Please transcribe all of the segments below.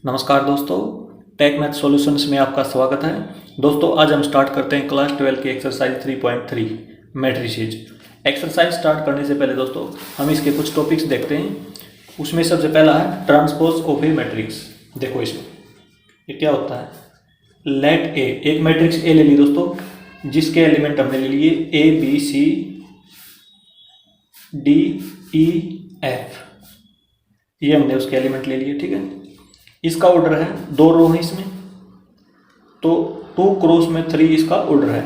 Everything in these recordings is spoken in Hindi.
नमस्कार दोस्तों, टेक मैथ सॉल्यूशंस में आपका स्वागत है। दोस्तों आज हम स्टार्ट करते हैं क्लास 12 की एक्सरसाइज 3.3 मैट्रिसेस। एक्सरसाइज स्टार्ट करने से पहले दोस्तों हम इसके कुछ टॉपिक्स देखते हैं। उसमें सबसे पहला है ट्रांसपोज ऑफ ए मैट्रिक्स। देखो इसमें ये क्या होता है। लेट ए, एक मैट्रिक्स ए ले ली दोस्तों, जिसके एलिमेंट हमने ले लिए A B C D E F. ये हमने उसके एलिमेंट ले लिए, ठीक है। इसका ऑर्डर है, दो रो है इसमें, तो 2 क्रॉस में 3 इसका ऑर्डर है।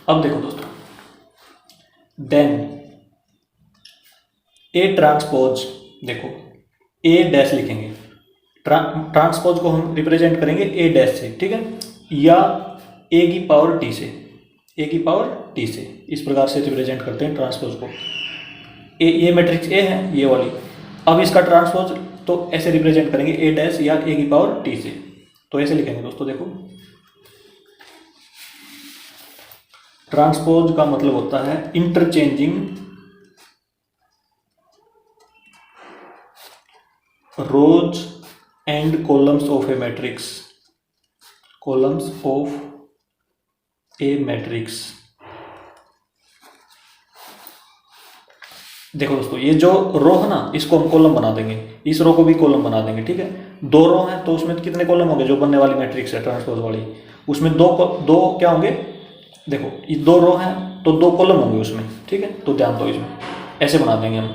अब देखो दोस्तों, देन ए ट्रांसपोज, देखो ए डैश लिखेंगे, ट्रांसपोज को हम रिप्रेजेंट करेंगे ए डैश से, ठीक है, या ए की पावर टी से, ए की पावर टी से, इस प्रकार से रिप्रेजेंट करते हैं ट्रांसपोज को। ये मैट्रिक्स ए है ये वाली। अब इसका ट्रांसपोज तो ऐसे रिप्रेजेंट करेंगे ए डैश या ए की पावर टी से, तो ऐसे लिखेंगे दोस्तों। देखो ट्रांसपोज का मतलब होता है interchanging rows and columns of a matrix, columns of a matrix. देखो दोस्तों, ये जो रो है ना, इसको हम कॉलम बना देंगे, इस रो को भी कॉलम बना देंगे, ठीक है। दो रो हैं तो उसमें कितने कॉलम होंगे, जो बनने वाली मैट्रिक्स है ट्रांसपोज वाली, उसमें दो क्या होंगे। देखो ये दो रो हैं तो 2 कॉलम होंगे उसमें, ठीक है। तो ध्यान दो, इसमें ऐसे बना देंगे हम,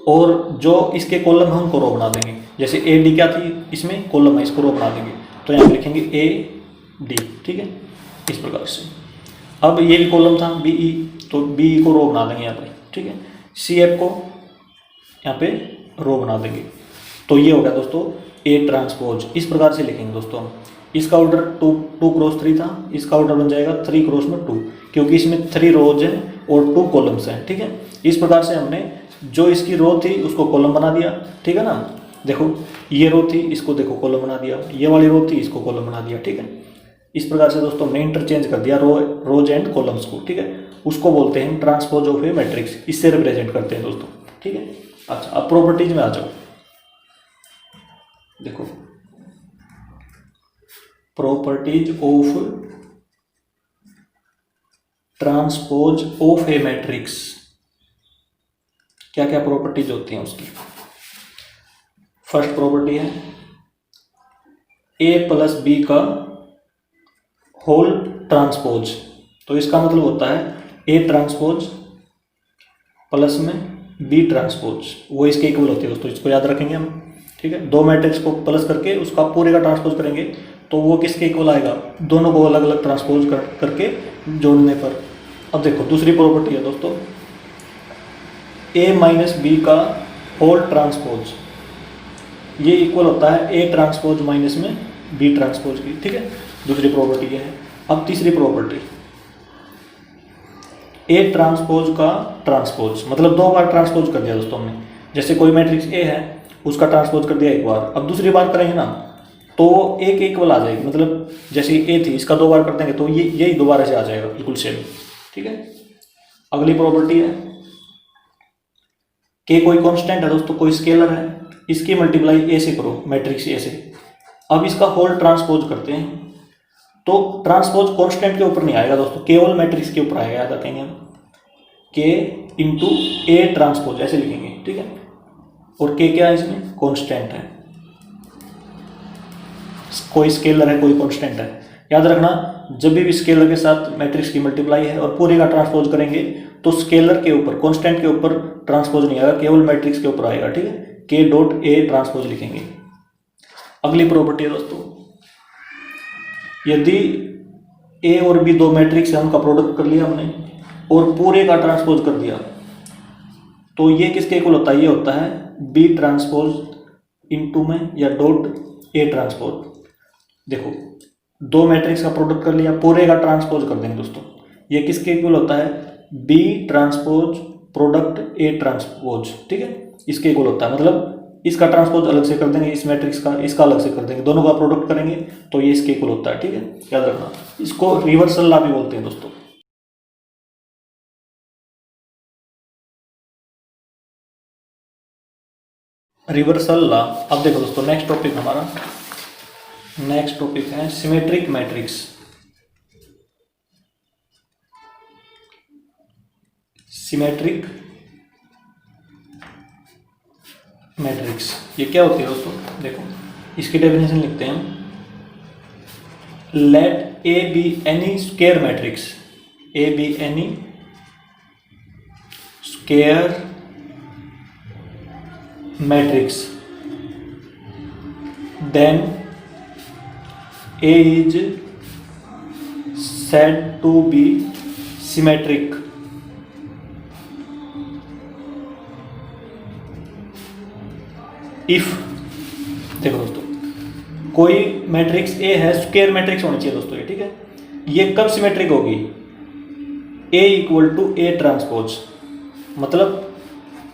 और जो इसके कॉलम है उनको रो बना देंगे। जैसे ए डी क्या थी, इसमें कॉलम है, इसको रो बना देंगे, तो यहाँ पे लिखेंगे ए डी, ठीक है, इस प्रकार से। अब ये भी कॉलम था बी ई, तो बी ई को रो बना देंगे यहाँ पे, ठीक है। सी एफ को यहाँ पे रो बना देंगे, तो ये हो गया दोस्तों ए ट्रांसपोज। इस प्रकार से लिखेंगे दोस्तों हम। इसका ऑर्डर 2 क्रॉस 3 था, इसका ऑर्डर बन जाएगा 3 क्रॉस में 2, क्योंकि इसमें 3 रोज हैं और 2 कॉलम्स हैं, ठीक है। इस प्रकार से हमने जो इसकी रो थी उसको कॉलम बना दिया, ठीक है ना। देखो ये रो थी, इसको देखो कॉलम बना दिया, ये वाली रो थी, इसको कॉलम बना दिया, ठीक है। इस प्रकार से दोस्तों हमने इंटरचेंज कर दिया रोज एंड कॉलम्स को, ठीक है। उसको बोलते हैं ट्रांसपोज ऑफ ए मैट्रिक्स, इससे रिप्रेजेंट करते हैं दोस्तों, ठीक है। अच्छा अब प्रॉपर्टीज में आ जाओ। देखो properties of transpose of a matrix, क्या क्या प्रॉपर्टीज होती हैं उसकी। फर्स्ट प्रॉपर्टी है ए प्लस बी का होल ट्रांसपोज। तो इसका मतलब होता है ए ट्रांसपोज प्लस में बी ट्रांसपोज, वो इसके इक्वल होती है दोस्तों। इसको याद रखेंगे हम, ठीक है। दो मैट्रिक्स को प्लस करके उसका पूरे का ट्रांसपोज करेंगे तो वो किसके इक्वल आएगा, दोनों को अलग अलग ट्रांसपोज करके जोड़ने पर। अब देखो दूसरी प्रॉपर्टी है दोस्तों, ए माइनस बी का होल ट्रांसपोज, ये इक्वल होता है ए ट्रांसपोज माइनस में बी ट्रांसपोज की, ठीक है। दूसरी प्रॉपर्टी ये है। अब तीसरी प्रॉपर्टी, ए ट्रांसपोज का ट्रांसपोज, मतलब 2 बार ट्रांसपोज कर दिया दोस्तों हमने। जैसे कोई मैट्रिक्स ए है, उसका ट्रांसपोज कर दिया एक बार, अब दूसरी बार करेंगे ना तो एक इक्वल आ जाएगी। मतलब जैसे ए थी, इसका 2 बार कर देंगे तो ये यही दोबारा से आ जाएगा बिल्कुल सेम, ठीक है। अगली प्रॉपर्टी है कि कोई कांस्टेंट है दोस्तों, कोई स्केलर है, इसकी मल्टीप्लाई ए से करो, मैट्रिक्स ए से। अब इसका होल ट्रांसपोज करते हैं तो ट्रांसपोज कांस्टेंट के ऊपर नहीं आएगा दोस्तों, केवल मैट्रिक्स के ऊपर आएगा। याद रखेंगे हम के इंटू ए ट्रांसपोज, ऐसे लिखेंगे, ठीक है। और के क्या है, इसमें कांस्टेंट है, कोई स्केलर है कोई कांस्टेंट है। याद रखना, जब भी स्केलर के साथ मैट्रिक्स की मल्टीप्लाई है और पूरे का ट्रांसपोज करेंगे तो स्केलर के ऊपर, कांस्टेंट के ऊपर ट्रांसपोज नहीं आएगा, केवल मैट्रिक्स के ऊपर आएगा, ठीक है। के डॉट ए ट्रांसपोज लिखेंगे। अगली प्रॉपर्टी है दोस्तों, यदि ए और बी 2 मैट्रिक्स है, उनका प्रोडक्ट कर लिया हमने और पूरे का ट्रांसपोज कर दिया, तो ये किसके इक्वल होता है, ये होता है बी ट्रांसपोज इनटू में या डॉट ए ट्रांसपोज। देखो 2 मैट्रिक्स का प्रोडक्ट कर लिया, पूरे का ट्रांसपोज कर देंगे दोस्तों, ये किसके इक्वल होता है, B transpose product A transpose, ठीक है। इसके इक्वल होता है, मतलब इसका ट्रांसपोज अलग से कर देंगे, इस मैट्रिक्स का इसका अलग से कर देंगे, दोनों का प्रोडक्ट करेंगे तो ये इसके इक्वल होता है, ठीक है। याद रखना, इसको रिवर्सल लॉ भी बोलते हैं दोस्तों। Reversal law. अब देखो दोस्तों नेक्स्ट टॉपिक हमारा, नेक्स्ट टॉपिक है सिमेट्रिक मैट्रिक्स। सिमेट्रिक मैट्रिक्स ये क्या होती है दोस्तों? देखो इसकी डेफिनेशन लिखते हैं। Let A B any square matrix, A B any square matrix, then A is said to be symmetric। If देखो दोस्तों कोई मैट्रिक्स ए है, स्क्वायर मैट्रिक्स होनी चाहिए दोस्तों ये, ठीक है। ये कब सिमेट्रिक होगी? ए इक्वल टू ए ट्रांसपोज। मतलब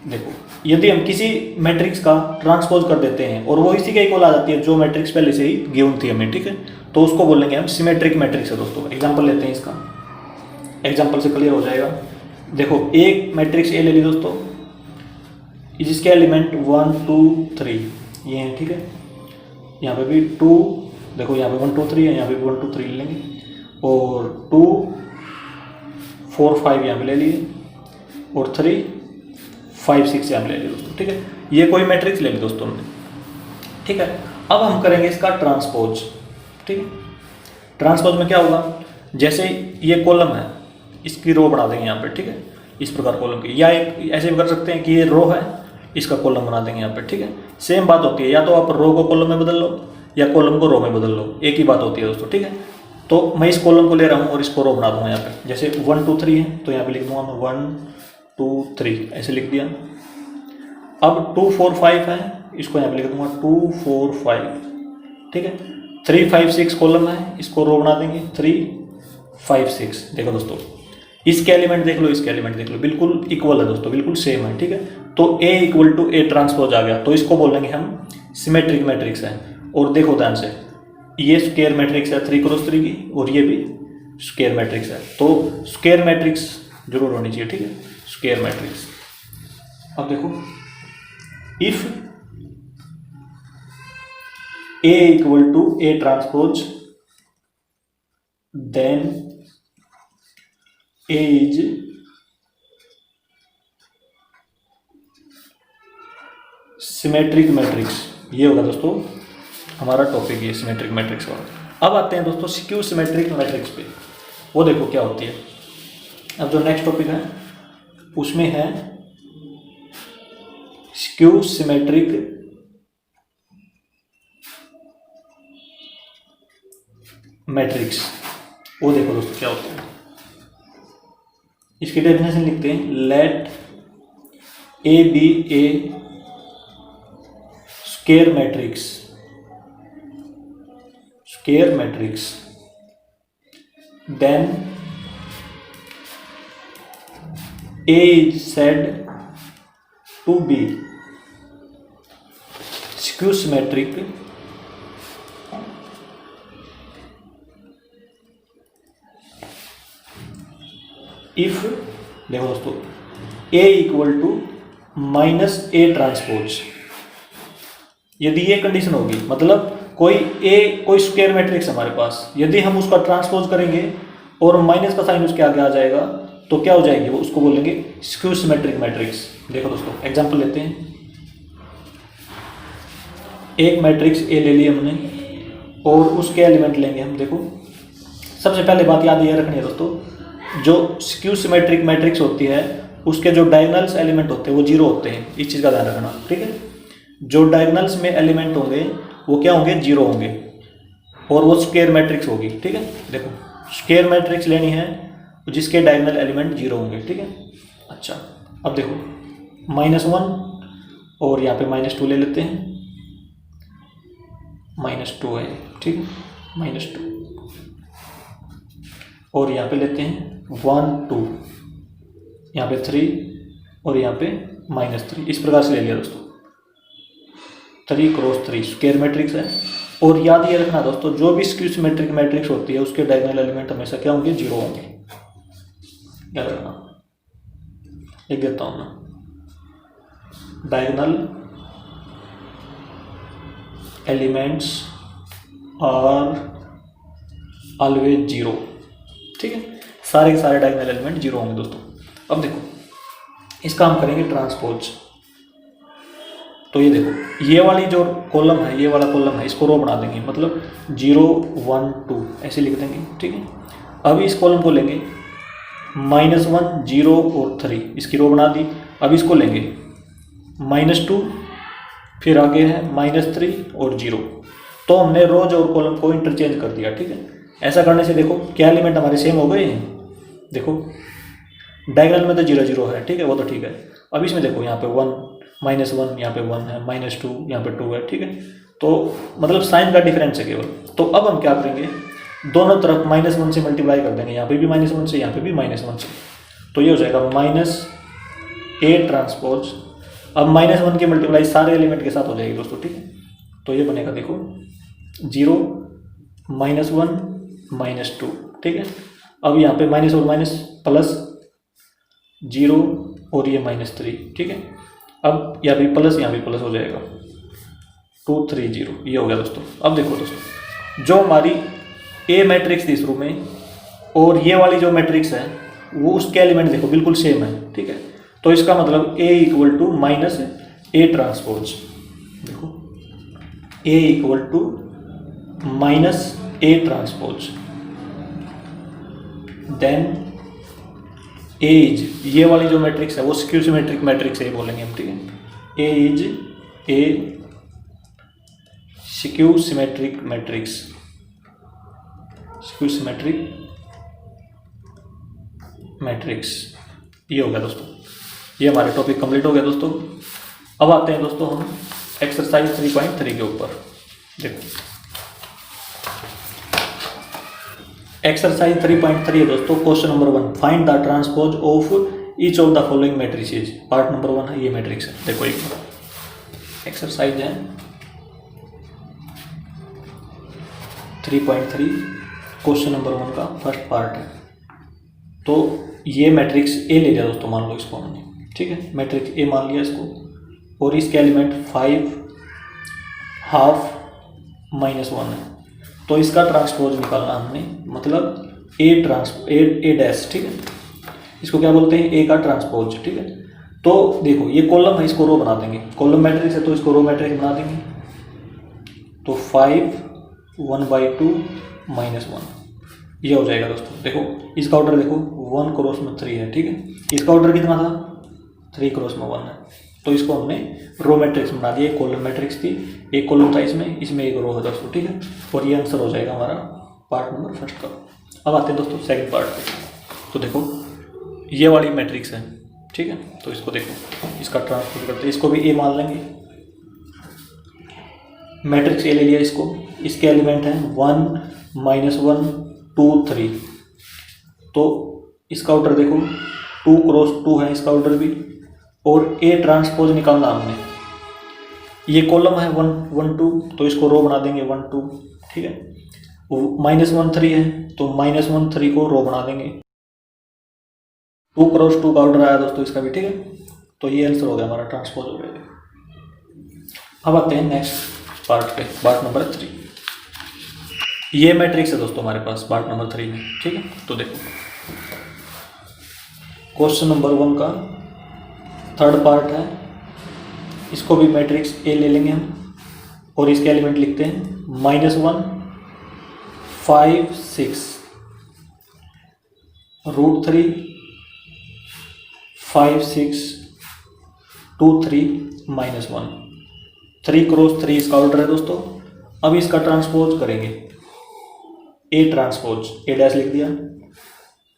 देखो यदि हम किसी मैट्रिक्स का ट्रांसपोज कर देते हैं और वो इसी के इक्वल आ जाती है जो मैट्रिक्स पहले से ही गिवन थी हमें, ठीक है, तो उसको बोलेंगे हम सिमेट्रिक मैट्रिक्स है दोस्तों। एग्जांपल लेते हैं इसका, एग्जांपल से क्लियर हो जाएगा। देखो एक मैट्रिक्स ए ले ली दोस्तों, जिसके एलिमेंट 1 2 3 ये हैं, ठीक है। यहाँ पे भी 2, देखो यहाँ पे 1 2 3 है, यहाँ पे भी 1 2 3 लेंगे, और 2 4 5 यहाँ पे ले लिए, और 3 5 6 यहाँ पे ले लिए दोस्तों, ठीक है। ये कोई मैट्रिक्स ले ली दोस्तों हमने, ठीक है। अब हम करेंगे इसका ट्रांसपोज, ठीक है। ट्रांसपोज में क्या होगा? जैसे ये कॉलम है, इसकी रो बना देंगे यहाँ पे, ठीक है, इस प्रकार कॉलम की, या एक ऐसे भी कर सकते हैं कि ये रो है, इसका कॉलम बना देंगे यहाँ पे, ठीक है। सेम बात होती है, या तो आप रो को कॉलम में बदल लो या कॉलम को रो में बदल लो, एक ही बात होती है दोस्तों, ठीक है। तो मैं इस कॉलम को ले रहा हूँ और इसको रो बना दूंगा यहाँ पे। जैसे 1 2 3 है तो यहाँ पे लिख दूंगा मैं 1 2 3 ऐसे लिख दिया। अब 2 4 5 है, इसको यहाँ पे लिख दूंगा 2 4 5, ठीक है। 3 5 6 कॉलम है, इसको रो बना देंगे 3 5 6। देखो दोस्तों इसके एलिमेंट देख लो, इसके एलिमेंट देख लो, बिल्कुल इक्वल है दोस्तों, बिल्कुल सेम है, ठीक है। तो A equal to A transpose आ गया, तो इसको बोलेंगे हम सिमेट्रिक मैट्रिक्स है। और देखो ध्यान से, ये स्क्वायर मैट्रिक्स है 3 क्रॉस 3 की, और ये भी स्क्वायर मैट्रिक्स है, तो स्क्वायर मैट्रिक्स जरूर होनी चाहिए, ठीक है, स्क्वायर मैट्रिक्स। अब देखो if A equal to A transpose then A is symmetric matrix. ये होगा दोस्तों हमारा टॉपिक, ये सिमेट्रिक मैट्रिक्स वाला। अब आते हैं दोस्तों स्क्यू सिमेट्रिक मैट्रिक्स पे, वो देखो क्या होती है। अब जो नेक्स्ट टॉपिक है उसमें है स्क्यू सिमेट्रिक मैट्रिक्स। वो देखो दोस्तों क्या होता है, इसकी डेफिनेशन लिखते हैं। Let A B A square matrix, square matrix, then A is said to be skew symmetric if, देखो दोस्तों, A equal to minus A transpose. यदि ये कंडीशन होगी, मतलब कोई स्क्वायर मैट्रिक्स हमारे पास, यदि हम उसका ट्रांसपोज करेंगे और माइनस का साइन उसके आगे आ जाएगा तो क्या हो जाएगी, वो उसको बोलेंगे स्क्यू सिमेट्रिक मैट्रिक्स। देखो दोस्तों एग्जांपल लेते हैं। एक मैट्रिक्स ए ले लिया हमने और उसके एलिमेंट लेंगे हम। देखो सबसे पहले बात याद ये रखनी है दोस्तों, जो स्क्यू सिमेट्रिक मैट्रिक्स होती है उसके जो डायगोनल्स एलिमेंट होते हैं वो जीरो होते हैं, इस चीज़ का ध्यान रखना, ठीक है। जो डायगोनल्स में एलिमेंट होंगे वो क्या होंगे, जीरो होंगे, और वो स्क्वायर मैट्रिक्स होगी, ठीक है। देखो स्क्वायर मैट्रिक्स लेनी है जिसके डायगोनल एलिमेंट जीरो होंगे, ठीक है। अच्छा अब देखो -1 और यहाँ पे -2 ले लेते हैं, -2 है, ठीक है, -2, और यहाँ पे लेते हैं 1 2, यहाँ पे 3 और यहाँ पे -3, इस प्रकार से ले लिया दोस्तों। 3 क्रॉस 3 स्क्वायर मैट्रिक्स है। और याद ये रखना दोस्तों, जो भी स्क्यू सिमेट्रिक मैट्रिक्स होती है उसके डायगोनल एलिमेंट हमेशा क्या होंगे, जीरो होंगे, याद रखना। लिख देता हूँ मैं, diagonal elements are always zero. ठीक है, सारे के सारे डायगोनल एलिमेंट जीरो होंगे दोस्तों। अब देखो इसका हम करेंगे ट्रांसपोज। तो ये देखो ये वाली जो कॉलम है, ये वाला कॉलम है, इसको रो बना देंगे, मतलब 0 1 2 ऐसे लिख देंगे। ठीक है, अब इस कॉलम को लेंगे -1 0 और 3, इसकी रो बना दी। अब इसको लेंगे -2, फिर आगे है -3 और 0। तो हमने रोज और कॉलम को इंटरचेंज कर दिया। ठीक है, ऐसा करने से देखो क्या एलिमेंट हमारे सेम हो गए हैं। देखो डायगोनल में तो 0 0 है, ठीक है, वो तो ठीक है। अब इसमें देखो यहाँ पे 1 -1 यहाँ पे 1 है, -2 यहाँ पे 2 है। ठीक है, तो मतलब साइन का डिफरेंस है केवल। तो अब हम क्या करेंगे, दोनों तरफ -1 से मल्टीप्लाई कर देंगे, यहाँ पे भी -1 से, यहाँ पे भी -1 से। तो ये हो जाएगा -A ट्रांसपोज। अब -1 की मल्टीप्लाई सारे एलिमेंट के साथ हो जाएगी दोस्तों। ठीक है, तो ये बनेगा देखो 0 -1 -2। ठीक है, अब यहाँ पे माइनस और माइनस प्लस 0 और ये -3। ठीक है, अब यहाँ भी प्लस यहाँ भी प्लस हो जाएगा 2 3 0, ये हो गया दोस्तों। अब देखो दोस्तों जो हमारी ए मैट्रिक्स थी शुरू में और ये वाली जो मैट्रिक्स है वो उसके एलिमेंट देखो बिल्कुल सेम है। ठीक है, तो इसका मतलब A equal to -A transpose. देखो A equal to -A transpose, then A is, ये वाली जो मैट्रिक्स है वो स्क्यू सिमेट्रिक मैट्रिक्स है, ये बोलेंगे हम। ठीक है, A is a skew symmetric matrix, skew symmetric matrix. ये हो गया दोस्तों, ये हमारे टॉपिक कंप्लीट हो गया दोस्तों। अब आते हैं दोस्तों हम एक्सरसाइज 3.3 के ऊपर। देखो एक्सरसाइज 3.3 है दोस्तों। Question number 1, find the transpose of each of the following matrices. Part number 1 है, ये मैट्रिक्स है। देखो एक एक्सरसाइज है 3.3, क्वेश्चन नंबर 1 का फर्स्ट पार्ट है। तो ये मैट्रिक्स ए ले लिया दोस्तों, मान लो इसको हमने। ठीक है, मैट्रिक्स ए मान लिया इसको, और इसके एलिमेंट 5 हाफ -1 है। तो इसका ट्रांसपोज निकालना हमने, मतलब ए डैश। ठीक है, इसको क्या बोलते हैं, ए का ट्रांसपोज। ठीक है, तो देखो ये कॉलम है, इसको रो बना देंगे। कॉलम मैट्रिक्स है तो इसको रो मैट्रिक्स बना देंगे। तो 5 1/2 -1, ये हो जाएगा दोस्तों। देखो इसका ऑर्डर देखो 1 क्रॉस में 3 है। ठीक है, इसका ऑर्डर कितना था, 3 क्रॉस में 1 है। तो इसको हमने रो मैट्रिक्स बना दिया। एक कॉलम मैट्रिक्स थी, एक कॉलम था इसमें एक रो है दोस्तों। ठीक है, और ये आंसर हो जाएगा हमारा पार्ट नंबर फर्स्ट का। अब आते हैं दोस्तों सेकंड पार्ट पे। तो देखो ये वाली मैट्रिक्स है। ठीक है, तो इसको देखो, इसका ट्रांसपोज करते हैं, इसको भी ए मान लेंगे। मैट्रिक्स ए ले लिया इसको, इसके एलिमेंट हैं 1 -1 2 3। तो इसका ऑर्डर देखो 2 क्रॉस 2 है इसका ऑर्डर भी, और ए ट्रांसपोज निकालना हमने। ये कॉलम है 1 1 2, तो इसको रो बना देंगे 1 2। ठीक है, -1 3 है तो -1 3 को रो बना देंगे। 2 क्रॉस 2 का ऑर्डर आया दोस्तों इसका भी। ठीक है, तो ये आंसर हो गया हमारा, ट्रांसपोज हो गया। अब आते हैं नेक्स्ट पार्ट पे, पार्ट नंबर 3। ये मैट्रिक्स है दोस्तों हमारे पास पार्ट नंबर 3 में। ठीक है, तो देखो क्वेश्चन नंबर 1 का थर्ड पार्ट है, इसको भी मैट्रिक्स ए ले लेंगे हम, और इसके एलिमेंट लिखते हैं -1 5 6 √3 5 6 2 3 -1। 3 क्रॉस 3 इसका ऑर्डर है दोस्तों। अब इसका ट्रांसपोज करेंगे, ए ट्रांसपोज, ए डैश लिख दिया।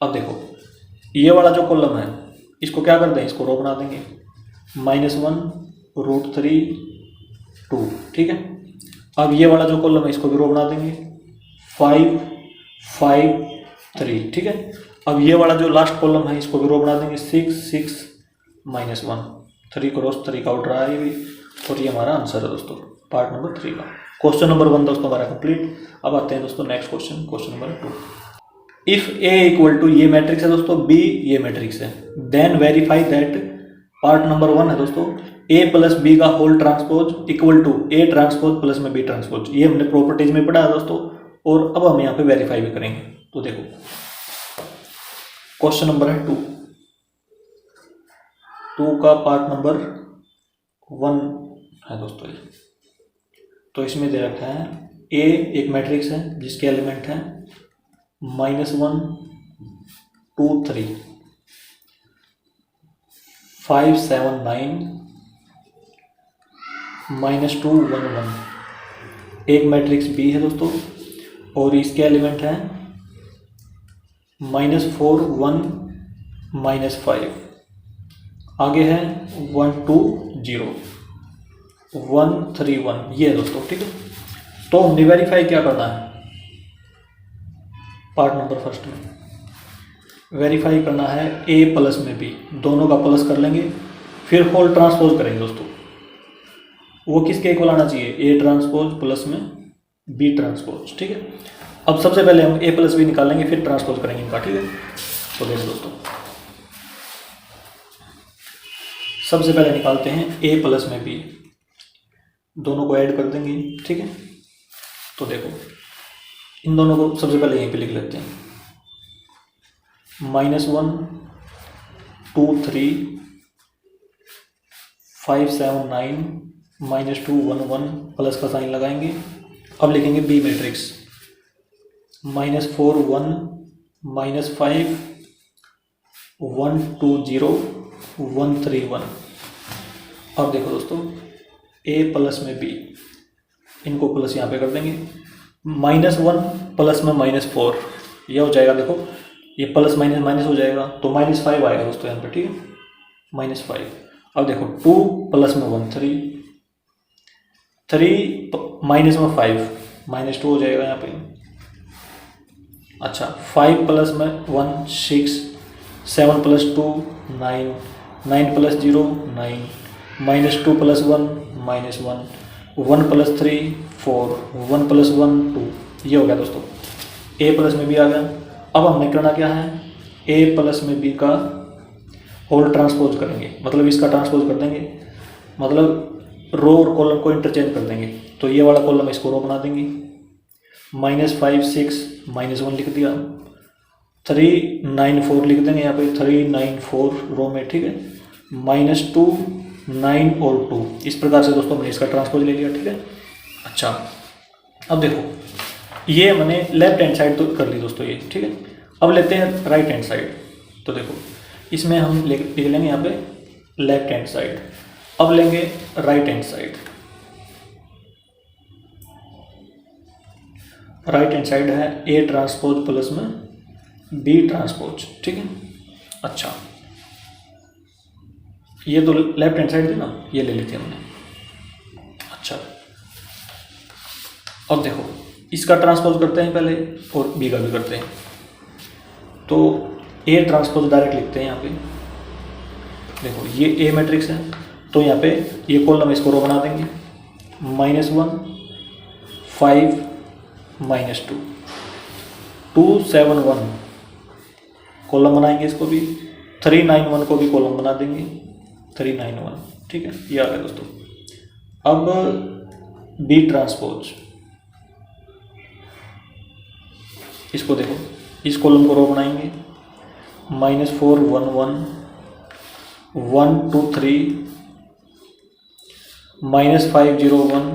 अब देखो ये वाला जो कॉलम है इसको क्या करते हैं, इसको रो बना देंगे -1 √3 2। ठीक है, अब ये वाला जो कॉलम है इसको भी रो बना देंगे 5 5 3। ठीक है, अब ये वाला जो लास्ट कॉलम है इसको भी रो बना देंगे 6 6 -1। 3 क्रॉस 3 का ऑर्डर आया भी, और ये हमारा आंसर है दोस्तों पार्ट नंबर 3 का। क्वेश्चन नंबर 1 दोस्तों हमारा कंप्लीट। अब आते हैं दोस्तों next question, question number 2। If A equal to, ये मैट्रिक्स है दोस्तों, बी ये मैट्रिक्स है, then verify that, part number 1 है दोस्तों, ए प्लस बी का whole transpose equal to A transpose plus में बी ट्रांसपोज, ये हमने प्रॉपर्टीज में पढ़ा है दोस्तों। और अब हम यहाँ पे वेरीफाई भी करेंगे। तो देखो क्वेश्चन नंबर है 2 का पार्ट नंबर 1 है दोस्तों ये। तो इसमें दे रखा है ए एक मैट्रिक्स है जिसके एलिमेंट है -1 2 3 5 7 9 -2 1 1। एक मैट्रिक्स बी है दोस्तों और इसके एलिमेंट है -4 1 -5। आगे है 1 2 0 1 3 1, ये है दोस्तों। ठीक है, तो हमने वेरीफाई क्या करना है पार्ट नंबर फर्स्ट में, वेरीफाई करना है ए प्लस में बी, दोनों का प्लस कर लेंगे, फिर होल ट्रांसपोज करेंगे दोस्तों। वो किसके इक्वल आना चाहिए, ए ट्रांसपोज प्लस में बी ट्रांसपोज। ठीक है, अब सबसे पहले हम ए प्लस बी निकालेंगे, फिर ट्रांसपोज करेंगे इनका। ठीक है, तो देखो दोस्तों सबसे पहले निकालते हैं ए प्लस में बी, दोनों को ऐड कर देंगे। ठीक है, तो देखो इन दोनों को सबसे पहले यहीं पे लिख लेते हैं, -1 2 3 5 7 9 -2 1 1, प्लस का साइन लगाएंगे। अब लिखेंगे बी मैट्रिक्स -4 1 -5 1 2 0 1 3 1। अब देखो दोस्तों ए प्लस में बी, इनको प्लस यहाँ पे कर देंगे, -1 प्लस में -4, ये हो जाएगा। देखो ये प्लस माइनस माइनस हो जाएगा तो -5 आएगा दोस्तों यहाँ पे। ठीक है, -5। अब देखो 2 प्लस में 1 3 माइनस में 5 -2 हो जाएगा यहाँ पे। अच्छा 5 प्लस में 1 6 7 plus 2 9 9 plus 0 9 -2 plus 1 -1 1 plus 3 4 1 plus 1 2, ये हो गया दोस्तों। ए प्लस में बी आ गया। अब हमने करना क्या है, ए प्लस में बी का होल ट्रांसपोज करेंगे, मतलब इसका ट्रांसपोज कर देंगे, मतलब रो और कॉलम को इंटरचेंज कर देंगे। तो ये वाला कॉलम इसको रो बना देंगे, -5 6 -1 लिख दिया, 3 9 4 लिख देंगे यहाँ पे, 3 9 4 रो में। ठीक है, -2 9 और 2, इस प्रकार से दोस्तों मैंने इसका ट्रांसपोज ले लिया। ठीक है, अच्छा अब देखो ये मैंने लेफ्ट हैंड साइड तो कर ली दोस्तों ये। ठीक है, अब लेते हैं राइट हैंड साइड। तो देखो इसमें हम लिख लेंगे यहाँ पे लेफ्ट हैंड साइड, अब लेंगे right hand side. Right hand side है ए ट्रांसपोज प्लस में बी ट्रांसपोज। ठीक है, अच्छा ये तो लेफ्ट हैंड साइड थी ना, ये ले लेते हैं हमने। अच्छा अब देखो इसका ट्रांसपोज करते हैं पहले और बी का भी करते हैं। तो ए ट्रांसपोज डायरेक्ट लिखते हैं यहाँ पे। देखो ये ए मैट्रिक्स है तो यहाँ पे ये कॉलम इसको रो बना देंगे, -1 5 -2 2 7 1 कॉलम बनाएंगे, इसको भी 3 9 1 को भी कॉलम बना देंगे, 3 9 1। ठीक है, ये आ गया दोस्तों। अब बी ट्रांसपोज, इसको देखो इस कॉलम को रो बनाएंगे, -4 1 1 1 2 3 -5 0 1।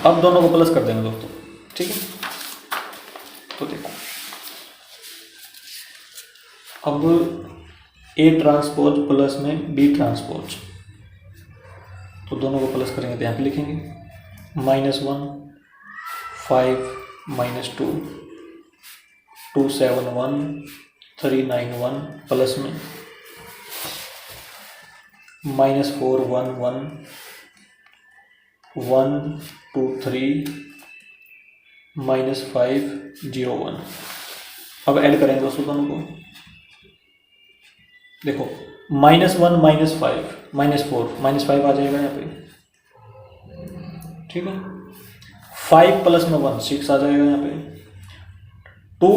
अब दोनों को प्लस कर देंगे दोस्तों। ठीक है, तो देखो अब ए ट्रांसपोज प्लस में बी ट्रांसपोज, तो दोनों को प्लस करेंगे तो यहाँ पे लिखेंगे -1 5 -2 2 7 1 3 9 1 प्लस में -4 1 1 1 2 3 -5 0 1। अब ऐड करेंगे दोस्तों दोनों को। देखो -1 -5 -4 -5 आ जाएगा यहाँ पे। ठीक है, 5 प्लस में 1 6 आ जाएगा यहाँ पे, 2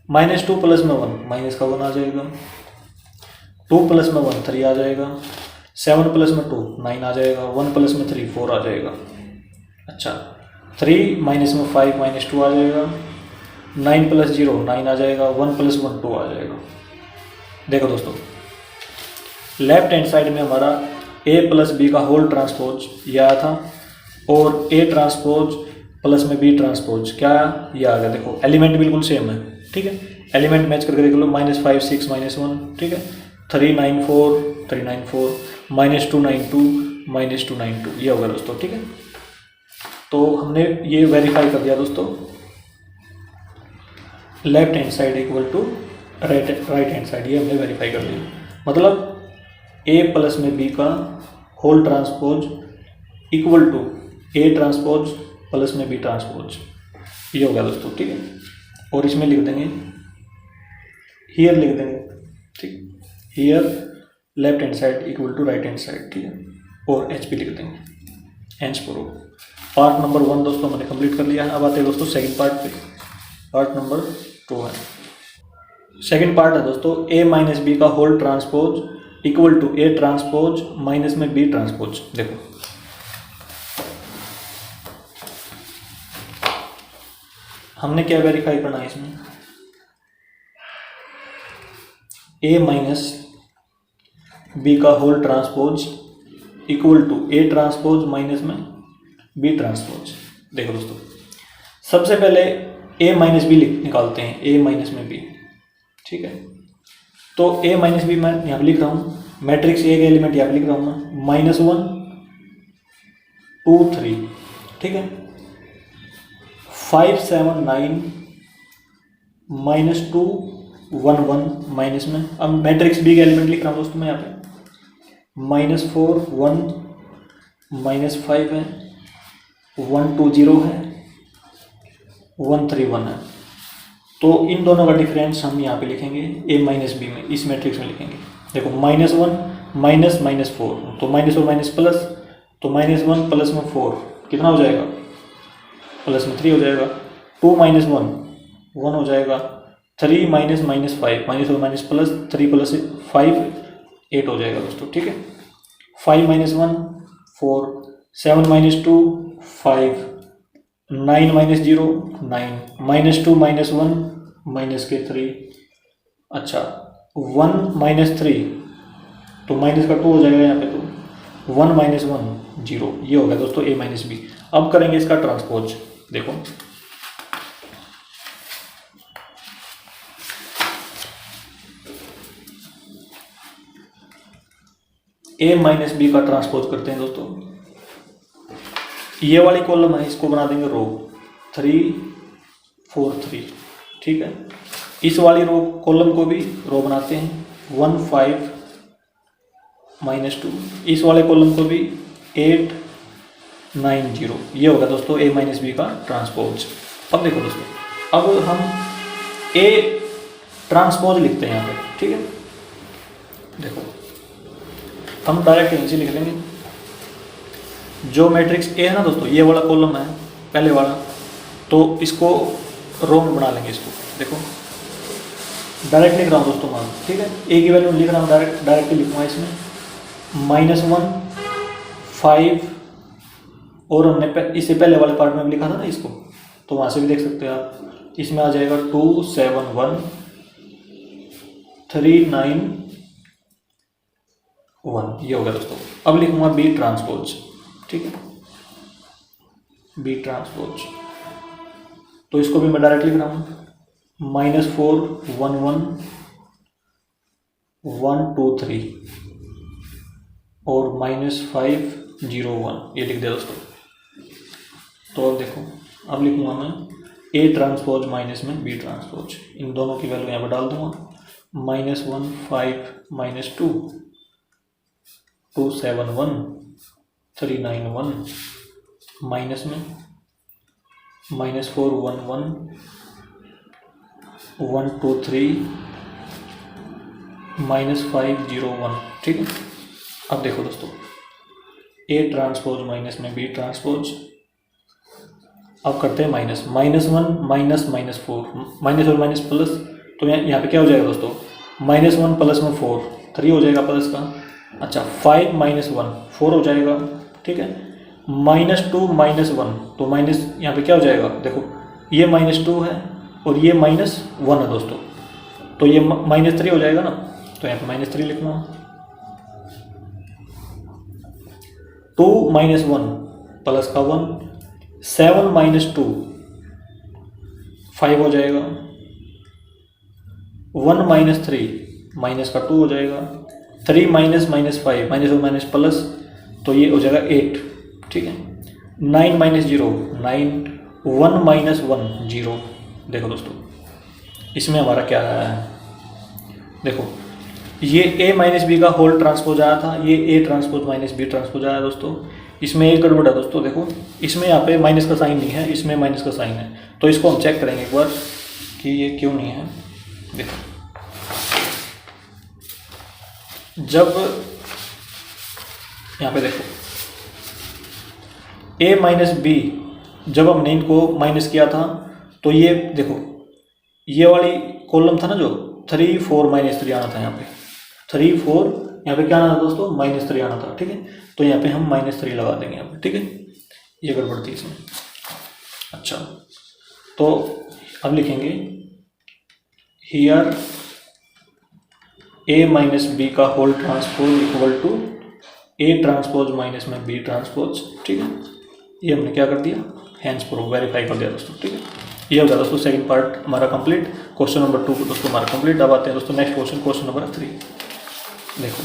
-2 प्लस में 1 -1 आ जाएगा, 2 प्लस में 1 3 आ जाएगा, 7 प्लस में 2 9 आ जाएगा, 1 प्लस में 3 4 आ जाएगा। अच्छा 3 माइनस में 5 माइनस 2 आ जाएगा, 9 प्लस 0 9 आ जाएगा, 1 प्लस 1 2 आ जाएगा। देखो दोस्तों, लेफ्ट हैंड साइड में हमारा a प्लस बी का होल ट्रांसपोज ये आया था, और a ट्रांसपोज प्लस में b ट्रांसपोज क्या ये आ गया। देखो एलिमेंट बिल्कुल सेम है, ठीक है, एलिमेंट मैच करके देख लो, -5 6 -1, ठीक है, 3 9 4 3 9 4, -2 9 2 -2 9 2 ये होगा दोस्तों, ठीक है। तो हमने ये वेरीफाई कर दिया दोस्तों, left hand side equal to right hand side, ये हमने वेरीफाई कर लिया। मतलब a प्लस में b का whole transpose equal to a transpose plus में b ट्रांसपोज, ये हो गया दोस्तों, ठीक है। और इसमें लिख देंगे, हियर लिख देंगे, ठीक, here left hand side equal to right hand side, ठीक है, और HP लिख देंगे, हेंस प्रूव। पार्ट नंबर 1 दोस्तों मैंने कंप्लीट कर लिया है। अब आते हैं दोस्तों सेकंड पार्ट पे, पार्ट नंबर 2 है। सेकंड पार्ट है दोस्तों a माइनस बी का whole transpose equal to a transpose minus में b ट्रांसपोज। देखो हमने क्या वेरीफाई करना है इसमें, a माइनस बी का whole transpose equal to a transpose minus में b ट्रांसपोज। देखो दोस्तों, सबसे पहले a माइनस बी निकालते हैं, a माइनस में b, ठीक है। तो a माइनस बी मैं यहाँ पे लिख रहा हूँ, मैट्रिक्स ए का एलिमेंट यहाँ पे लिख रहा हूँ मैं, -1 2 3, ठीक है, 5 7 9 -2 1 1 माइनस में। अब मैट्रिक्स बी का एलिमेंट लिख रहा हूँ दोस्तों मैं यहाँ पे, -4 1 -5 है, 1 2 0 है, 1 3 1 है। तो इन दोनों का डिफरेंस हम यहाँ पे लिखेंगे a माइनस बी में, इस मैट्रिक्स में लिखेंगे। देखो -1 माइनस -4, तो माइनस और माइनस प्लस, तो -1 प्लस में 4 कितना हो जाएगा, प्लस में 3 हो जाएगा, 2 माइनस 1 हो जाएगा, 3 माइनस -5 माइनस और माइनस प्लस, 3 प्लस 5 8 हो जाएगा दोस्तों, ठीक है। 5 माइनस 1 4, 7 माइनस 2 5, 9 माइनस 0 9, -2 -1 माइनस के 3, अच्छा 1 माइनस 3, तो माइनस का 2 हो जाएगा यहाँ पे, तो 1 माइनस 1 0, ये हो गया दोस्तों a माइनस बी। अब करेंगे इसका ट्रांसपोज। देखो a माइनस बी का ट्रांसपोज करते हैं दोस्तों। ये वाली कॉलम है, इसको बना देंगे रो 3 4 3, ठीक है। इस वाली रो कॉलम को भी रो बनाते हैं 1 5 -2, इस वाले कॉलम को भी 8 9 0, ये होगा दोस्तों a माइनस बी का ट्रांसपोज। अब देखो दोस्तों, अब हम a ट्रांसपोज लिखते हैं यहाँ पे, ठीक है। देखो हम डायरेक्ट यहीं से लिख लेंगे, जो मैट्रिक्स ए है ना दोस्तों, ये वाला कॉलम है पहले वाला, तो इसको रो में बना लेंगे इसको। देखो डायरेक्ट लिख रहा हूँ दोस्तों मान, ठीक है, ए की वैल्यू लिख रहा हूँ, डायरेक्टली लिखूँगा इसमें, -1 5, और हमने इससे पहले वाले पार्ट में भी लिखा था ना इसको, तो वहाँ से भी देख सकते हैं आप। इसमें आ जाएगा 2 7 1 3 9 1, ये हो गया दोस्तों। अब लिखूँगा बी ट्रांसपोज, ठीक है, बी ट्रांसपोज, तो इसको भी मैं डायरेक्ट लिख रहा हूँ, -4 1 1 1 2 3 और -5 0 1, ये लिख दिया दोस्तों। तो अब देखो, अब लिखूँगा मैं a ट्रांसपोज माइनस में b ट्रांसपोज, इन दोनों की वैल्यू यहाँ पर डाल दूँगा, -1 5 -2 2 7 1 3 9 1, माइनस में -4 1 1 1 2 3 -5 0 1, ठीक है। अब देखो दोस्तों, a ट्रांसपोज माइनस में b ट्रांसपोज। अब करते हैं -1 -4, माइनस और माइनस प्लस, तो यहाँ पे क्या हो जाएगा दोस्तों, -1 प्लस में 4 3 हो जाएगा प्लस का। अच्छा 5 माइनस 1 4 हो जाएगा, ठीक है। -2 माइनस 1 तो माइनस यहाँ पे क्या हो जाएगा, देखो ये -2 है और ये -1 है दोस्तों, तो ये -3 हो जाएगा ना, तो यहाँ पे -3 लिखना। 2 माइनस 1 प्लस का 1, 7 माइनस 2 5 हो जाएगा, 1 माइनस 3 माइनस का 2 हो जाएगा, 3 माइनस -5 माइनस और माइनस प्लस, तो ये हो जाएगा 8, ठीक है। 9 माइनस 0 9, 1 माइनस 1 0। देखो दोस्तों इसमें हमारा क्या है, देखो ये a माइनस बी का होल ट्रांसपोज आया था, ये a transpose minus B transpose आया दोस्तों। इसमें एक गड़बड़ है दोस्तों, देखो इसमें यहाँ पे माइनस का साइन नहीं है, इसमें माइनस का साइन है, तो इसको हम चेक करेंगे एक बार कि ये क्यों नहीं है। देखो जब यहाँ पे देखो a माइनस बी, जब हमने इनको माइनस किया था तो ये देखो ये वाली कॉलम था ना जो 3 4 -3 आना था, यहाँ पे 3 4 यहाँ पे क्या आना था दोस्तों, -3 आना था, ठीक है। तो यहाँ पे हम -3 लगा देंगे यहाँ पे, ठीक है। ये गड़बड़ थी इसमें। अच्छा तो अब लिखेंगे हियर a माइनस बी का whole transpose equal to a transpose minus में b ट्रांसपोज, ठीक है। ये हमने क्या कर दिया, हैंस प्रूफ वेरीफाई कर दिया दोस्तों, ठीक है। ये हो गया दोस्तों सेकंड पार्ट हमारा कंप्लीट। क्वेश्चन नंबर 2 दोस्तों हमारा कंप्लीट। अब आते हैं दोस्तों नेक्स्ट क्वेश्चन, क्वेश्चन नंबर 3। देखो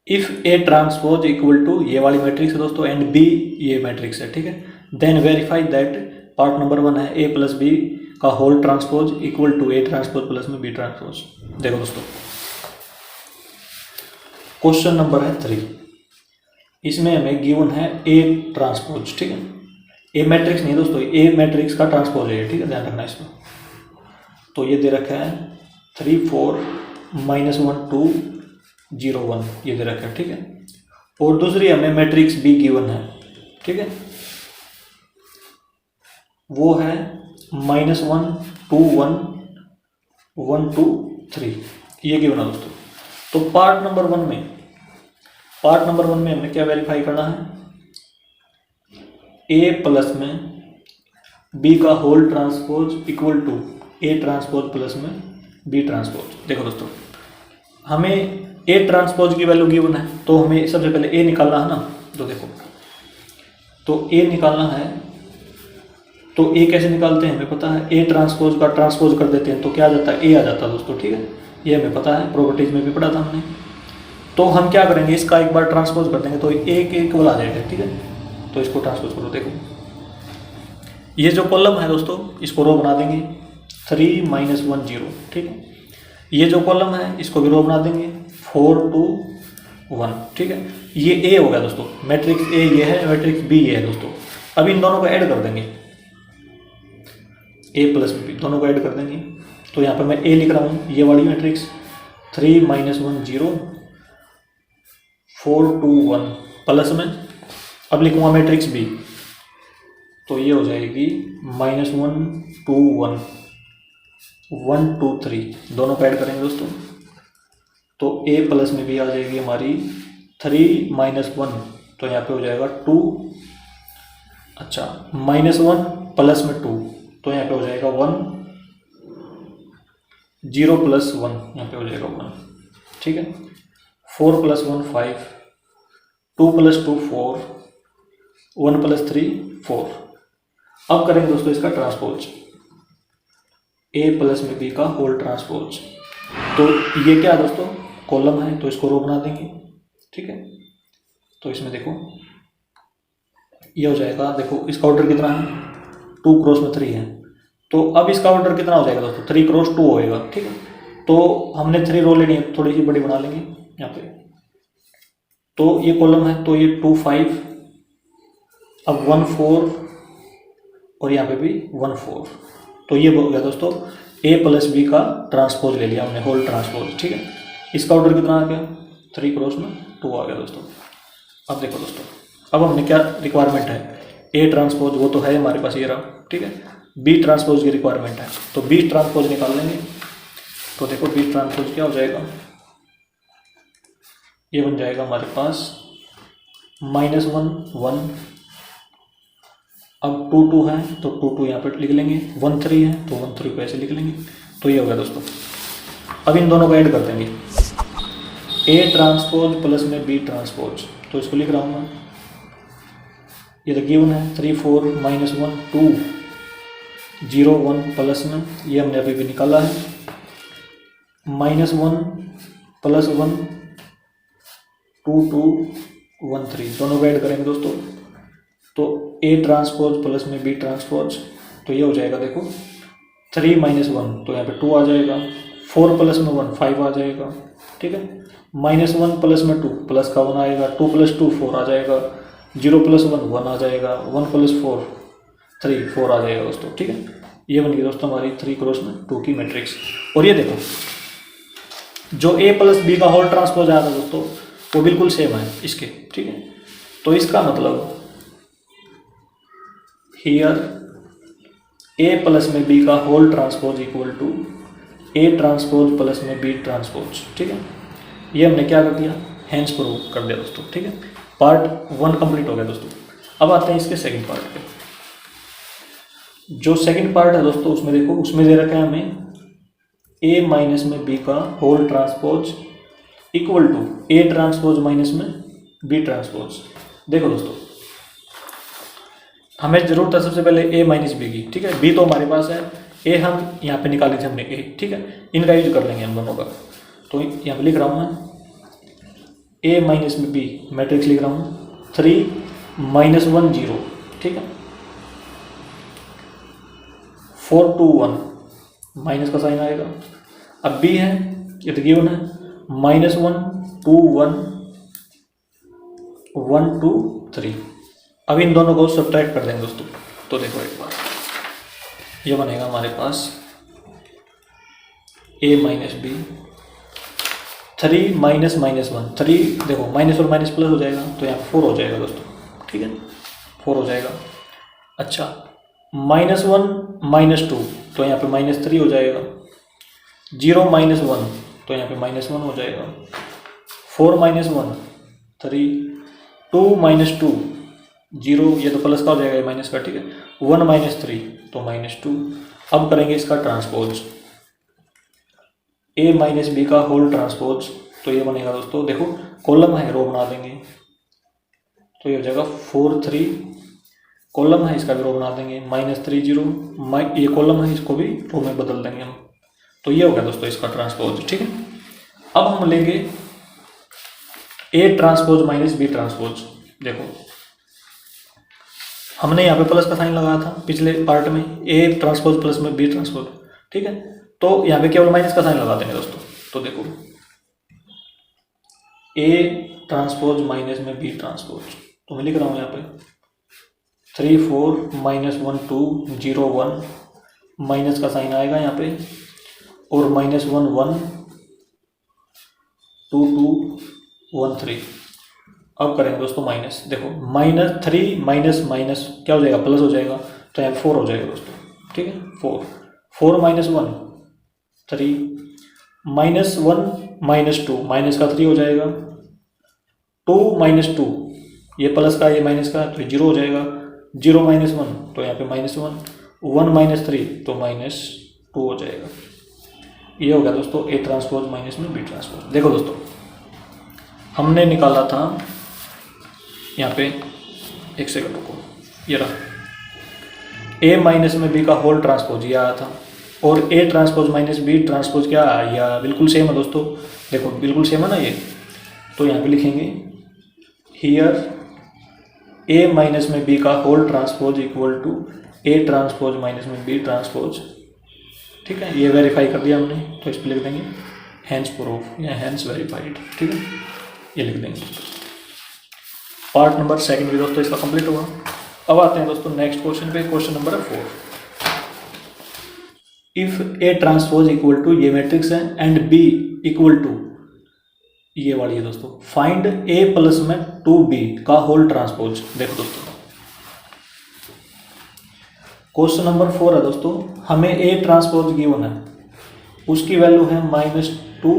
if A transpose equal to ये वाली मैट्रिक्स है दोस्तों एंड बी ये मैट्रिक्स है, ठीक है, then verify that part number 1 है a प्लस बी का whole transpose equal to a transpose plus में b ट्रांसपोज। देखो दोस्तों क्वेश्चन नंबर है 3, इसमें हमें गिवन है a ट्रांसपोज, ठीक है। a मैट्रिक्स नहीं दोस्तों, a मैट्रिक्स का ट्रांसपोज है, ठीक है, ध्यान रखना इसमें। तो ये दे रखा है 3 4 -1 2 0 1, ये दे रखा है, ठीक है। और दूसरी हमें मैट्रिक्स b गिवन है, ठीक है, वो है -1 2 1 1 2 3, ये गिवन है दोस्तों। तो पार्ट नंबर 1 में हमें क्या वेरीफाई करना है, a प्लस में b का whole transpose equal to a transpose plus में b ट्रांसपोज। देखो दोस्तों हमें a ट्रांसपोज की वैल्यू गिवन है, तो हमें सबसे पहले a निकालना है ना। तो देखो तो a निकालना है, तो a कैसे निकालते हैं हमें पता है, a ट्रांसपोज का ट्रांसपोज कर देते हैं तो क्या आ जाता है, a आ जाता है दोस्तों, ठीक है। ये हमें पता है, प्रॉपर्टीज में भी पढ़ा था हमने। तो हम क्या करेंगे, इसका एक बार ट्रांसपोज कर देंगे तो a के इक्वल आ जाएगा, ठीक है। तो इसको ट्रांसपोज करो, देखो ये जो कॉलम है दोस्तों इसको रो बना देंगे 3 -1 0, ठीक है। ये जो कॉलम है इसको भी रो बना देंगे 4 2 1, ठीक है। ये a हो गया दोस्तों, मैट्रिक्स a ये है, मैट्रिक्स b ये है दोस्तों। अब इन दोनों को ऐड कर देंगे, a प्लस b दोनों को ऐड कर देंगे। तो यहाँ पर मैं a लिख रहा हूँ, ये वाली मैट्रिक्स 3 -1 0 4 2 1 प्लस में अब लिखूँगा मैट्रिक्स b, तो ये हो जाएगी -1 2 1 1 2 3, दोनों को ऐड करेंगे दोस्तों। तो a प्लस में भी आ जाएगी हमारी 3 -1, तो यहाँ पे हो जाएगा 2, अच्छा -1 प्लस में 2, तो यहाँ पे हो जाएगा 1 0 प्लस 1, यहाँ पे हो जाएगा 1, ठीक है। 4 प्लस 1 5, 2 प्लस 2 4, 1 प्लस 3 4। अब करेंगे दोस्तों इसका ट्रांसपोज, a प्लस में b का होल ट्रांसपोज। तो ये क्या है दोस्तों, कॉलम है, तो इसको रो बना देंगे, ठीक है। तो इसमें देखो ये हो जाएगा, देखो इसका ऑर्डर कितना है 2 क्रॉस में 3 है, तो अब इसका ऑर्डर कितना हो जाएगा दोस्तों 3 क्रॉस 2 होएगा, ठीक है। तो हमने 3 रो लेनी है, थोड़ी सी बड़ी बना लेंगे यहाँ पे। तो ये कॉलम है, तो ये 2 5, अब 1 4 और यहाँ पे भी 1 4। तो ये हो गया दोस्तों a प्लस बी का ट्रांसपोज ले लिया हमने, होल ट्रांसपोज, ठीक है। इसका ऑर्डर कितना आ गया 3 क्रॉस में 2 आ गया दोस्तों। अब देखो दोस्तों, अब हमने क्या रिक्वायरमेंट है, a ट्रांसपोज वो तो है हमारे पास, ये रहा, ठीक है। b ट्रांसपोज की रिक्वायरमेंट है, तो b ट्रांसपोज निकाल लेंगे। तो देखो बी ट्रांसपोज क्या हो जाएगा, ये बन जाएगा हमारे पास -1 1। अब 2 2 है तो 2 2 यहाँ पर लिख लेंगे, 1 3 है तो 1 3 को ऐसे लिख लेंगे। तो ये हो गया दोस्तों। अब इन दोनों को ऐड कर देंगे, ए ट्रांसपोज प्लस में बी ट्रांसपोज, तो इसको लिख रहा हूँ मैं, ये तो गिवन है 3 4 -1 2 0 1 प्लस में, ये हमने अभी भी निकाला है, -1 प्लस 1 2 2 1 3, दोनों को ऐड करेंगे दोस्तों तो ए ट्रांसपोज प्लस में बी ट्रांसपोज, तो ये हो जाएगा देखो 3 -1 तो यहाँ पे 2 आ जाएगा, 4 प्लस में 1 5 आ जाएगा, ठीक है, -1 प्लस में 2 प्लस का 1 आएगा, 2 + 2 4 आ जाएगा, 0 + 1 1 आ जाएगा, 1 + 4 3 4 आ जाएगा दोस्तों, ठीक है। ये बन गई दोस्तों हमारी 3x2 की मैट्रिक्स। और ये देखो जो a + b का होल ट्रांसपोज आया था दोस्तों वो बिल्कुल सेम है इसके, ठीक है। तो इसका मतलब हियर a प्लस में b का whole transpose equal to a transpose plus में b ट्रांसपोज, ठीक है। ये हमने क्या कर दिया, हैंस प्रूव कर दिया दोस्तों, ठीक है। पार्ट 1 कंप्लीट हो गया दोस्तों। अब आते हैं इसके सेकंड पार्ट पे। जो सेकंड पार्ट है दोस्तों उसमें देखो, उसमें दे रखा है हमें a माइनस में b का whole transpose equal to a transpose minus में b ट्रांसपोज। देखो दोस्तों हमें जरूरत है सबसे पहले a माइनस बी की, ठीक है। b तो हमारे पास है, a हम यहाँ पे निकाली थी हमने a, ठीक है। इनका यूज कर लेंगे हम दोनों का। तो यहाँ पे लिख रहा हूँ मैं a माइनस में b, मैट्रिक्स लिख रहा हूँ 3 -1 0, ठीक है, 4 2 1, माइनस का साइन आएगा। अब b है, ये तो गिवन है, -1 2 1 1 2 3। अब इन दोनों को सब्ट्रैक्ट कर देंगे दोस्तों। तो देखो एक बार ये बनेगा हमारे पास a माइनस बी, 3 -1 3, देखो माइनस और माइनस प्लस हो जाएगा तो यहाँ 4 हो जाएगा दोस्तों, ठीक है, 4 हो जाएगा। अच्छा -1 -2 तो यहाँ पे -3 हो जाएगा, 0 -1 तो यहाँ पे -1 हो जाएगा, 4 -1 3, 2 -2 0, ये तो प्लस का हो जाएगा, ये माइनस का, ठीक है, 1 -3 तो -2। अब करेंगे इसका ट्रांसपोज, a माइनस बी का होल ट्रांसपोज, तो ये बनेगा दोस्तों, देखो कॉलम है रो बना देंगे, तो ये हो जाएगा 4 3, कॉलम है इसका भी रो बना देंगे, -3 0, ये कॉलम है इसको भी रो में बदल देंगे हम। तो ये हो गया दोस्तों इसका ट्रांसपोज, ठीक है। अब हम लेंगे a transpose minus b transpose. देखो हमने यहाँ पे प्लस का साइन लगाया था पिछले पार्ट में, a ट्रांसपोज प्लस में b ट्रांसपोज, ठीक है। तो यहाँ पे केवल माइनस का साइन लगा देंगे दोस्तों। तो देखो a ट्रांसपोज माइनस में b ट्रांसपोज, तो मैं लिख रहा हूँ यहाँ पे 3 4 -1 2 0 1, माइनस का साइन आएगा यहाँ पे, और -1 1 2 2 1 3। अब करेंगे दोस्तों माइनस, देखो -3 माइनस माइनस क्या हो जाएगा, प्लस हो जाएगा, तो यहाँ 4 हो जाएगा दोस्तों, ठीक है। 4 4 -1 3, -1 -2 माइनस का 3 हो जाएगा, 2 -2 ये प्लस का ये माइनस का, तो 0 हो जाएगा, 0 -1 तो यहाँ पे -1, 1 -3 तो -2 हो जाएगा। ये हो गया दोस्तों a ट्रांसपोज माइनस में b ट्रांसपोज। देखो दोस्तों हमने निकाला था यहाँ पे, एक सेकंड रुको, ये रहा a माइनस में b का होल ट्रांसपोज ये आया था, और a transpose minus b transpose क्या आया, या बिल्कुल सेम है दोस्तों। देखो बिल्कुल सेम है ना ये, तो यहाँ पे लिखेंगे हियर a माइनस में b का whole transpose equal to a transpose minus में b ट्रांसपोज, ठीक है। ये वेरीफाई कर दिया हमने, तो इस पर लिख देंगे हैंस प्रूफ या हैंस वेरीफाइड, ठीक है, ये लिख देंगे। पार्ट नंबर सेकंड भी दोस्तों इसका कंप्लीट हुआ। अब आते हैं दोस्तों नेक्स्ट क्वेश्चन पे, question number 4। If A transpose equal to, ये मैट्रिक्स है, एंड बी इक्वल टू, ये वाली है दोस्तों, फाइंड a प्लस में 2b का होल ट्रांसपोज। देखो दोस्तों क्वेश्चन नंबर 4 है दोस्तों, हमें a ट्रांसपोज गिवन है, उसकी वैल्यू है -2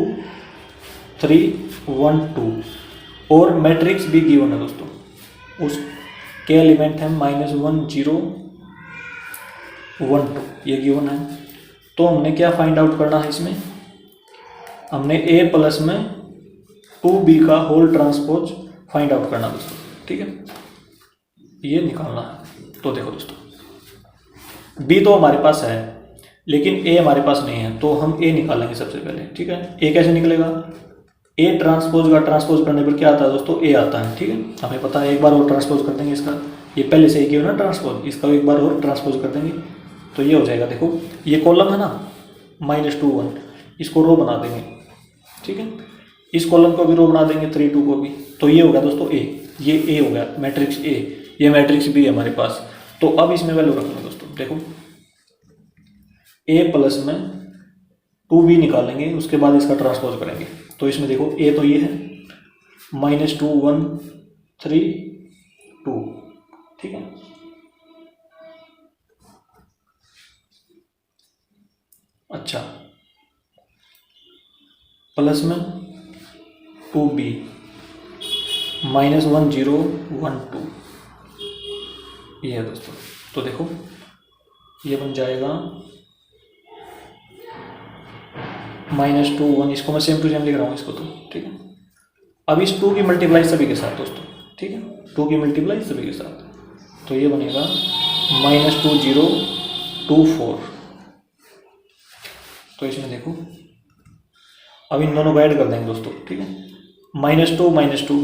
3 1 2 और मैट्रिक्स भी गिवन है दोस्तों, उसके एलिमेंट है -1 0 1 2, ये गिवन है। तो हमने क्या फाइंड आउट करना है इसमें, हमने a प्लस में 2b का होल ट्रांसपोज फाइंड आउट करना दोस्तों, ठीक है, ये निकालना है। तो देखो दोस्तों, b तो हमारे पास है लेकिन a हमारे पास नहीं है, तो हम a निकालेंगे सबसे पहले, ठीक है। a कैसे निकलेगा, a ट्रांसपोज का ट्रांसपोज करने पर क्या आता है दोस्तों, a आता है, ठीक है, हमें पता है। एक बार और ट्रांसपोज कर देंगे इसका, ये पहले से ही ना ट्रांसपोज, इसका एक बार और ट्रांसपोज कर देंगे तो ये हो जाएगा। देखो ये कॉलम है ना -2 1, इसको रो बना देंगे, ठीक है, इस कॉलम को भी रो बना देंगे 3 2 को भी, तो ये हो गया दोस्तों a, ये a हो गया मैट्रिक्स a, ये मैट्रिक्स b है हमारे पास। तो अब इसमें वैल्यू रखेंगे दोस्तों, देखो a प्लस में 2b निकालेंगे, उसके बाद इसका ट्रांसपोज करेंगे। तो इसमें देखो a तो ये है -2 1 3 2, ठीक है, अच्छा, प्लस में 2b -1 0 1 2, ये है दोस्तों। तो देखो ये बन जाएगा -2 1, इसको मैं सेम टू सेम लिख रहा हूँ इसको, तो ठीक है। अब इस 2 की मल्टीप्लाई सभी के साथ दोस्तों, ठीक है, 2 की मल्टीप्लाई सभी के साथ, तो ये बनेगा -2 0 2 4। तो इसमें देखो अब इन दोनों को ऐड कर देंगे दोस्तों, ठीक है, -2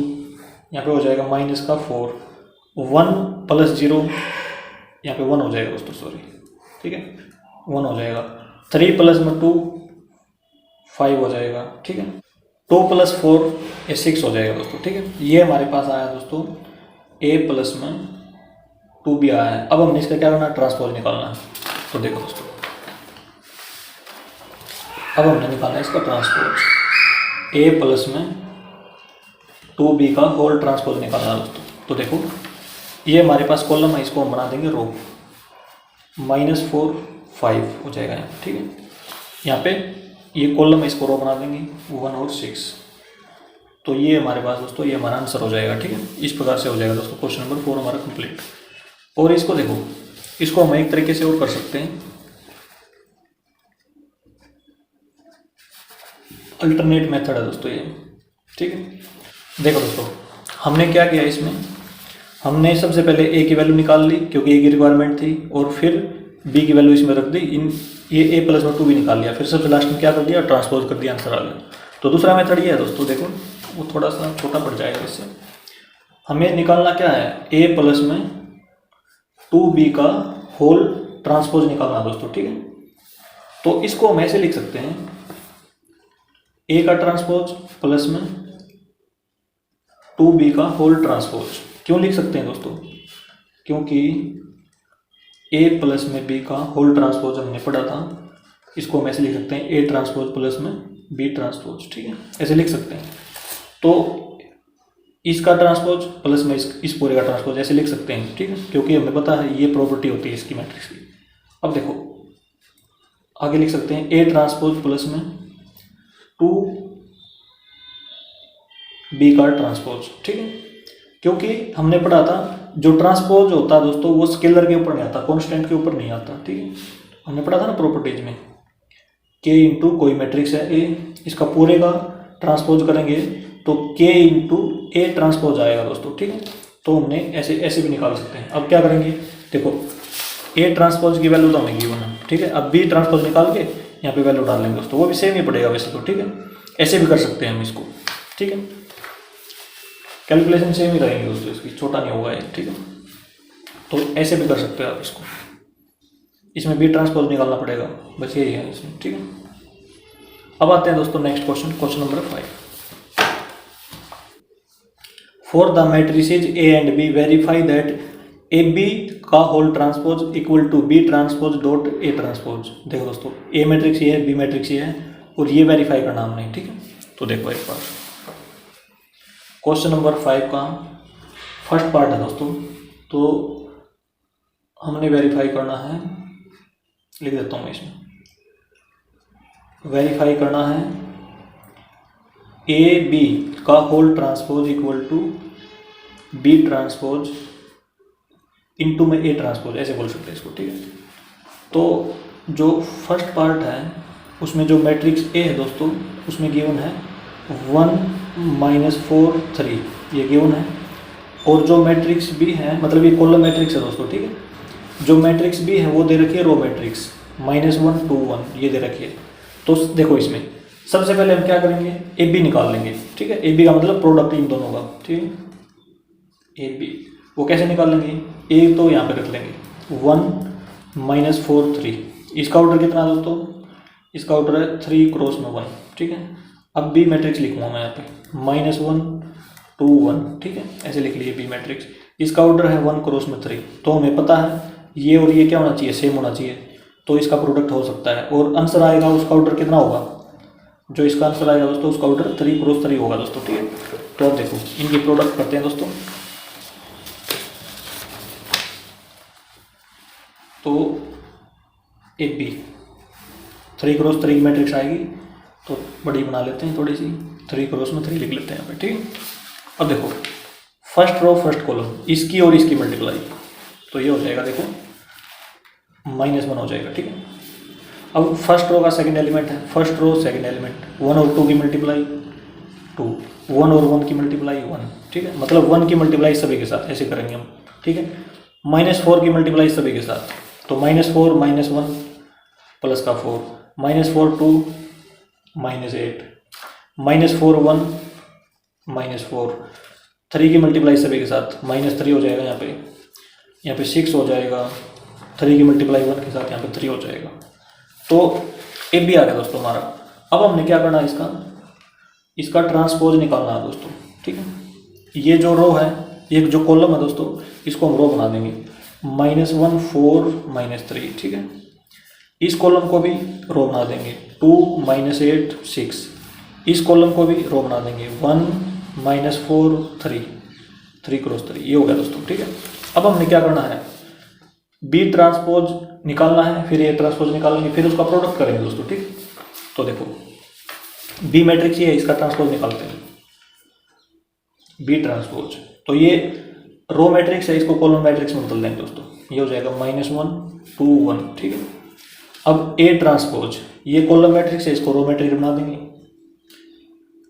यहाँ पे हो जाएगा -4 1 + 0, यहाँ पे 1 हो जाएगा दोस्तों, सॉरी, ठीक है, 1 हो जाएगा। 3 + 2 5 हो जाएगा, ठीक है, 2 + 4 ये 6 हो जाएगा दोस्तों, ठीक है। ये हमारे पास आया दोस्तों a प्लस में 2b आया है। अब हमने इसका क्या करना है, ट्रांसपोज निकालना है। तो देखो दोस्तों, अब हमने निकालना है इसका ट्रांसपोज, a प्लस में 2b का होल ट्रांसपोज निकालना है दोस्तों। तो देखो ये हमारे पास कॉलम है, इसको हम बना देंगे रो, -4 5 हो जाएगा यहाँ, ठीक है, यहाँ पे ये कॉलम है, इसको रो बना देंगे 1 और 6। तो ये हमारे पास दोस्तों, ये हमारा आंसर हो जाएगा, ठीक है। इस प्रकार से हो जाएगा दोस्तों क्वेश्चन नंबर 4 हमारा कंप्लीट। और इसको देखो, इसको हम एक तरीके से और कर सकते हैं, अल्टरनेट मेथड है दोस्तों ये, ठीक है। देखो दोस्तों, हमने क्या किया इसमें, हमने सबसे पहले a की वैल्यू निकाल ली क्योंकि a की रिक्वायरमेंट थी, और फिर b की वैल्यू इसमें रख दी, ये a प्लस में 2 भी निकाल लिया, फिर सबसे लास्ट में क्या कर दिया, ट्रांसपोज कर दिया, आंसर आ गया। तो दूसरा मेथड ये है दोस्तों, देखो वो थोड़ा सा छोटा पड़ जाएगा इससे, हमें निकालना क्या है, a प्लस में 2b का होल ट्रांसपोज निकालना दोस्तों, ठीक है। तो इसको हम ऐसे लिख सकते हैं, a का ट्रांसपोज प्लस में 2b का होल ट्रांसपोज। क्यों लिख सकते हैं दोस्तों, क्योंकि a प्लस में b का होल ट्रांसपोज हमने पढ़ा था, इसको हम ऐसे लिख सकते हैं a ट्रांसपोज प्लस में b ट्रांसपोज, ठीक है, ऐसे लिख सकते हैं। तो इसका ट्रांसपोज प्लस में इस पूरे का ट्रांसपोज ऐसे लिख सकते हैं, ठीक है, क्योंकि हमें पता है ये प्रॉपर्टी होती है इसकी मैट्रिक्स की। अब देखो आगे लिख सकते हैं a ट्रांसपोज प्लस में 2b का ट्रांसपोज, ठीक है, क्योंकि हमने पढ़ा था जो ट्रांसपोज होता है दोस्तों वो स्केलर के ऊपर नहीं आता, कांस्टेंट के ऊपर नहीं आता, ठीक है। हमने पढ़ा था ना प्रॉपर्टीज में, k इंटू कोई मैट्रिक्स है a, इसका पूरे का ट्रांसपोज करेंगे तो k इंटू a ट्रांसपोज आएगा दोस्तों, ठीक है। तो हमने ऐसे भी निकाल सकते हैं। अब क्या करेंगे, देखो a ट्रांसपोज की वैल्यू तो हमें गिवन है, ठीक है। अब b ट्रांसपोज निकाल के यहाँ पे वैल्यू डाल लेंगे दोस्तों, वो भी सेम ही पड़ेगा वैसे तो, ठीक है। ऐसे भी कर सकते हैं हम इसको, ठीक है, कैलकुलेशन सेम ही रहेंगे दोस्तों इसकी, छोटा नहीं होगा ये, ठीक है। तो ऐसे भी कर सकते हो आप इसको, इसमें बी ट्रांसपोज निकालना पड़ेगा, बस यही है इसमें, ठीक है। अब आते हैं दोस्तों next question, question number 5। For the matrices A and B verify that A B का whole transpose equal to B transpose dot A transpose. देखो दोस्तों, ए मैट्रिक्स ये है, बी मैट्रिक्स ये है, और ये वेरीफाई करना हमने, ठीक है। तो देखो एक बार क्वेश्चन नंबर 5 का फर्स्ट पार्ट है दोस्तों, तो हमने वेरीफाई करना है, लिख देता हूँ मैं इसमें, वेरीफाई करना है ए बी का whole transpose equal to B transpose into में ए ट्रांसपोज, ऐसे बोल सकते हैं इसको, ठीक है। तो जो फर्स्ट पार्ट है उसमें जो मैट्रिक्स ए है दोस्तों, उसमें गिवन है 1 -4 3, ये गिवन है। और जो मैट्रिक्स बी है, मतलब ये कॉलम मैट्रिक्स है दोस्तों, ठीक है। जो मैट्रिक्स बी है वो दे रखी है रो मैट्रिक्स -1 2 1, ये दे रखी है। तो देखो इसमें सबसे पहले हम क्या करेंगे, ए बी निकाल लेंगे, ठीक है। ए बी का मतलब प्रोडक्ट इन दोनों का, ठीक है। ए बी वो कैसे निकाल लेंगे, ए तो यहाँ पे रख लेंगे 1 -4 3, इसका ऑर्डर कितना है दोस्तों, इसका ऑर्डर है 3 क्रॉस में 1, ठीक है। अब बी मैट्रिक्स लिखूंगा मैं यहाँ पे -1 2 1, ठीक है, ऐसे लिख लिए बी मैट्रिक्स। इसका ऑर्डर है 1 क्रॉस में 3, तो हमें पता है ये और ये क्या होना चाहिए, सेम होना चाहिए, तो इसका प्रोडक्ट हो सकता है। और आंसर आएगा उसका ऑर्डर कितना होगा, जो इसका आंसर आएगा दोस्तों उसका ऑर्डर 3 क्रॉस 3 होगा दोस्तों, ठीक है। तो अब देखो इनकी प्रोडक्ट करते हैं दोस्तों। तो ए बी 3 क्रॉस 3 की मैट्रिक्स आएगी, तो बड़ी बना लेते हैं थोड़ी सी, 3 क्रॉस में 3 लिख लेते हैं यहाँ पे, ठीक है। अब देखो फर्स्ट रो फर्स्ट कॉलम, इसकी और इसकी मल्टीप्लाई, तो ये हो जाएगा देखो -1 हो जाएगा, ठीक है। अब फर्स्ट रो का सेकंड एलिमेंट है, फर्स्ट रो सेकंड एलिमेंट, 1 और 2 की मल्टीप्लाई 2, 1 और 1 की मल्टीप्लाई 1, ठीक है। मतलब 1 की मल्टीप्लाई सभी के साथ ऐसे करेंगे हम, ठीक है। -4 की मल्टीप्लाई सभी के साथ, तो -4 -1 प्लस का 4, -4 2 -8, -4 1 -4, 3 की मल्टीप्लाई सभी के साथ -3 हो जाएगा यहाँ पे 6 हो जाएगा, 3 की मल्टीप्लाई 1 के साथ यहाँ पे 3 हो जाएगा। तो ए बी आ गया दोस्तों हमारा। अब हमने क्या करना है, इसका ट्रांसपोज निकालना है दोस्तों, ठीक है। ये जो रो है, ये जो कॉलम है दोस्तों, इसको हम रो बना देंगे -1 4 -3, ठीक है। इस कॉलम को भी रो बना देंगे 2 -8 6, इस कॉलम को भी रो बना देंगे 1 -4 3 3 क्रॉस 3, ये हो गया दोस्तों, ठीक है। अब हमने क्या करना है, बी ट्रांसपोज निकालना है, फिर ए ट्रांसपोज निकालेंगे, फिर उसका प्रोडक्ट करेंगे दोस्तों, ठीक। तो देखो बी मैट्रिक्स ये है, इसका ट्रांसपोज निकालते हैं, बी ट्रांसपोज। तो ये रो मैट्रिक्स है, इसको कॉलम मैट्रिक्स में बदल देंगे दोस्तों, ये हो जाएगा -1 2 1, ठीक है। अब ए ट्रांसपोज, ये कॉलम मैट्रिक्स है, इसको रो मैट्रिक्स बना देंगे,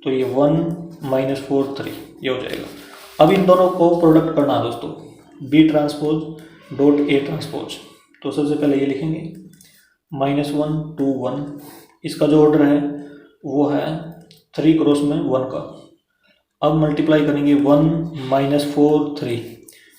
तो ये 1 -4 3, ये हो जाएगा। अब इन दोनों को प्रोडक्ट करना है दोस्तों, B transpose dot A transpose. तो सबसे पहले ये लिखेंगे -1 2 1, इसका जो ऑर्डर है वो है 3 क्रॉस में 1 का। अब मल्टीप्लाई करेंगे 1 -4 3,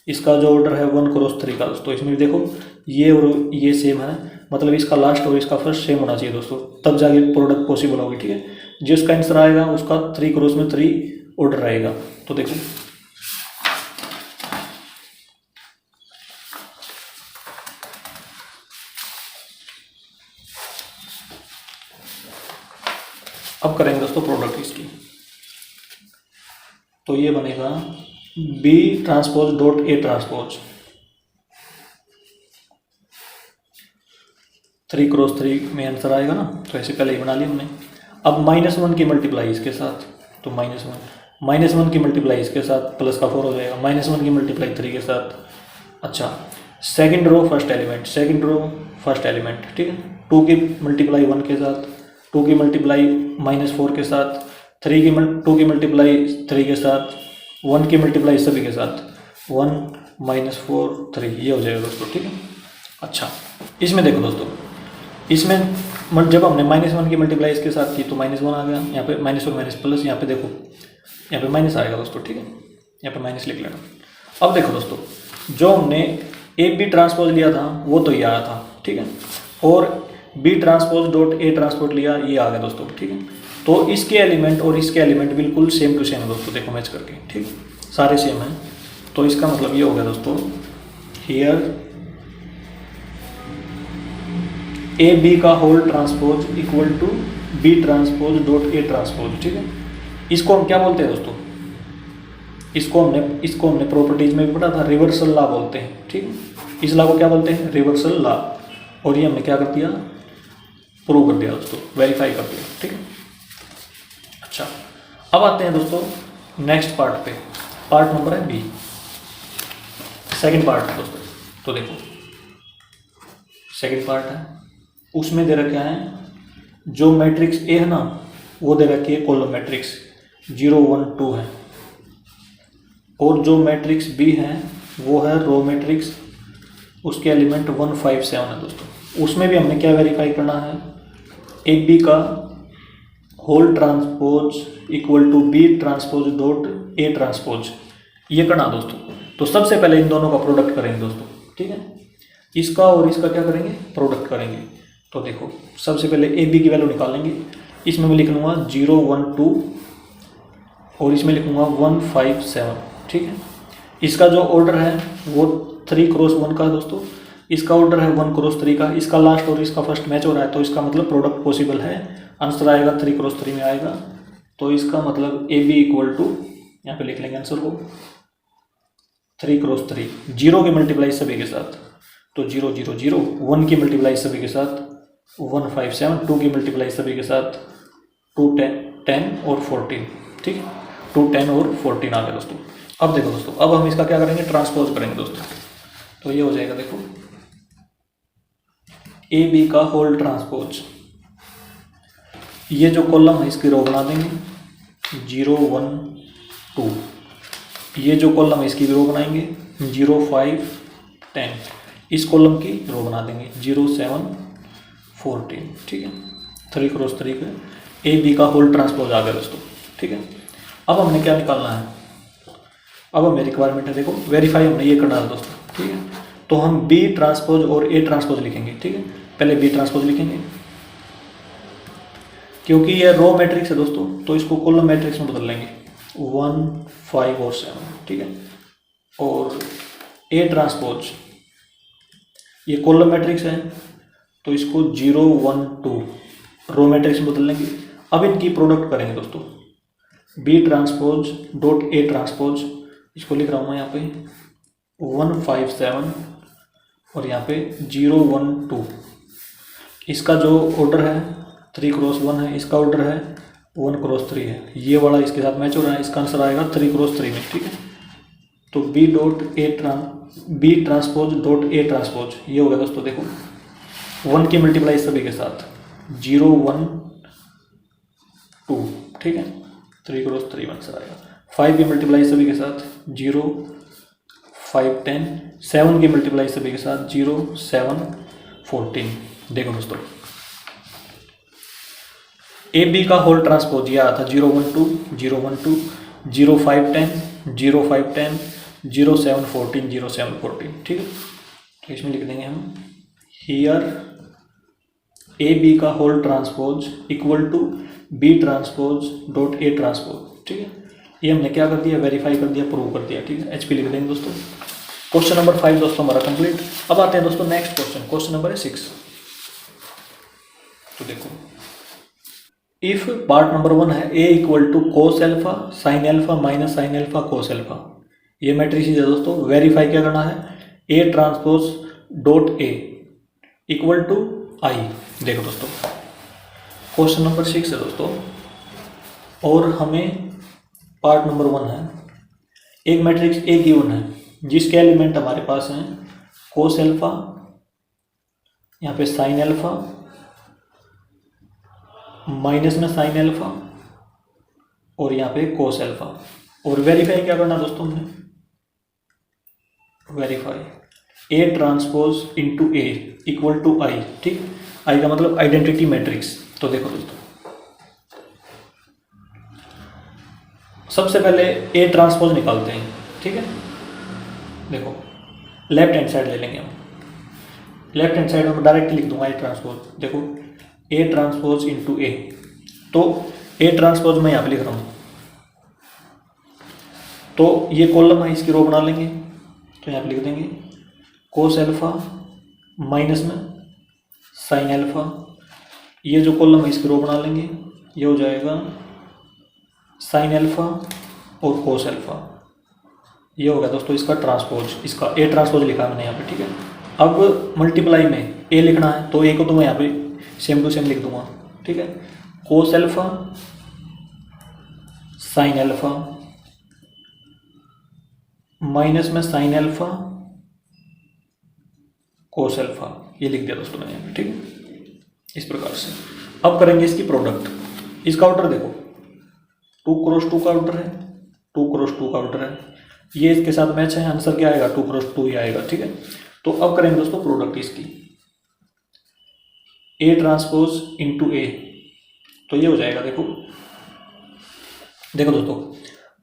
इसका जो ऑर्डर है 1 क्रॉस 3 का दोस्तों। इसमें भी देखो ये और ये सेम है, मतलब इसका लास्ट और इसका फर्स्ट सेम होना चाहिए दोस्तों, तब जाके प्रोडक्ट पॉसिबल होगी, ठीक है। जिसका आंसर आएगा उसका 3 क्रॉस में 3 ऑर्डर रहेगा। तो देखो अब करेंगे दोस्तों प्रोडक्ट इसकी, तो ये बनेगा B transpose dot A transpose, 3 cross 3 में आंसर आएगा ना, तो ऐसे पहले ही बना लिया हमने। अब -1 की मल्टीप्लाई इसके साथ, तो -1 की मल्टीप्लाई इसके साथ प्लस का 4 हो जाएगा, -1 की मल्टीप्लाई 3 के साथ। अच्छा, सेकंड रो फर्स्ट एलिमेंट, ठीक है। 2 की मल्टीप्लाई 1 के साथ, 2 की मल्टीप्लाई -4 के साथ, 2 की मल्टीप्लाई 3 के साथ, 1 की मल्टीप्लाई सभी के साथ, 1 -4 3, ये हो जाएगा दोस्तों, ठीक है। अच्छा, इसमें देखो दोस्तों, इसमें जब हमने -1 की मल्टीप्लाई इसके साथ की तो -1 आ गया, यहाँ पे -1 माइनस प्लस, यहाँ पे देखो यहाँ पे माइनस आएगा दोस्तों, ठीक है। यहाँ पे माइनस लिख लेना। अब देखो दोस्तों, जो हमने ए बी ट्रांसपोज लिया था वो तो ये आया था, ठीक है, और B transpose dot A transpose लिया, ये आ गया दोस्तों, ठीक है। तो इसके एलिमेंट और इसके एलिमेंट बिल्कुल सेम टू सेम है दोस्तों, देखो मैच करके, ठीक, सारे सेम हैं। तो इसका मतलब ये हो गया दोस्तों, हियर ए बी का whole transpose equal to B transpose dot A transpose, ठीक है। इसको हम क्या बोलते हैं दोस्तों, इसको हमने प्रॉपर्टीज में भी पढ़ा था, रिवर्सल लॉ बोलते हैं, ठीक है। इस लॉ को क्या बोलते हैं, रिवर्सल लॉ। और ये हमने क्या कर दिया, प्रूव कर दिया दोस्तों, वेरीफाई कर दिया, ठीक है। अच्छा, अब आते हैं दोस्तों नेक्स्ट पार्ट पे। पार्ट नंबर है बी, सेकंड पार्ट है दोस्तों। तो देखो सेकंड पार्ट है, उसमें दे रखा है जो मैट्रिक्स ए है ना, वो दे रखी है कॉलम मैट्रिक्स 0 1 2 है, और जो मैट्रिक्स बी है वो है रो मैट्रिक्स, उसके एलिमेंट 1 5 7 है दोस्तों। उसमें भी हमने क्या वेरीफाई करना है, ए बी का whole transpose equal to B transpose dot A transpose, ये करना दोस्तों। तो सबसे पहले इन दोनों का प्रोडक्ट करेंगे दोस्तों, ठीक है। इसका और इसका क्या करेंगे, प्रोडक्ट करेंगे। तो देखो सबसे पहले ए बी की वैल्यू निकालेंगे। इसमें मैं लिख लूँगा 0 1 2 और इसमें लिखूँगा 1 5 7, ठीक है। इसका जो ऑर्डर है वो 3 क्रॉस 1 का है दोस्तों, इसका ऑर्डर है 1 क्रॉस 3 का। इसका लास्ट और इसका फर्स्ट मैच हो रहा है, तो इसका मतलब प्रोडक्ट पॉसिबल है। आंसर आएगा 3 क्रॉस 3 में आएगा। तो इसका मतलब ए बी इक्वल टू, यहाँ पे लिख लेंगे आंसर को 3 क्रॉस 3, 0 की मल्टीप्लाई सभी के साथ, तो 0 0 0, 1 की मल्टीप्लाई सभी के साथ 1 5 7, 2 की मल्टीप्लाई सभी के साथ 2 10 और 14, ठीक है। 2 10 और 14 आ गया दोस्तों। अब देखो दोस्तों, अब हम इसका क्या करेंगे, ट्रांसपोज करेंगे दोस्तों। तो ये हो जाएगा देखो ए बी का होल ट्रांसपोज, ये जो कॉलम है इसकी रो बना देंगे 0 1 2, ये जो कॉलम है इसकी भी रो बनाएंगे 0 5 10, इस कॉलम की रो बना देंगे 0 7 14, ठीक है। 3 क्रॉस 3 पे ए बी का होल ट्रांसपोज आ गया दोस्तों, ठीक है। अब हमने क्या निकालना है, अब हमें रिक्वायरमेंट है देखो, वेरीफाई हमने ये करना है दोस्तों, ठीक है। तो हम बी ट्रांसपोज और ए ट्रांसपोज लिखेंगे, ठीक है। पहले बी ट्रांसपोज लिखेंगे, क्योंकि ये रो मैट्रिक्स है दोस्तों, तो इसको कॉलम मैट्रिक्स में बदल लेंगे 1 5 और 7, ठीक है। और ए ट्रांसपोज ये कॉलम मैट्रिक्स है, तो इसको 0 1 2 रो मैट्रिक्स में बदल लेंगे। अब इनकी प्रोडक्ट करेंगे दोस्तों, B transpose dot A transpose, इसको लिख रहा हूँ मैं यहाँ पे 1 5 7 और यहाँ पे 0 1 2। इसका जो ऑर्डर है 3 क्रॉस 1 है, इसका ऑर्डर है 1 क्रॉस 3 है, ये वाला इसके साथ मैच हो रहा है, इसका आंसर आएगा 3 क्रॉस 3 में, ठीक है। तो B transpose dot A transpose ये हो गया दोस्तों। देखो 1 की मल्टीप्लाई सभी के साथ 0 1 2, ठीक है, 3 क्रॉस 3 आंसर आएगा। 5 की मल्टीप्लाई सभी के साथ 0 5 10, 7 की मल्टीप्लाई सभी के साथ 0 7 14। देखो दोस्तों ए बी का होल ट्रांसपोज ये आया था 0 1 2 0 1 2 0 5 10 0 5 10 0 7 14 0 7 14, ठीक है। तो इसमें लिख देंगे हम हियर ए बी का whole transpose equal to B transpose dot A transpose, ठीक है। ये हमने क्या कर दिया, वेरीफाई कर दिया, प्रूव कर दिया, ठीक है। एच पी लिख देंगे दोस्तों। क्वेश्चन नंबर 5 दोस्तों हमारा कंप्लीट। अब आते हैं दोस्तों नेक्स्ट क्वेश्चन, क्वेश्चन नंबर है 6। तो देखो इफ पार्ट नंबर 1 है A equal to cos alpha sine alpha minus sine alpha cos alpha, ये मैट्रिक्स है दोस्तों। वेरीफाई क्या करना है, A transpose dot A equal to I. देखो दोस्तों क्वेश्चन नंबर 6 है दोस्तों, और हमें पार्ट नंबर 1 है, एक मैट्रिक्स ए गिवन है जिसके एलिमेंट हमारे पास हैं कोस एल्फा, यहाँ पे साइन एल्फा, माइनस में साइन एल्फा और यहाँ पे कोस एल्फा। और वेरीफाई क्या करना दोस्तों, हमने verify A transpose into A equal to I, ठीक। आई का मतलब आइडेंटिटी मैट्रिक्स। तो देखो दोस्तों सबसे पहले ए ट्रांसपोज निकालते हैं, ठीक है। देखो लेफ्ट हैंड साइड ले लेंगे हम, लेफ्ट हैंड साइड में डायरेक्ट लिख दूंगा ए ट्रांसपोज। देखो ए ट्रांसपोज इंटू ए, तो ए ट्रांसपोज मैं यहाँ पे लिख रहा हूँ, तो ये कॉलम है, इसकी रो बना लेंगे। तो यहाँ पे लिख देंगे कोस एल्फा माइनस में साइन एल्फा, ये जो कॉलम है इसकी रो बना लेंगे, ये हो जाएगा साइन एल्फा और कोस एल्फा। ये हो गया दोस्तों इसका ट्रांसपोज, इसका ए ट्रांसपोज लिखा है मैंने यहाँ पे, ठीक है। अब मल्टीप्लाई में ए लिखना है, तो ए को तो मैं यहाँ पे सेम टू सेम लिख दूंगा, ठीक है। कोस अल्फा साइन अल्फा माइनस में साइन अल्फा कोस अल्फा, ये लिख दिया दोस्तों मैंने यहाँ पे, ठीक है, इस प्रकार से। अब करेंगे इसकी प्रोडक्ट। इसका ऑर्डर देखो 2 क्रॉस 2 का ऑर्डर है, 2 क्रॉस 2 का ऑर्डर है, ये इसके साथ मैच है, आंसर क्या आएगा 2 क्रॉस 2 ही आएगा, ठीक है। तो अब करेंगे दोस्तों प्रोडक्ट इसकी, ए ट्रांसपोज इंटू ए, तो ये हो जाएगा, देखो देखो दोस्तों,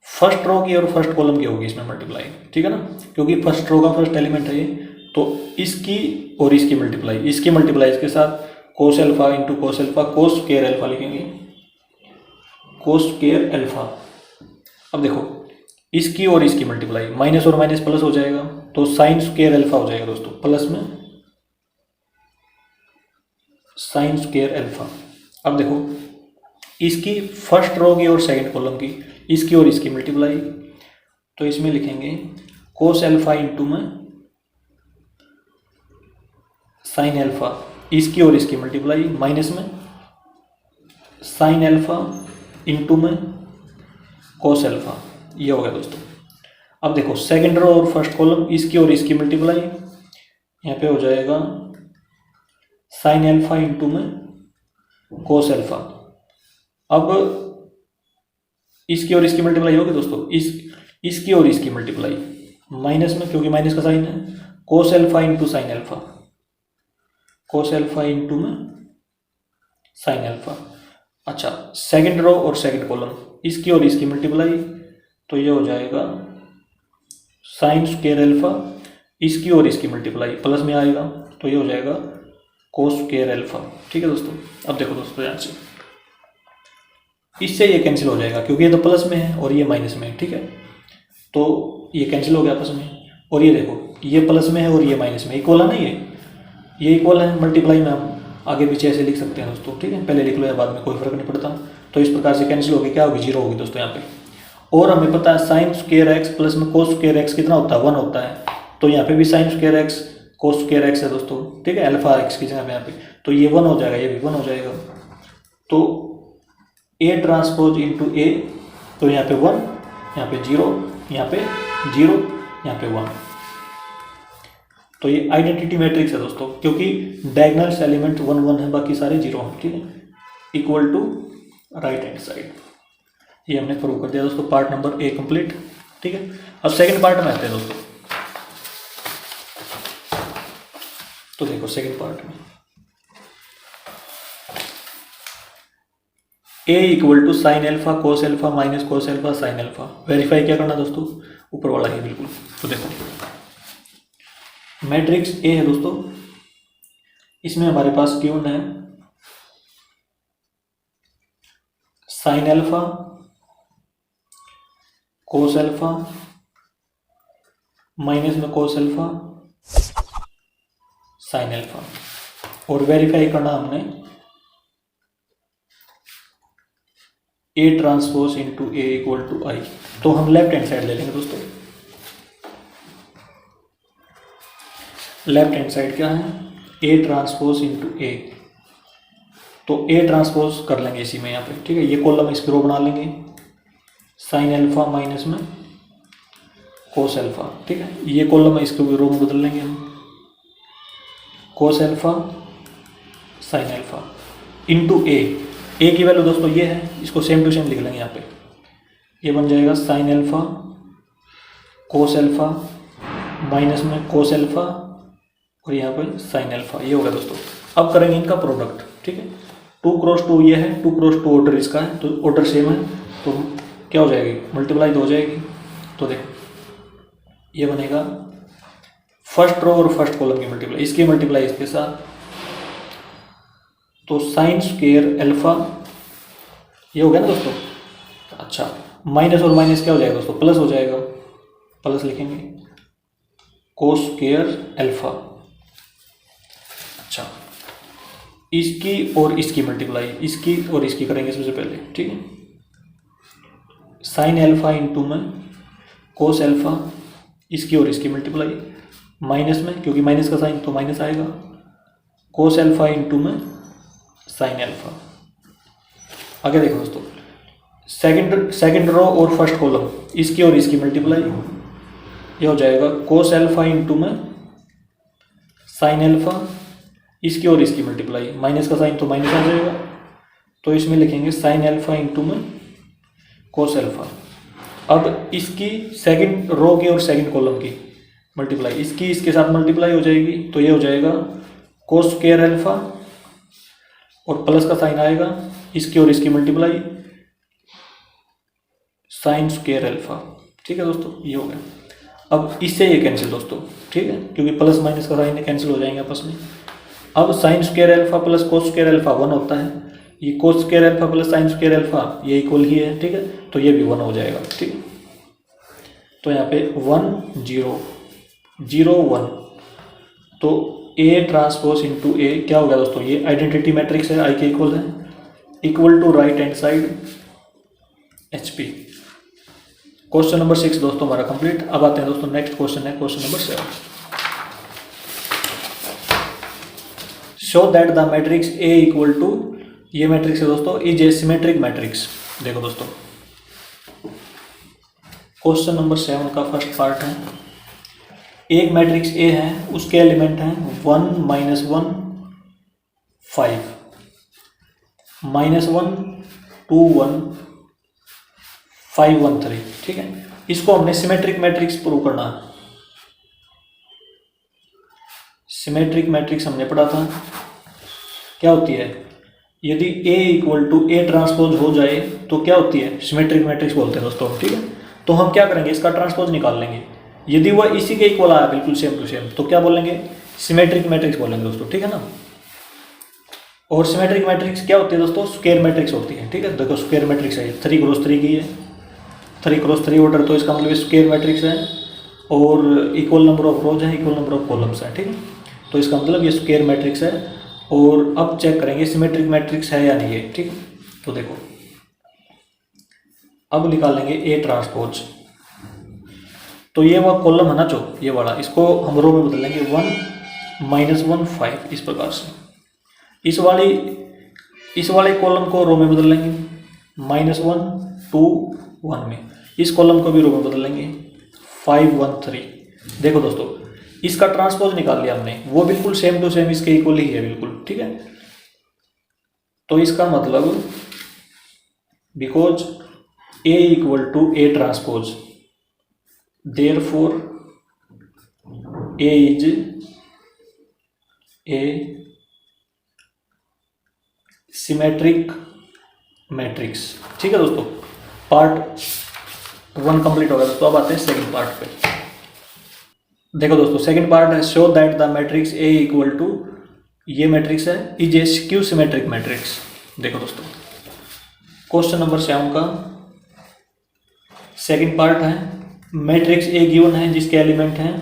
फर्स्ट रो की और फर्स्ट कॉलम की होगी इसमें मल्टीप्लाई, ठीक है ना, क्योंकि फर्स्ट रो का फर्स्ट एलिमेंट है ये, तो इसकी और इसकी मल्टीप्लाई, इसके साथ cos alpha into cos alpha, cos square alpha लिखेंगे, कोस स्क्वायर अल्फा। अब देखो इसकी और इसकी मल्टीप्लाई, माइनस और माइनस प्लस हो जाएगा, तो साइन स्क्वायर अल्फा हो जाएगा दोस्तों, प्लस में साइन स्क्वायर अल्फा। अब देखो इसकी फर्स्ट रो की और सेकंड कॉलम की, इसकी और इसकी मल्टीप्लाई, तो इसमें लिखेंगे कोस अल्फा इंटू में साइन अल्फा, इसकी और इसकी मल्टीप्लाई, माइनस में साइन अल्फा इंटू में कोस अल्फा, ये हो गया दोस्तों। अब देखो सेकंड रो और फर्स्ट कॉलम, इसकी और इसकी मल्टीप्लाई, यहाँ पे हो जाएगा साइन अल्फा इंटू में कोस अल्फा। अब इसकी और इसकी मल्टीप्लाई होगी दोस्तों, इसकी और इसकी मल्टीप्लाई, माइनस में क्योंकि माइनस का साइन है, cos alpha into sine alpha, cos alpha into में साइन अल्फा। अच्छा, सेकंड रो और सेकंड कॉलम, इसकी और इसकी मल्टीप्लाई, तो ये हो जाएगा साइन स्क्वायर अल्फा, इसकी और इसकी मल्टीप्लाई प्लस में आएगा, तो ये हो जाएगा कोस स्क्वायर अल्फा, ठीक है दोस्तों। अब देखो दोस्तों यहाँ से इससे ये कैंसिल हो जाएगा, क्योंकि ये तो प्लस में है और ये माइनस में है, ठीक है, तो ये कैंसिल हो गया आपस में। और ये देखो ये प्लस में है और ये माइनस में, इक्वल है ना, ये इक्वल है, मल्टीप्लाई में हम आगे पीछे ऐसे लिख सकते हैं दोस्तों, ठीक है, पहले लिख लो या बाद में कोई फर्क नहीं पड़ता। तो इस प्रकार से कैंसिल होगी, क्या होगी, 0 होगी दोस्तों यहाँ पे। और हमें पता है साइन स्क्वायर एक्स प्लस में कोस स्क्वायर एक्स कितना होता है, 1 होता है, तो यहाँ पे भी sine square x cos square x है दोस्तों, ठीक है, अल्फा एक्स की जगह पे यहाँ पे, तो ये 1 हो जाएगा, ये भी 1 हो जाएगा। तो ए ट्रांसपोज इंटू ए, तो यहाँ पे 1, यहाँ पे 0, यहाँ पे 0, यहाँ पे 1, तो ये आइडेंटिटी मैट्रिक्स है दोस्तों, क्योंकि डायगोनल एलिमेंट 1 1 है, बाकी सारे 0 हैं, ठीक है, equal to right hand side. ये हमने प्रूव कर दिया दोस्तों, पार्ट नंबर ए कंप्लीट, ठीक है। अब सेकंड पार्ट में आते हैं दोस्तों। तो देखो सेकंड पार्ट में A equal to sine alpha cos alpha minus cos alpha sine alpha, verify क्या करना दोस्तों, ऊपर वाला ही बिल्कुल। तो देखो मैट्रिक्स ए है दोस्तों, इसमें हमारे पास क्यून है sine alpha cos alpha minus में कोस अल्फा साइन अल्फा, और वेरीफाई करना हमने A transpose into A equal to I. तो हम लेफ्ट हैंड साइड ले लेंगे दोस्तों, लेफ्ट हैंड साइड क्या है, ए ट्रांसपोज इंटू ए, तो ए ट्रांसपोज कर लेंगे इसी में यहाँ पे, ठीक है, ये कॉलम इसकी रो बना लेंगे, साइन अल्फा माइनस में कोस अल्फा, ठीक है, ये कॉलम इसको रो में बदल लेंगे हम, cos alpha sine alpha into A की वैल्यू दोस्तों ये है, इसको सेम टू सेम लिख लेंगे यहाँ पे, ये बन जाएगा sign alpha cos alpha minus में कोस अल्फा और यहाँ पे साइन अल्फा, ये होगा दोस्तों। अब करेंगे इनका प्रोडक्ट, ठीक है, 2 क्रॉस 2 ये है, 2 क्रॉस 2 ऑर्डर इसका है, तो ऑर्डर सेम है, तो क्या हो जाएगी, मल्टीप्लाई तो हो जाएगी। तो देखो ये बनेगा फर्स्ट रो और फर्स्ट कॉलम की मल्टीप्लाई, इसकी मल्टीप्लाई इसके साथ, तो साइन स्क्वायर अल्फा, ये हो गया ना दोस्तों। अच्छा, माइनस और माइनस क्या हो जाएगा दोस्तों, प्लस हो जाएगा, प्लस लिखेंगे कोस स्क्वायर अल्फा। अच्छा, इसकी और इसकी मल्टीप्लाई, इसकी और इसकी करेंगे सबसे पहले, ठीक है, साइन अल्फा इंटू में कोस अल्फा, इसकी और इसकी मल्टीप्लाई, माइनस में क्योंकि माइनस का साइन तो माइनस आएगा, कोस अल्फा इंटू में साइन अल्फा। आगे देखो दोस्तों, सेकंड रो और फर्स्ट कॉलम, इसकी और इसकी मल्टीप्लाई, ये हो जाएगा कोस अल्फा इंटू में साइन अल्फा, इसकी और इसकी मल्टीप्लाई, माइनस का साइन तो माइनस आ जाएगा, तो इसमें लिखेंगे साइन अल्फा इंटू में कोस अल्फा। अब इसकी सेकंड रो की और सेकंड कॉलम की मल्टीप्लाई, इसकी इसके साथ मल्टीप्लाई हो जाएगी, तो ये हो जाएगा कोस स्क्वायर अल्फा और प्लस का साइन आएगा, इसकी और इसकी मल्टीप्लाई साइन स्क्वायर अल्फा। ठीक है दोस्तों, ये हो गया। अब इससे ये कैंसिल दोस्तों, ठीक है, क्योंकि प्लस माइनस का साइन कैंसिल हो जाएंगे आपस में। अब sine square alpha plus cos square alpha 1 होता है, ये cos square alpha plus sine square alpha ये इक्वल ही है, ठीक है, तो ये भी 1 हो जाएगा। ठीक है, तो यहाँ पे 1 0 0 1, तो ए ट्रांसपोज इंटू ए क्या हो गया दोस्तों, ये आइडेंटिटी मैट्रिक्स है, आई के इक्वल है, equal to right hand side HP। Question number 6 दोस्तों हमारा कंप्लीट। अब आते हैं दोस्तों नेक्स्ट क्वेश्चन है question number 7। Show that the matrix A equal to, ये मैट्रिक्स है दोस्तों, इज ए सिमेट्रिक मैट्रिक्स। देखो दोस्तों, क्वेश्चन नंबर 7 का फर्स्ट पार्ट है, एक मैट्रिक्स A है, उसके एलिमेंट हैं 1 -1 5 -1 2 1 5 1 3। ठीक है, इसको हमने सिमेट्रिक मैट्रिक्स प्रूव करना है। सिमेट्रिक मैट्रिक्स हमने पढ़ा था, क्या होती है, यदि A equal to A transpose हो जाए तो क्या होती है, सिमेट्रिक मैट्रिक्स बोलते हैं दोस्तों। ठीक है, तो हम क्या करेंगे, इसका ट्रांसपोज निकाल लेंगे, यदि वह इसी के इक्वल आया बिल्कुल सेम टू सेम, तो क्या बोलेंगे, सिमेट्रिक मैट्रिक्स बोलेंगे दोस्तों। ठीक है ना, और सिमेट्रिक मैट्रिक्स क्या होती है दोस्तों, स्क्वायर मैट्रिक्स होती है। ठीक है, देखो स्क्वायर मैट्रिक्स है, 3 क्रॉस 3 की है, 3 क्रॉस 3 ऑर्डर, तो इसका मतलब स्क्वायर मैट्रिक्स है, और इक्वल नंबर ऑफ रोज है, इक्वल नंबर ऑफ कॉलम्स है। ठीक है, तो इसका मतलब ये स्क्वायर मैट्रिक्स है। और अब चेक करेंगे सिमेट्रिक मैट्रिक्स है या नहीं है। ठीक है, तो देखो अब निकालेंगे A ट्रांसपोज, तो ये वह कॉलम है ना जो ये वाला, इसको हम रो में बदल लेंगे 1 -1 5, इस प्रकार से। इस वाले कॉलम को रो में बदल लेंगे -1 2 1 में, इस कॉलम को भी रो में बदल लेंगे 5 1 3। देखो दोस्तों, इसका ट्रांसपोज निकाल लिया हमने, वो बिल्कुल सेम टू सेम इसके इक्वल ही है बिल्कुल। ठीक है, तो इसका मतलब because A equal to A transpose, therefore A is a symmetric matrix. ठीक है दोस्तों, पार्ट 1 कंप्लीट हो गया दोस्तों। अब आते हैं सेकंड पार्ट पे। देखो दोस्तों, सेकंड पार्ट है, show that the matrix A equal to, ये मैट्रिक्स है, is a skew symmetric matrix. देखो दोस्तों, क्वेश्चन नंबर 7 का सेकंड पार्ट है, मैट्रिक्स A गिवन है जिसके एलिमेंट हैं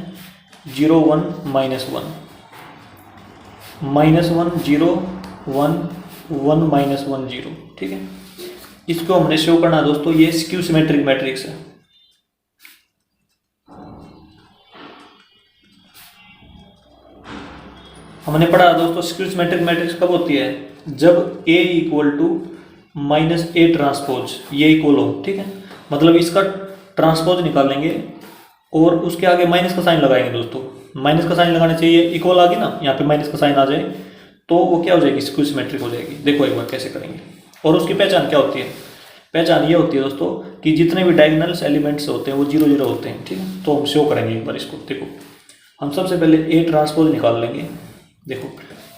0 1 -1 -1 0 1 1 -1 0। ठीक है, इसको हमने शो करना है दोस्तों, ये स्क्यू सिमेट्रिक मैट्रिक्स है। हमने पढ़ा दोस्तों, स्क्यू सिमेट्रिक मैट्रिक्स कब होती है, जब A equal to -A transpose ये इक्वल हो। ठीक है, मतलब इसका ट्रांसपोज निकालेंगे और उसके आगे माइनस का साइन लगाएंगे दोस्तों। माइनस का साइन लगाने से ये इक्वल आ गई ना, यहाँ पे माइनस का साइन आ जाए तो वो क्या हो जाएगी, स्क्यू सिमेट्रिक हो जाएगी। देखो एक बार कैसे करेंगे, और उसकी पहचान क्या होती है, पहचान ये होती है दोस्तों कि जितने भी डायगोनल्स एलिमेंट्स होते हैं वो 0 0 होते हैं। ठीक है, तो हम शो करेंगे एक बार इसको। देखो, हम सबसे पहले A ट्रांसपोज निकाल लेंगे। देखो,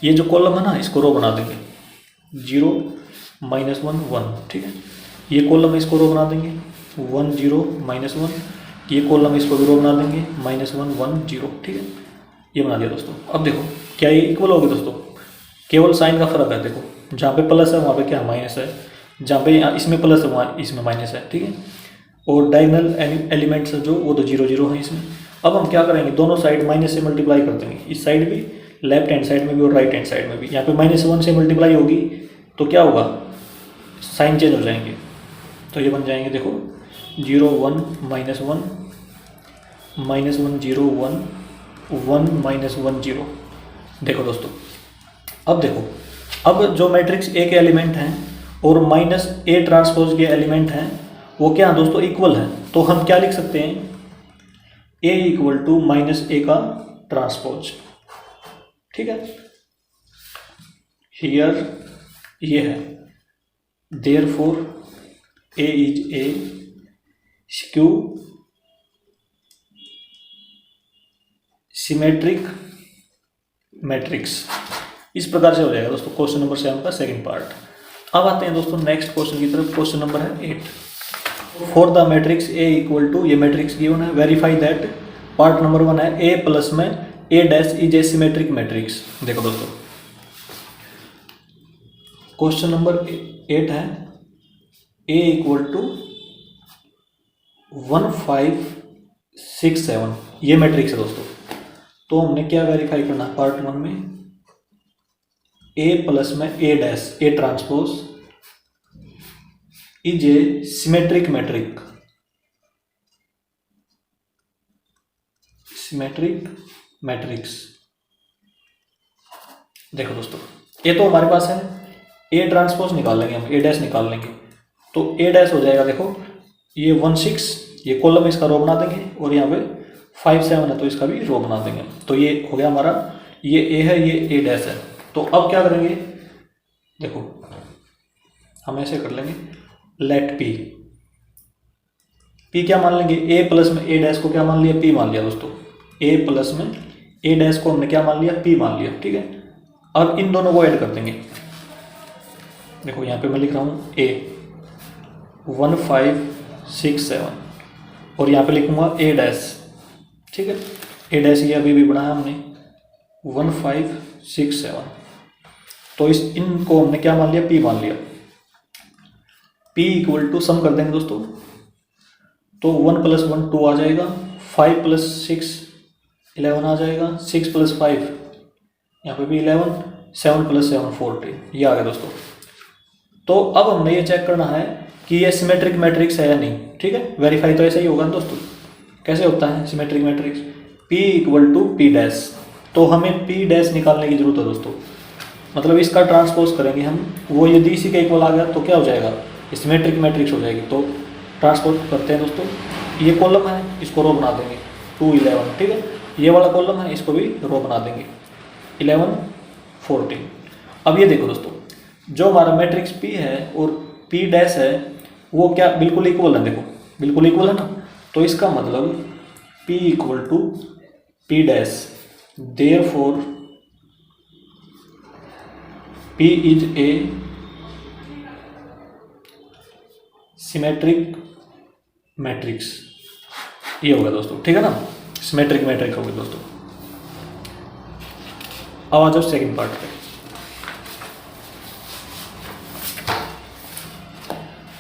ये जो कॉलम है ना, इसको रो बना देंगे 0 -1 1। ठीक है, ये कॉलम इसको रो बना देंगे 1 0 -1, ये कॉलम इसको भी रो बना देंगे -1 1 0। ठीक है, ये बना दिया दोस्तों। अब देखो क्या ये इक्वल हो गए दोस्तों, केवल साइन का फर्क है। देखो जहाँ पे प्लस है वहाँ पे क्या माइनस है, जहाँ पे यहाँ इसमें प्लस है वहाँ इसमें माइनस है। ठीक है, और डायगोनल एलिमेंट्स जो वो तो 0 0 है इसमें। अब हम क्या करेंगे, दोनों साइड माइनस से मल्टीप्लाई कर देंगे, इस साइड भी, लेफ्ट हैंड साइड में भी और राइट हैंड साइड में भी। यहाँ पे -1 से मल्टीप्लाई होगी तो क्या होगा, साइन चेंज हो जाएंगे, तो ये बन जाएंगे देखो 0 1 -1 -1 0 1 1 -1 0। देखो दोस्तों, अब देखो अब जो मैट्रिक्स ए के एलिमेंट हैं और माइनस ए ट्रांसपोज के एलिमेंट हैं वो क्या दोस्तों इक्वल है, तो हम क्या लिख सकते हैं, ए इक्वल टू माइनस ए का ट्रांसपोज। ठीक है, हियर ये है, therefore A is a skew symmetric matrix. इस प्रकार से हो जाएगा दोस्तों क्वेश्चन नंबर 7 का सेकंड पार्ट। अब आते हैं दोस्तों नेक्स्ट क्वेश्चन की तरफ। क्वेश्चन नंबर है 8। For the matrix A equal to, ये मैट्रिक्स गिवन है, वेरीफाई दैट, पार्ट नंबर 1 है ए प्लस में A dash is a symmetric matrix. देखो दोस्तों क्वेश्चन नंबर 8 है ए इक्वल टू 1 5 6 7, ये मैट्रिक्स है दोस्तों। तो हमने क्या वेरीफाई करना है पार्ट 1 में, ए प्लस में A dash A transpose is a symmetric matrix, symmetric matrix. देखो दोस्तों ये तो हमारे पास है, ए ट्रांसपोज निकाल लेंगे हम, ए डैश निकाल लेंगे, तो ए डैश हो जाएगा, देखो ये 1 6, ये कॉलम इसका रो बना देंगे, और यहाँ पे 5 7 है तो इसका भी रो बना देंगे। तो ये हो गया हमारा, ये ए है, ये ए डैश है। तो अब क्या करेंगे, देखो हम ऐसे कर लेंगे, लेट पी, पी क्या मान लेंगे, ए प्लस में ए डैश को क्या मान लिया, पी मान लिया दोस्तों। ए प्लस में ए डैश को हमने क्या मान लिया, पी मान लिया। ठीक है, अब इन दोनों को ऐड कर देंगे। देखो यहाँ पे मैं लिख रहा हूँ ए 1 5 6 7, और यहाँ पे लिखूंगा ए डैश। ठीक है, ए डैश ये अभी भी बनाया हमने 1 5 6 7, तो इस इनको हमने क्या मान लिया, पी मान लिया। P इक्वल टू सम कर देंगे दोस्तों, तो 1 + 1 2 आ जाएगा, 5 + 6 11 आ जाएगा, 6 + 5 यहाँ पे भी 11, 7 + 7 14, ये आ गया दोस्तों। तो अब हमने ये चेक करना है कि ये सिमेट्रिक मैट्रिक्स है या नहीं। ठीक है, वेरीफाई तो ऐसे ही होगा दोस्तों। कैसे होता है symmetric matrix, P equal to P dash, तो हमें P डैश निकालने की जरूरत है दोस्तों। मतलब इसका ट्रांसपोज करेंगे हम, वो यदि इसी के इक्वल आ गया तो क्या हो जाएगा, सिमेट्रिक मैट्रिक्स हो जाएगी। तो ट्रांसपोज करते हैं दोस्तों, ये कॉलम है इसको रो बना देंगे 2 11। ठीक है, ये वाला कॉलम है इसको भी रो बना देंगे 11 14। अब ये देखो दोस्तों, जो हमारा मैट्रिक्स P है और P डैश है वो क्या बिल्कुल इक्वल है, देखो बिल्कुल इक्वल है ना। तो इसका मतलब P equal to P dash, therefore P is a symmetric matrix, ये होगा दोस्तों। ठीक है ना, सिमेट्रिक मैट्रिक्स होगा दोस्तों। अब आ जाओ सेकंड पार्ट पे।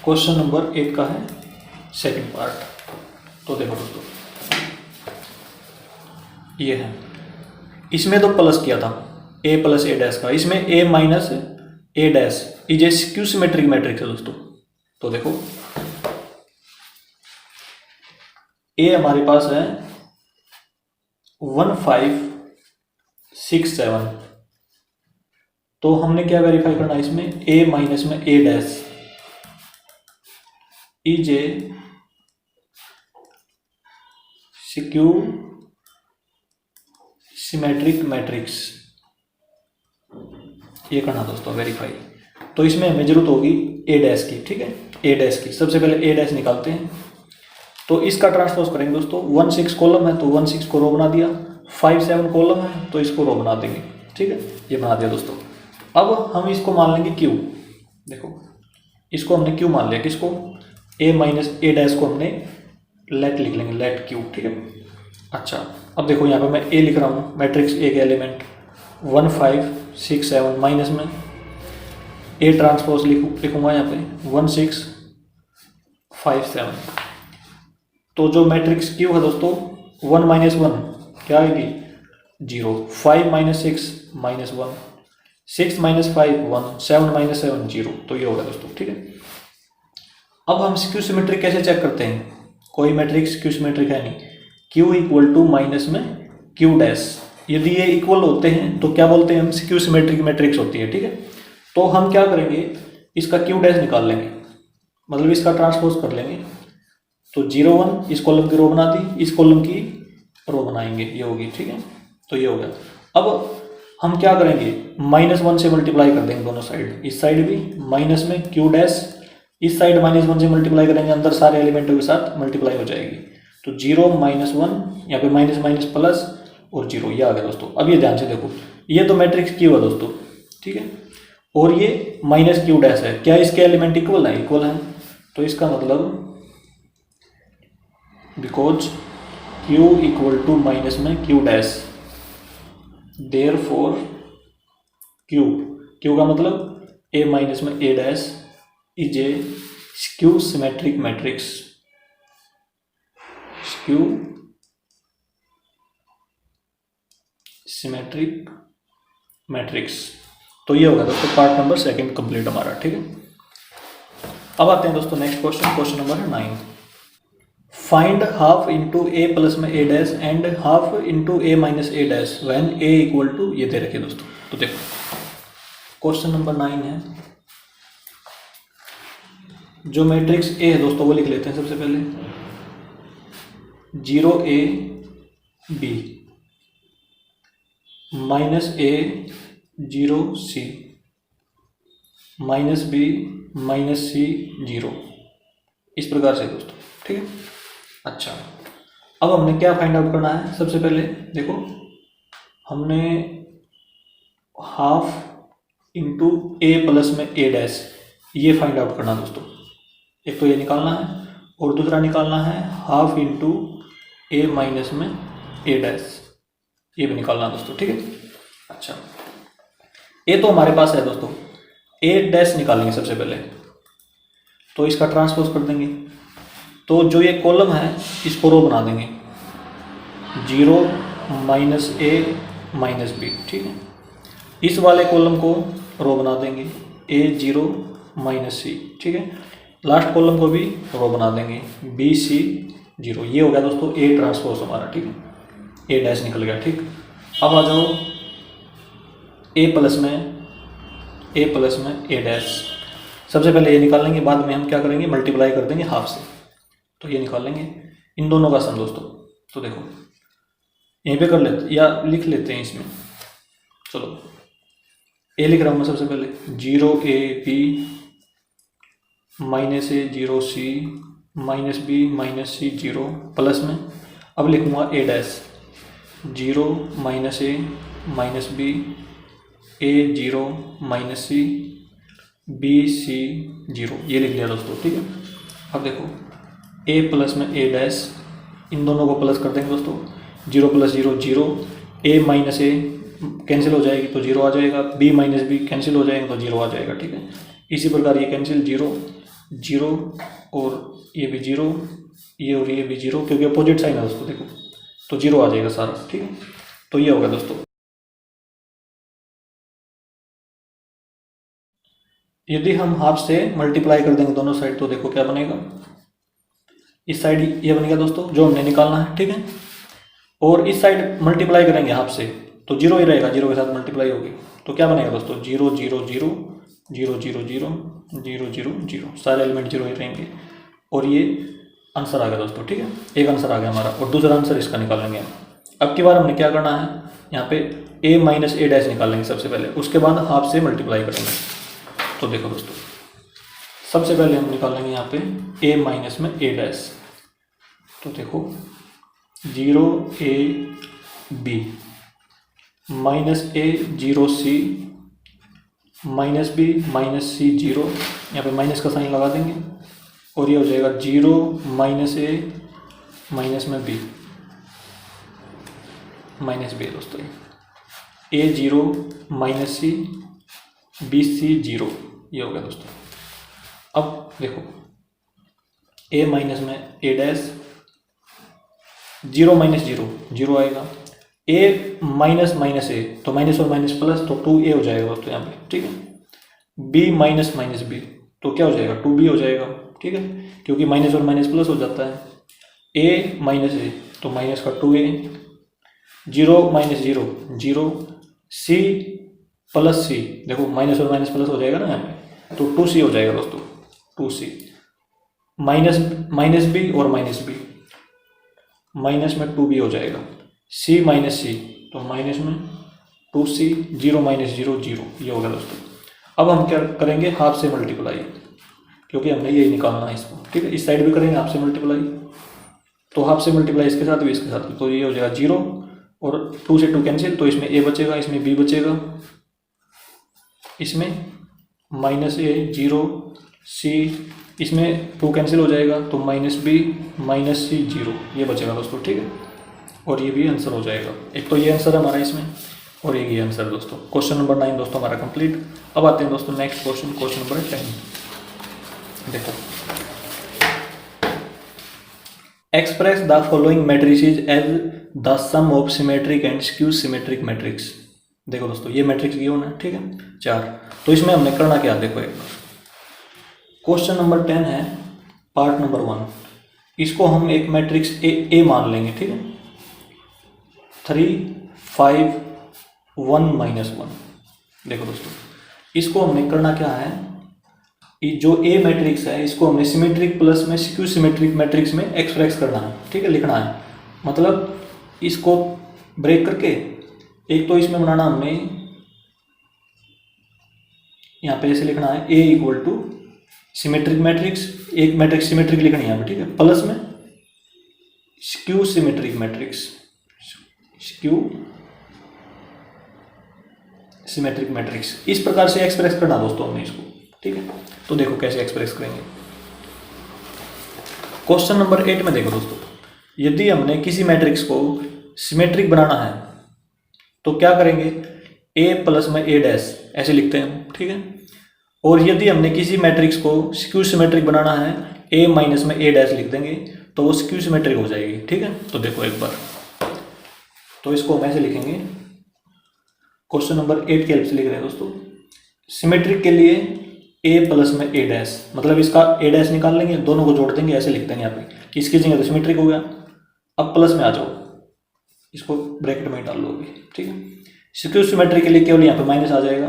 क्वेश्चन नंबर 8 का है सेकंड पार्ट। तो देखो दोस्तों ये है, इसमें तो प्लस किया था a + a डैश का, इसमें a - a dash is a skew symmetric matrix है दोस्तों। तो देखो a हमारे पास है 1 5 6 7, तो हमने क्या वेरीफाई करना है इसमें, a - में a dash is a skew symmetric matrix, ये करना दोस्तों वेरीफाई। तो इसमें हमें जरूरत होगी ए डैश की। ठीक है, ए डैश की, सबसे पहले ए डैश निकालते हैं। तो इसका ट्रांसपोज करेंगे दोस्तों, 1 6 कॉलम है तो 1 6 को रो बना दिया, 5 7 कॉलम है तो इसको रो बना देंगे। ठीक है, ये बना दिया दोस्तों। अब हम इसको मान लेंगे क्यू। देखो इसको हमने क्यू मान लिया, किसको, a - a डैश को हमने लेट लिख लेंगे, लेट क्यू। ठीक है, अच्छा अब देखो यहाँ पे मैं a लिख रहा हूँ, मैट्रिक्स A के एलिमेंट 1 5 6 7 माइनस में A ट्रांसपोज लिखूंगा यहाँ पे 1 6 5 7। तो जो मैट्रिक्स Q है दोस्तों 1 - 1 क्या आएगी, 0, 5 - 6 -1, 6 - 5 1, 7 - 7 0। तो ये होगा दोस्तों। ठीक है, अब हम स्क्यू सिमेट्रिक कैसे चेक करते हैं, कोई मैट्रिक्स स्क्यू सिमेट्रिक है नहीं, Q इक्वल टू माइनस में Q डैश, यदि ये इक्वल होते हैं तो क्या बोलते हैं हम, स्क्यू सिमेट्रिक मैट्रिक्स होती है। ठीक है, तो हम क्या करेंगे, इसका क्यू डैश निकाल लेंगे, मतलब इसका ट्रांसपोज कर लेंगे। तो 0 1 इस कॉलम की रो बना दी, इस कॉलम की रो बनाएंगे, ये होगी, ठीक है। तो ये हो गया। अब हम क्या करेंगे, -1 से मल्टीप्लाई कर देंगे दोनों साइड, इस साइड भी माइनस में क्यू डैश, इस साइड -1 से मल्टीप्लाई करेंगे, अंदर सारे एलिमेंटों के साथ मल्टीप्लाई हो जाएगी। तो 0 -1 यहाँ पे माइनस माइनस प्लस और 0, ये आ गया दोस्तों। अब ये ध्यान से देखो, ये तो मैट्रिक्स क्यू है दोस्तों, ठीक है, और ये माइनस क्यू डैश है, क्या इसके एलिमेंट इक्वल है? इक्वल है। तो इसका मतलब because Q equal to minus में Q dash, therefore Q का मतलब ए माइनस में A dash is a skew symmetric matrix, skew symmetric matrix. तो ये होगा दोस्तों पार्ट नंबर 2 कंप्लीट हमारा, ठीक है। अब आते हैं दोस्तों next question, question number 9। Find half into A plus में A dash and half into A minus A dash when A equal to, ये दे रखे दोस्तों। तो देखो क्वेश्चन नंबर 9 है, जो मैट्रिक्स ए है दोस्तों वो लिख लेते हैं सबसे पहले, 0 A B minus A 0 C minus B minus C 0, इस प्रकार से दोस्तों, ठीक है। अच्छा, अब हमने क्या फाइंड आउट करना है, सबसे पहले देखो हमने हाफ इंटू ए प्लस में ए डैश, ये फाइंड आउट करना दोस्तों। एक तो ये निकालना है और दूसरा निकालना है हाफ इंटू ए माइनस में ए डैश, ये भी निकालना दोस्तों, ठीक है। अच्छा, ए तो हमारे पास है दोस्तों, ए डैश निकालेंगे सबसे पहले, तो इसका ट्रांसपोज कर देंगे। तो जो ये कॉलम है इसको रो बना देंगे, 0 माइनस ए माइनस बी, ठीक है। इस वाले कॉलम को रो बना देंगे, ए 0 माइनस सी, ठीक है। लास्ट कॉलम को भी रो बना देंगे, बी सी 0। ये हो गया दोस्तों ए ट्रांसपोज हमारा, ठीक है, ए डैश निकल गया, ठीक। अब आ जाओ ए प्लस में ए डैश, सबसे पहले ये निकाल लेंगे, बाद में हम क्या करेंगे, मल्टीप्लाई कर देंगे हाफ से। तो ये निकाल लेंगे इन दोनों का सम दोस्तों। तो देखो यहीं पे कर लेते या लिख लेते हैं इसमें, चलो ए लिख रहा हूँ मैं सबसे पहले, 0 A B minus A 0 C minus B minus C 0 plus में, अब लिखूँगा A dash, 0 minus A minus B A 0 minus C B C 0, ये लिख लिया दोस्तों, ठीक है। अब देखो a प्लस में a डैश, इन दोनों को प्लस कर देंगे दोस्तों, 0 plus 0 0, a minus A cancel हो जाएगी तो 0 आ जाएगा, b माइनस बी कैंसिल हो जाएगा तो 0 आ जाएगा, ठीक है। इसी प्रकार ये कैंसिल 0 0 और ये भी 0, ये और ये भी 0, क्योंकि अपोजिट साइन है दोस्तों, देखो तो 0 आ जाएगा सारा, ठीक है। तो ये होगा दोस्तों। यदि हम हाफ से मल्टीप्लाई कर देंगे दोनों साइड तो देखो क्या बनेगा, इस साइड ये बनेगा दोस्तों जो हमने निकालना है, ठीक है। और इस साइड मल्टीप्लाई करेंगे हाफ से तो 0 ही रहेगा, 0 के साथ मल्टीप्लाई होगी, तो क्या बनेगा दोस्तों, 0 0 0 0 0 0 0 0 0, सारे एलिमेंट 0 ही रहेंगे। और ये आंसर आ गया दोस्तों, ठीक है, एक आंसर आ गया हमारा। और दूसरा आंसर इसका निकालेंगे हम। अब की बार हमने क्या करना है, यहाँ पे a माइनस ए डैश निकालेंगे सबसे पहले, उसके बाद हाफ से मल्टीप्लाई करेंगे। तो देखो दोस्तों सबसे पहले हम निकालेंगे यहाँ पे a माइनस में ए डैश, तो देखो 0 A B minus A 0 C minus B minus C 0, यहाँ पे माइनस का साइन लगा देंगे और ये हो जाएगा 0 माइनस ए माइनस में B माइनस B दोस्तों, A 0 minus C B C 0, ये हो गया दोस्तों। अब देखो a माइनस में a डैश, 0 माइनस 0 0 आएगा, a माइनस माइनस ए तो माइनस और माइनस प्लस तो 2a हो जाएगा तो यहाँ पे, ठीक है। b माइनस माइनस b तो क्या हो जाएगा, 2b हो जाएगा, ठीक है, क्योंकि माइनस और माइनस प्लस हो जाता है। a माइनस ए तो माइनस का 2a, 0 माइनस 0 0, c प्लस सी, देखो माइनस और माइनस प्लस हो जाएगा ना यहाँ पे, तो 2c हो जाएगा दोस्तों, 2c माइनस बी और माइनस बी, माइनस में 2b हो जाएगा, c माइनस सी, तो माइनस में 2c, 0 माइनस 0 0, ये होगा दोस्तों। अब हम क्या करेंगे, हाफ से मल्टीप्लाई, क्योंकि हमने यही निकालना है इसको, ठीक है। इस साइड भी करेंगे हाफ से मल्टीप्लाई, तो हाफ से मल्टीप्लाई इसके साथ भी इसके साथ भी, तो ये हो जाएगा 0 और 2 से 2 कैंसिल, तो इसमें a बचेगा, इसमें b बचेगा, इसमें माइनस a 0 c, इसमें 2 कैंसिल हो जाएगा, तो माइनस b माइनस c 0, ये बचेगा दोस्तों, ठीक है। और ये भी आंसर हो जाएगा। एक तो ये आंसर हमारा इसमें, और एक ये आंसर दोस्तों। क्वेश्चन नंबर 9 दोस्तों हमारा कंप्लीट। अब आते हैं दोस्तों नेक्स्ट क्वेश्चन, क्वेश्चन नंबर 10। देखो, express the following matrices as the sum of symmetric and skew symmetric matrix. देखो दोस्तों, ये मैट्रिक्स गिवन है, ठीक है, 4। तो इसमें हमने करना क्या, देखो एक बार, क्वेश्चन नंबर 10 है, पार्ट नंबर 1। इसको हम एक मैट्रिक्स ए मान लेंगे, ठीक है, 3 5 1 -1। देखो दोस्तों, इसको हमने करना क्या है, ये जो ए मैट्रिक्स है इसको हमने सिमेट्रिक प्लस में स्क्यू सिमेट्रिक मैट्रिक्स में एक्सप्रेस करना है, ठीक है, लिखना है। मतलब इसको ब्रेक करके एक तो इसमें बनाना हमने, यहाँ पे ऐसे लिखना है, A equal to symmetric matrix, एक मैट्रिक्स सिमेट्रिक लिखनी है यहाँ पे, ठीक है, प्लस में skew symmetric matrix, skew symmetric matrix, इस प्रकार से एक्सप्रेस करना दोस्तों हमने इसको, ठीक है। तो देखो कैसे एक्सप्रेस करेंगे। क्वेश्चन नंबर 8 में देखो दोस्तों, यदि हमने किसी मैट्रिक्स को सिमेट्रिक बनाना है तो क्या करेंगे, a प्लस में a डैश ऐसे लिखते हैं हम, ठीक है। और यदि हमने किसी मैट्रिक्स को स्क्यू सिमेट्रिक बनाना है, a माइनस में a डैश लिख देंगे, तो वो स्क्यू सिमेट्रिक हो जाएगी, ठीक है। तो देखो एक बार, तो इसको हम ऐसे लिखेंगे, क्वेश्चन नंबर 8 के हेल्प से लिख रहे हैं दोस्तों। सिमेट्रिक के लिए a प्लस में a डैश, मतलब इसका a डैश निकाल लेंगे, दोनों को जोड़ देंगे, ऐसे लिख देंगे यहाँ पे, इसकी जगह तो सिमेट्रिक हो गया। अब प्लस में आ जाओ, इसको ब्रैकेट में डाल लो अभी, ठीक है। स्क्यू सिमेट्रिक के लिए केवल यहाँ पे माइनस आ जाएगा,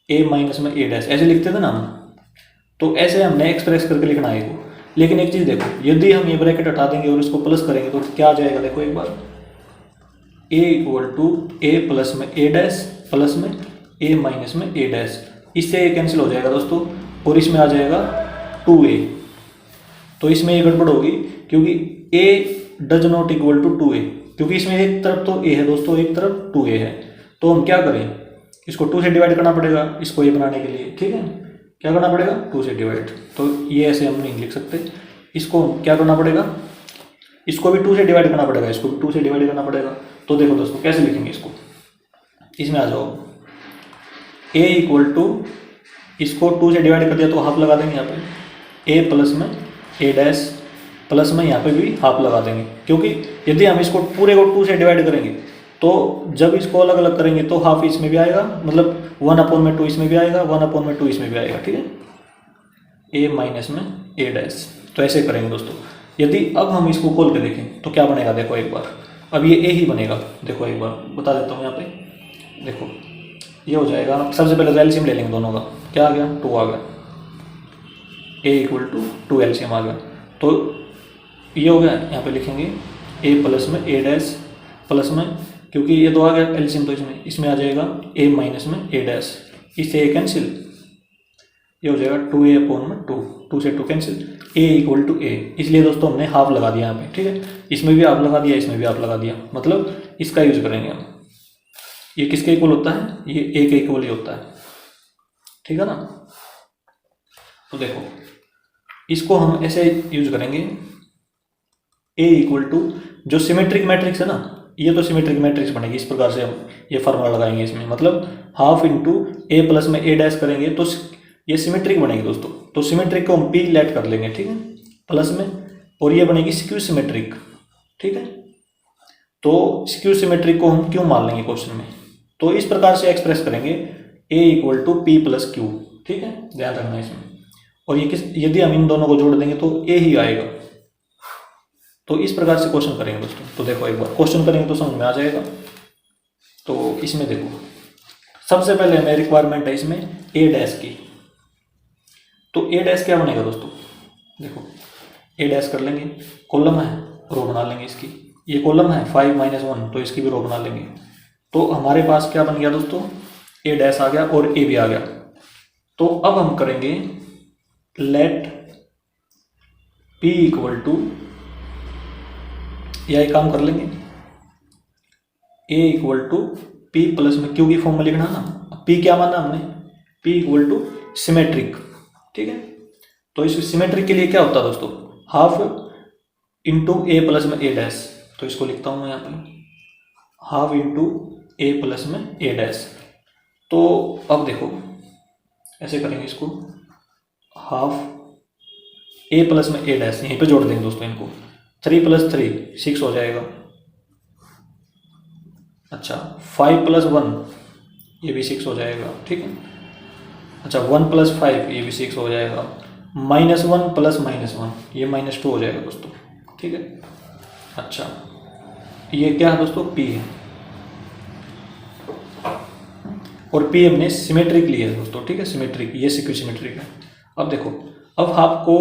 a माइनस में a डैश ऐसे लिखते थे ना हम, तो ऐसे हमने एक्सप्रेस करके लिखना है इसको। लेकिन एक चीज़ देखो, यदि हम ये ब्रैकेट हटा देंगे और इसको प्लस करेंगे तो क्या आ जाएगा, देखो एक बार, a equal to a plus में a डैश प्लस में a माइनस में a डैश, इससे ये कैंसिल हो जाएगा दोस्तों, और इसमें आ जाएगा 2a। तो इसमें ये गड़बड़ होगी, क्योंकि a does not equal to 2a, क्योंकि इसमें एक तरफ तो a है दोस्तों, एक तरफ 2a है। तो हम क्या करें, इसको 2 से डिवाइड करना पड़ेगा, इसको ये बनाने के लिए, ठीक है। क्या करना पड़ेगा, 2 से डिवाइड, तो ये ऐसे हम नहीं लिख सकते, इसको क्या करना पड़ेगा, इसको भी 2 से डिवाइड करना पड़ेगा, इसको भी 2 से डिवाइड करना पड़ेगा। तो देखो दोस्तों कैसे लिखेंगे इसको, इसमें आ जाओ, a इक्वल टू, इसको 2 से डिवाइड कर दिया तो हाफ लगा देंगे यहाँ पे, a प्लस में a डैश प्लस में यहाँ पे भी हाफ लगा देंगे, क्योंकि यदि हम इसको पूरे को 2 से डिवाइड करेंगे तो जब इसको अलग अलग करेंगे तो हाफ इसमें भी आएगा, मतलब 1/2 इसमें भी आएगा, 1/2 इसमें भी आएगा, ठीक है, a माइनस में a डैश। तो ऐसे करेंगे दोस्तों। यदि अब हम इसको खोल के देखें तो क्या बनेगा, देखो एक बार, अब ये a ही बनेगा, देखो एक बार बता देता हूँ यहाँ पे, देखो ये हो जाएगा, सबसे पहले एलसीएम ले लेंगे दोनों का, क्या आ गया, 2 आ गया, a इक्वल टू 2 एलसीएम आ गया, तो ये हो गया। यहाँ पे लिखेंगे a प्लस में a डैश प्लस में, क्योंकि ये 2 आ गया एलसीएम, तो इसमें आ जाएगा a माइनस में a डैश, इससे a कैंसिल, ये हो जाएगा 2a अपॉन में 2, 2 से 2 cancel, a equal to a, इसलिए दोस्तों हमने हाफ लगा दिया यहाँ पे, ठीक है। इसमें भी हाफ लगा दिया, इसमें भी हाफ लगा दिया, मतलब इसका यूज करेंगे हम। ये किसके इक्वल होता है, ये a के इक्वल ही होता है, ठीक है ना। तो देखो इसको हम ऐसे यूज करेंगे, a इक्वल टू, जो सिमेट्रिक मैट्रिक्स है ना, ये तो सिमेट्रिक मैट्रिक्स बनेगी, इस प्रकार से हम ये फार्मूला लगाएंगे इसमें, मतलब हाफ इंटू a प्लस में a डैश करेंगे तो ये सिमेट्रिक बनेगी दोस्तों। तो सिमेट्रिक को हम p लेट कर लेंगे, ठीक है, प्लस में, और ये बनेगी स्क्यू सिमेट्रिक, ठीक है। तो स्क्यू सिमेट्रिक को हम क्यों मान लेंगे क्वेश्चन में, तो इस प्रकार से एक्सप्रेस करेंगे, a equal to p plus Q, ठीक है, ध्यान रखना इसमें। और ये यदि हम इन दोनों को जोड़ देंगे तो a ही आएगा। तो इस प्रकार से क्वेश्चन करेंगे दोस्तों। तो देखो एक बार क्वेश्चन करेंगे तो समझ में आ जाएगा। तो इसमें देखो, सबसे पहले हमें रिक्वायरमेंट है इसमें ए डैश की। तो ए डैश क्या बनेगा दोस्तों, देखो ए डैश कर लेंगे, कॉलम है रो बना लेंगे इसकी, ये कॉलम है 5 - 1 तो इसकी भी रो बना लेंगे। तो हमारे पास क्या बन गया दोस्तों, ए डैश आ गया और ए भी आ गया। तो अब हम करेंगे लेट पी इक्वल टू, या एक काम कर लेंगे ए इक्वल टू पी प्लस में क्यू की फॉर्म में लिखना ना, पी क्या माना हमने, पी इक्वल टू सिमेट्रिक, ठीक है। तो इस सिमेट्रिक के लिए क्या होता है दोस्तों, हाफ इंटू ए प्लस में ए डैश, तो इसको लिखता हूँ मैं यहाँ पे हाफ इंटू ए प्लस में ए डैश। तो अब देखो ऐसे करेंगे इसको, हाफ ए प्लस में ए डैश यहीं पे जोड़ देंगे दोस्तों इनको, 3 + 3 6 हो जाएगा। अच्छा 5 + 1 ये भी 6 हो जाएगा, ठीक है। अच्छा 1 + 5 ये भी 6 हो जाएगा, -1 + -1 ये -2 हो जाएगा दोस्तों, ठीक है। अच्छा ये क्या है दोस्तों, P है, और P हमने सिमेट्रिक लिया है दोस्तों, ठीक है, सिमेट्रिक, ये सिक्योर सिमेट्रिक है। अब देखो, अब आपको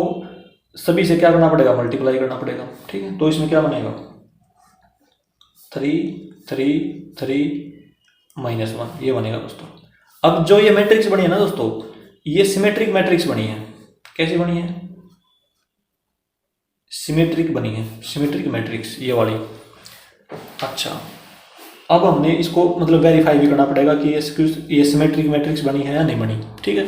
सभी से क्या करना पड़ेगा, मल्टीप्लाई करना पड़ेगा, ठीक है। तो इसमें क्या बनेगा 3 3 3 -1 ये बनेगा दोस्तों। अब जो ये मैट्रिक्स बनी है ना दोस्तों, ये सिमेट्रिक मैट्रिक्स बनी है। कैसी बनी है, सिमेट्रिक बनी है, सिमेट्रिक मैट्रिक्स ये वाली। अच्छा अब हमने इसको मतलब वेरीफाई भी करना पड़ेगा कि ये सिमेट्रिक मैट्रिक्स बनी है या नहीं बनी, ठीक है।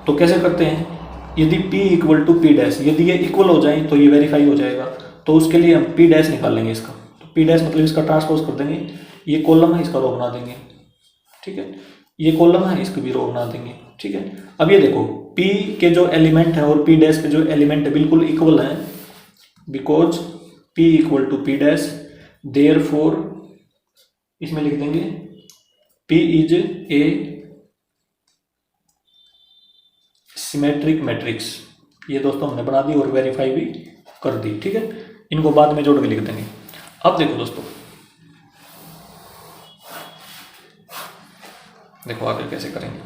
तो कैसे करते हैं, यदि P equal to P dash, यदि ये इक्वल हो जाए तो ये वेरीफाई हो जाएगा। तो उसके लिए हम P डैश निकाल लेंगे इसका, तो P डैश मतलब इसका ट्रांसपोज कर देंगे, ये कॉलम है इसका रो बना देंगे, ठीक है, ये कॉलम है इसकी भी रो बना देंगे, ठीक है। अब ये देखो P के जो एलिमेंट है और P डैश के जो एलिमेंट है बिल्कुल इक्वल हैं, because P equal to P dash, therefore इसमें लिख देंगे P is a symmetric matrix. ये दोस्तों हमने बना दी और वेरीफाई भी कर दी, ठीक है। इनको बाद में जोड़ के लिख देंगे। अब देखो दोस्तों, देखो आगे कैसे करेंगे।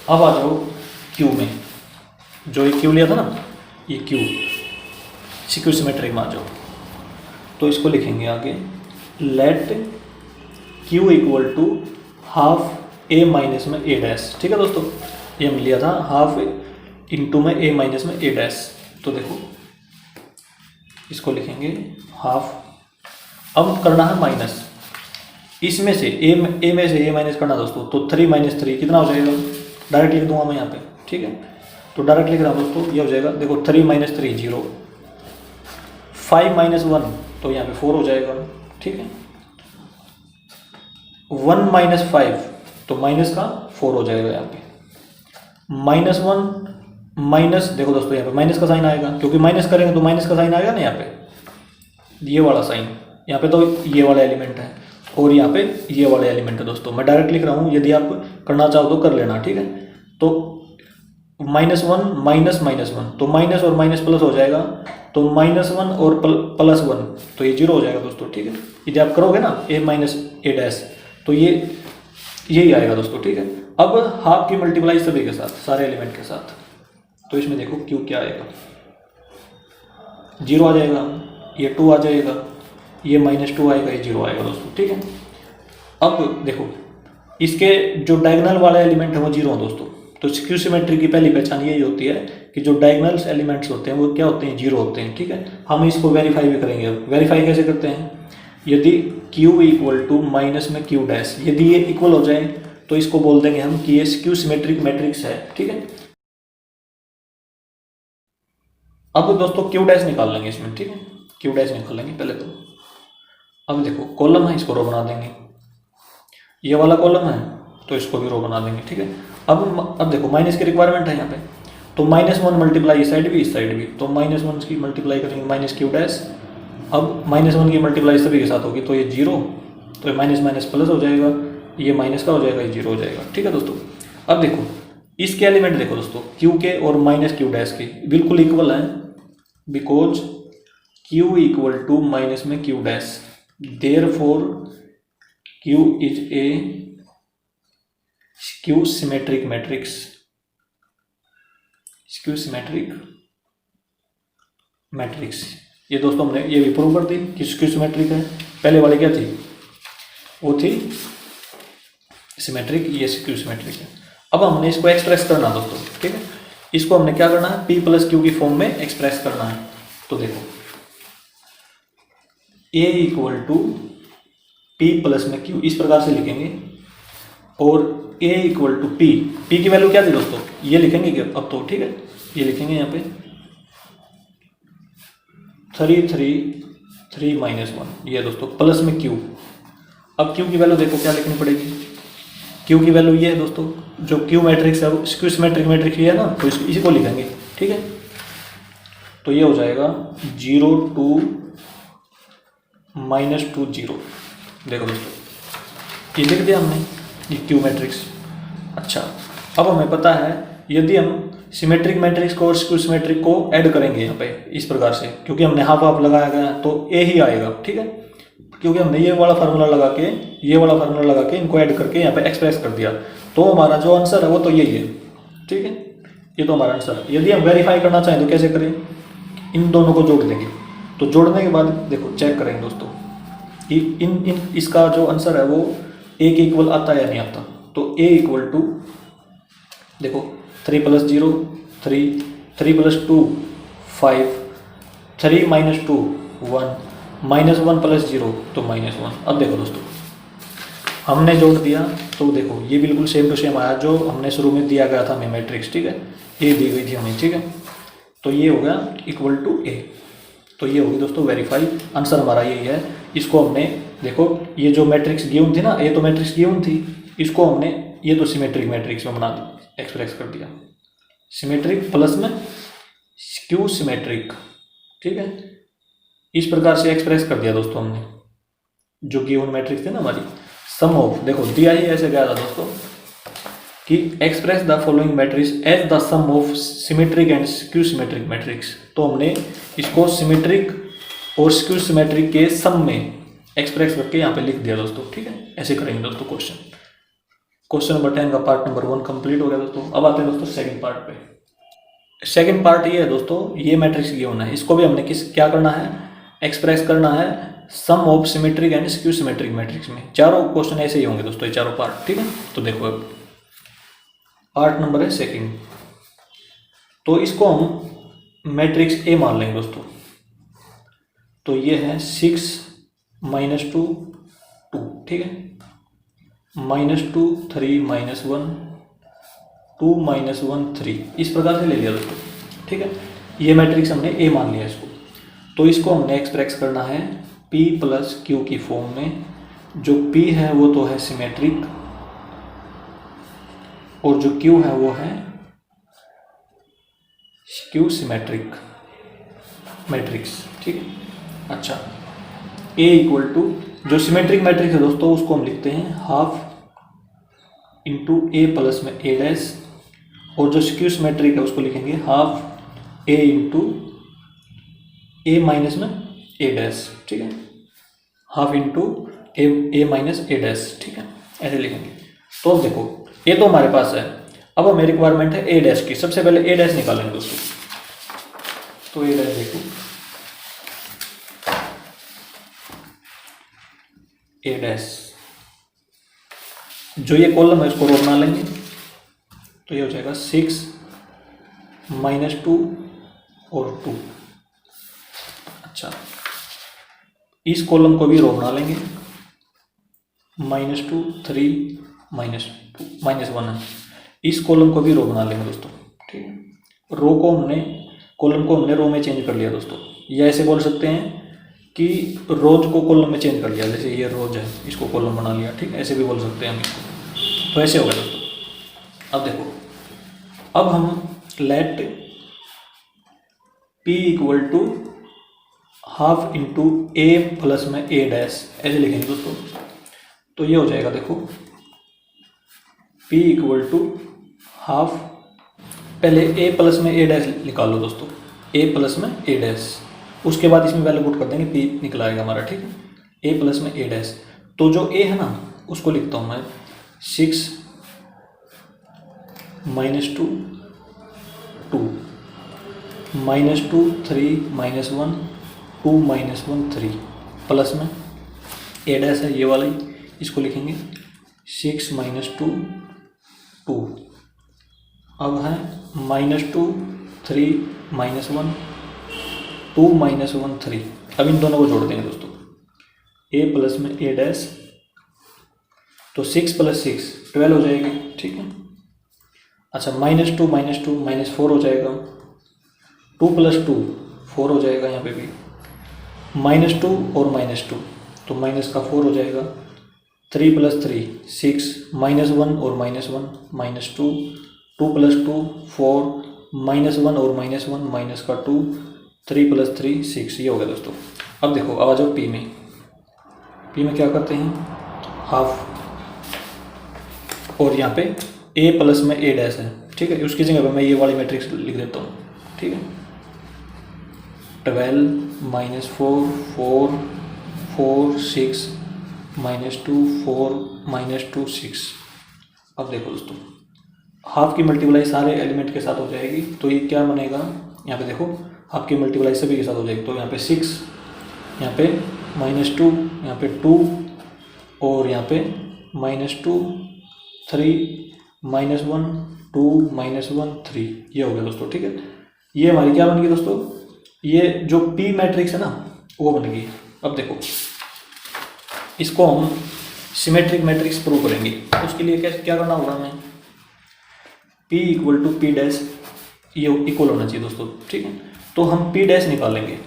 अब आ जाओ क्यू में, जो ये क्यू लिया था ना, ये क्यू सिक्योर सिमेट्रिक में आ जाओ। तो इसको लिखेंगे आगे let Q equal to half A minus में ए डैश, ठीक है दोस्तों। ये हम लिया था हाफ इंटू में ए माइनस में ए डैश। तो देखो इसको लिखेंगे हाफ, अब करना है माइनस, इसमें से ए में से ए माइनस करना दोस्तों। तो 3 - 3 कितना हो जाएगा, डायरेक्ट लिख दूंगा मैं यहाँ पे, ठीक है। तो डायरेक्ट लिख रहा हूँ दोस्तों, ये हो जाएगा देखो 3 - 3 0, 5 - 1 तो यहाँ पे 4 हो जाएगा, ठीक है। 1 - 5 तो माइनस का 4 हो जाएगा यहाँ पे, -1 माइनस, देखो दोस्तों यहाँ पे माइनस का साइन आएगा, क्योंकि माइनस करेंगे तो माइनस का साइन आएगा ना यहाँ पे, ये वाला साइन यहाँ पे, तो ये वाला एलिमेंट है और यहाँ पे ये वाला एलिमेंट है दोस्तों। मैं डायरेक्ट लिख रहा हूँ, यदि आप करना चाहो तो कर लेना, ठीक है। तो -1 - -1 तो माइनस और माइनस प्लस हो जाएगा, तो -1 और +1 तो ये 0 हो जाएगा दोस्तों, ठीक है। यदि आप करोगे ना a माइनस ए डैश तो ये यही आएगा दोस्तों, ठीक है। अब हाफ की मल्टीप्लाई सभी के साथ, सारे एलिमेंट के साथ, तो इसमें देखो क्यू क्या आएगा, 0 आ जाएगा, ये 2 आ जाएगा, ये -2 आएगा, ये 0 आएगा दोस्तों, ठीक है। अब देखो इसके जो डायगोनल वाला एलिमेंट है वो 0 है दोस्तों। तो सिक्योर सिमेट्री की पहली पहचान यही होती है कि जो डायगोनल एलिमेंट्स होते हैं वो क्या होते हैं, 0 होते हैं, ठीक है। हम इसको वेरीफाई भी करेंगे। अब वेरीफाई कैसे करते हैं, यदि Q इक्वल टू माइनस में Q डैश, यदि ये इक्वल हो जाए तो इसको बोल देंगे हम कि ये सिक्योर सिमेट्रिक मैट्रिक्स है, ठीक है। अब दोस्तों Q डैश निकाल लेंगे इसमें, ठीक है, Q डैश निकाल लेंगे पहले तो। अब देखो कॉलम है, इसको रो बना देंगे, ये वाला कॉलम है तो इसको भी रो बना देंगे, ठीक है। अब देखो माइनस की रिक्वायरमेंट है यहाँ पे, तो -1 मल्टीप्लाई इस साइड भी इस साइड भी, तो -1 की मल्टीप्लाई करेंगे -Q डैश। अब -1 की मल्टीप्लाई सभी के साथ होगी तो ये 0, तो ये माइनस माइनस प्लस हो जाएगा, ये माइनस का हो जाएगा, ये 0 हो जाएगा, ठीक है दोस्तों। अब देखो इसके एलिमेंट देखो दोस्तों, Q के और -Q डैश के बिल्कुल इक्वल हैं, because Q equal to minus में Q dash, therefore Q is a skew symmetric matrix, skew symmetric matrix. ये दोस्तों हमने ये भी प्रूव कर दी कि स्क्यू सिमेट्रिक है। पहले वाली क्या थी, वो थी सिमेट्रिक, ये स्क्यू सिमेट्रिक है। अब हमने इसको एक्सप्रेस करना दोस्तों, ठीक है। इसको हमने क्या करना है, P प्लस क्यू की फॉर्म में एक्सप्रेस करना है। तो देखो A equal to P plus में Q, इस प्रकार से लिखेंगे। और A equal to P, P की वैल्यू क्या थी दोस्तों, ये लिखेंगे क्या अब तो, ठीक है। ये लिखेंगे यहाँ पे 3 3 3 -1, ये दोस्तों प्लस में Q। अब Q की वैल्यू देखो क्या लिखनी पड़ेगी, Q की वैल्यू ये है दोस्तों, जो Q मैट्रिक्स है स्क्यू सिमेट्रिक मैट्रिक्स ये है ना, तो इसी को लिखेंगे, ठीक है। तो ये हो जाएगा 0 2 -2 0। देखो दोस्तों ये लिख दिया हमने, ये Q मैट्रिक्स। अच्छा, अब हमें पता है यदि हम सिमेट्रिक मैट्रिक्स को और स्क्यू सिमेट्रिक को ऐड करेंगे यहाँ पे इस प्रकार से, क्योंकि हमने हाफ हाफ लगाया गया तो A ही आएगा, ठीक है। क्योंकि हमने ये वाला फार्मूला लगा के, ये वाला फार्मूला लगा के इनको ऐड करके यहाँ पे एक्सप्रेस कर दिया, तो हमारा जो आंसर है वो तो यही है, ठीक है। ये तो हमारा आंसर है। यदि हम वेरीफाई करना चाहें तो कैसे करें, इन दोनों को जोड़ देंगे। तो जोड़ने के बाद देखो चेक करेंगे दोस्तों कि इसका जो आंसर है वो A के इक्वल आता है या नहीं आता। तो A इक्वल टू देखो 3 + 0 3, 3 + 2 5, 3 - 2 1, -1 + 0 तो -1। अब देखो दोस्तों हमने जोड़ दिया, तो देखो ये बिल्कुल सेम टू सेम आया जो हमने शुरू में दिया गया था हमें मैट्रिक्स, ठीक है। ये दी गई थी हमें, ठीक है। तो ये हो गया इक्वल टू A। तो ये होगी दोस्तों वेरीफाई, आंसर हमारा यही है। इसको हमने देखो, ये जो मैट्रिक्स गिवन थी ना, ये तो मैट्रिक्स गिवन थी, इसको हमने ये तो सिमेट्रिक मैट्रिक्स में बना एक्सप्रेस कर दिया, सिमेट्रिक प्लस में स्क्यू सिमेट्रिक, ठीक है। इस प्रकार से एक्सप्रेस कर दिया दोस्तों हमने जो गिवन मैट्रिक्स थे ना हमारी। सम ऑफ, देखो दिया ही ऐसे गया था दोस्तों कि express the following matrix as the sum of symmetric and skew symmetric matrix. तो हमने इसको सिमेट्रिक और स्क्यू सिमेट्रिक के सम में एक्सप्रेस करके यहाँ पे लिख दिया दोस्तों, ठीक है। ऐसे करेंगे दोस्तों क्वेश्चन नंबर 10 का पार्ट नंबर 1 कंप्लीट हो गया दोस्तों। अब आते हैं दोस्तों सेकंड पार्ट पे। सेकंड पार्ट ये है दोस्तों, ये मैट्रिक्स गिवन है, इसको भी हमने क्या करना है, एक्सप्रेस करना है sum of symmetric and skew symmetric matrix में। चारों क्वेश्चन ऐसे ही होंगे दोस्तों, ये चारों पार्ट, ठीक है। तो देखो अब पार्ट नंबर है सेकंड। तो इसको हम मैट्रिक्स ए मान लेंगे दोस्तों। तो ये है 6 - 2 2, ठीक है। -2 3 -1 2 -1 3, इस प्रकार से ले लिया दोस्तों, ठीक है। ये मैट्रिक्स हमने ए मान लिया इसको। तो इसको हमने एक्सप्रेस करना है P प्लस Q की फॉर्म में। जो P है वो तो है सिमेट्रिक और जो Q है वो है स्क्यू सिमेट्रिक मैट्रिक्स, ठीक है। अच्छा, A इक्वल टू जो सिमेट्रिक मैट्रिक्स है दोस्तों उसको हम लिखते हैं हाफ इंटू A प्लस में A डैश, और जो स्क्यू सिमेट्रिक है उसको लिखेंगे half A into A minus में A डैश, ठीक है। Half into A minus A dash, ठीक है, ऐसे लिखेंगे। तो अब देखो ये तो हमारे पास है, अब हमें रिक्वायरमेंट है A डैश की। सबसे पहले A डैश निकालेंगे दोस्तों। तो A डैश देखो, A डैश जो ये कॉलम है इसको रो बना लेंगे। तो ये हो जाएगा 6 -2 और 2। अच्छा, इस कॉलम को भी रो बना लेंगे, -2 3 -2 -1 है। इस कॉलम को भी रो बना लेंगे दोस्तों, ठीक है। रो को हमने, कॉलम को हमने रो में चेंज कर लिया दोस्तों, या ऐसे बोल सकते हैं कि रोज को कॉलम में चेंज कर लिया। जैसे ये रोज है, इसको कॉलम बना लिया, ठीक है, ऐसे भी बोल सकते हैं हम इसको। तो ऐसे होगा दोस्तों। अब देखो, अब हम let P equal to half into A plus में A डैश, ऐसे लिखेंगे दोस्तों। तो ये हो जाएगा देखो P इक्वल टू हाफ, पहले A प्लस में A डैश निकाल लो दोस्तों, A प्लस में A डैश, उसके बाद इसमें वैल्यू पुट कर देंगे, P निकल आएगा हमारा, ठीक है। A प्लस में A डैश, तो जो A है ना उसको लिखता हूँ मैं 6 -2 2 -2 3 -1 2 -1 3 प्लस में ए डैश है ये वाला ही, इसको लिखेंगे 6 -2 2। अब है -2 3 -1 2 -1 3। अब इन दोनों को जोड़ देंगे दोस्तों, ए प्लस में ए डैश, तो 6 + 6 12 हो जाएगी, ठीक है। अच्छा -2 -4 हो जाएगा, 2 + 2 4 हो जाएगा, यहाँ पे भी -2 और -2 तो माइनस का 4 हो जाएगा, 3 + 3 6 -1 और -1 -2 2 + 2 4 -1 और -1 माइनस का 2 3 + 3 6 ये हो गया दोस्तों। अब देखो अब आ जाओ पी में क्या करते हैं, हाफ, और यहाँ पे ए प्लस में ए डैश है, ठीक है। उसकी जगह पे मैं ये वाली मैट्रिक्स लिख देता हूँ, ठीक है। 12 -4 4 4 6 -2 4 -2 6। अब देखो दोस्तों हाफ की मल्टीप्लाई सारे एलिमेंट के साथ हो जाएगी, तो ये क्या बनेगा, यहाँ पे देखो हाफ की मल्टीप्लाई सभी के साथ हो जाएगी, तो यहाँ पे 6, यहाँ पे -2, यहाँ पे 2 और यहाँ पे -2 3 -1 2 -1 3 ये हो गया दोस्तों, ठीक है। ये हमारी क्या बन गई दोस्तों, ये जो पी मैट्रिक्स है ना वो बन गई। अब देखो इसको हम सिमेट्रिक मैट्रिक्स प्रूव करेंगे, उसके लिए क्या करना होगा हमें, P = P डैश ये इक्वल होना चाहिए दोस्तों, ठीक है। तो हम P डैश निकालेंगे,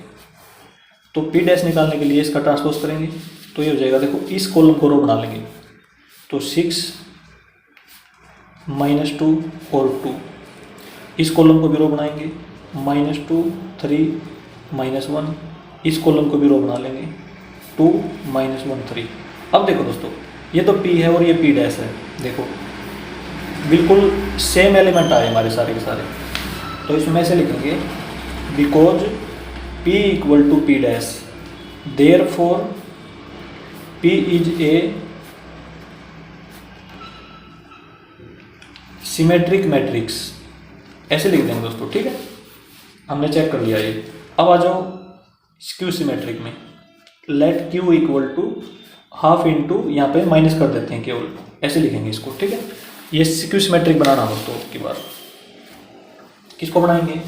तो P डैश निकालने के लिए इसका ट्रांसपोज करेंगे, तो ये हो जाएगा, देखो इस कॉलम को रो बना लेंगे, तो 6 -2 और 2, इस कॉलम को भी रो बनाएंगे, -2 3 -1, इस कॉलम को भी रो बना लेंगे, 2 -1 3। अब देखो दोस्तों ये तो P है और ये P डैश है, देखो बिल्कुल सेम एलिमेंट आए हमारे सारे के सारे, तो इसमें ऐसे लिखेंगे, because P = P dash therefore P is a symmetric matrix, ऐसे लिख देंगे दोस्तों, ठीक है। हमने चेक कर लिया ये। अब आ जाओ स्क्यू सिमेट्रिक में, लेट Q = हाफ इंटू, यहाँ पे माइनस कर देते हैं केवल, ऐसे लिखेंगे इसको, ठीक है। ये स्क्यू सिमेट्रिक बनाना दोस्तों की बार, किसको बनाएंगे,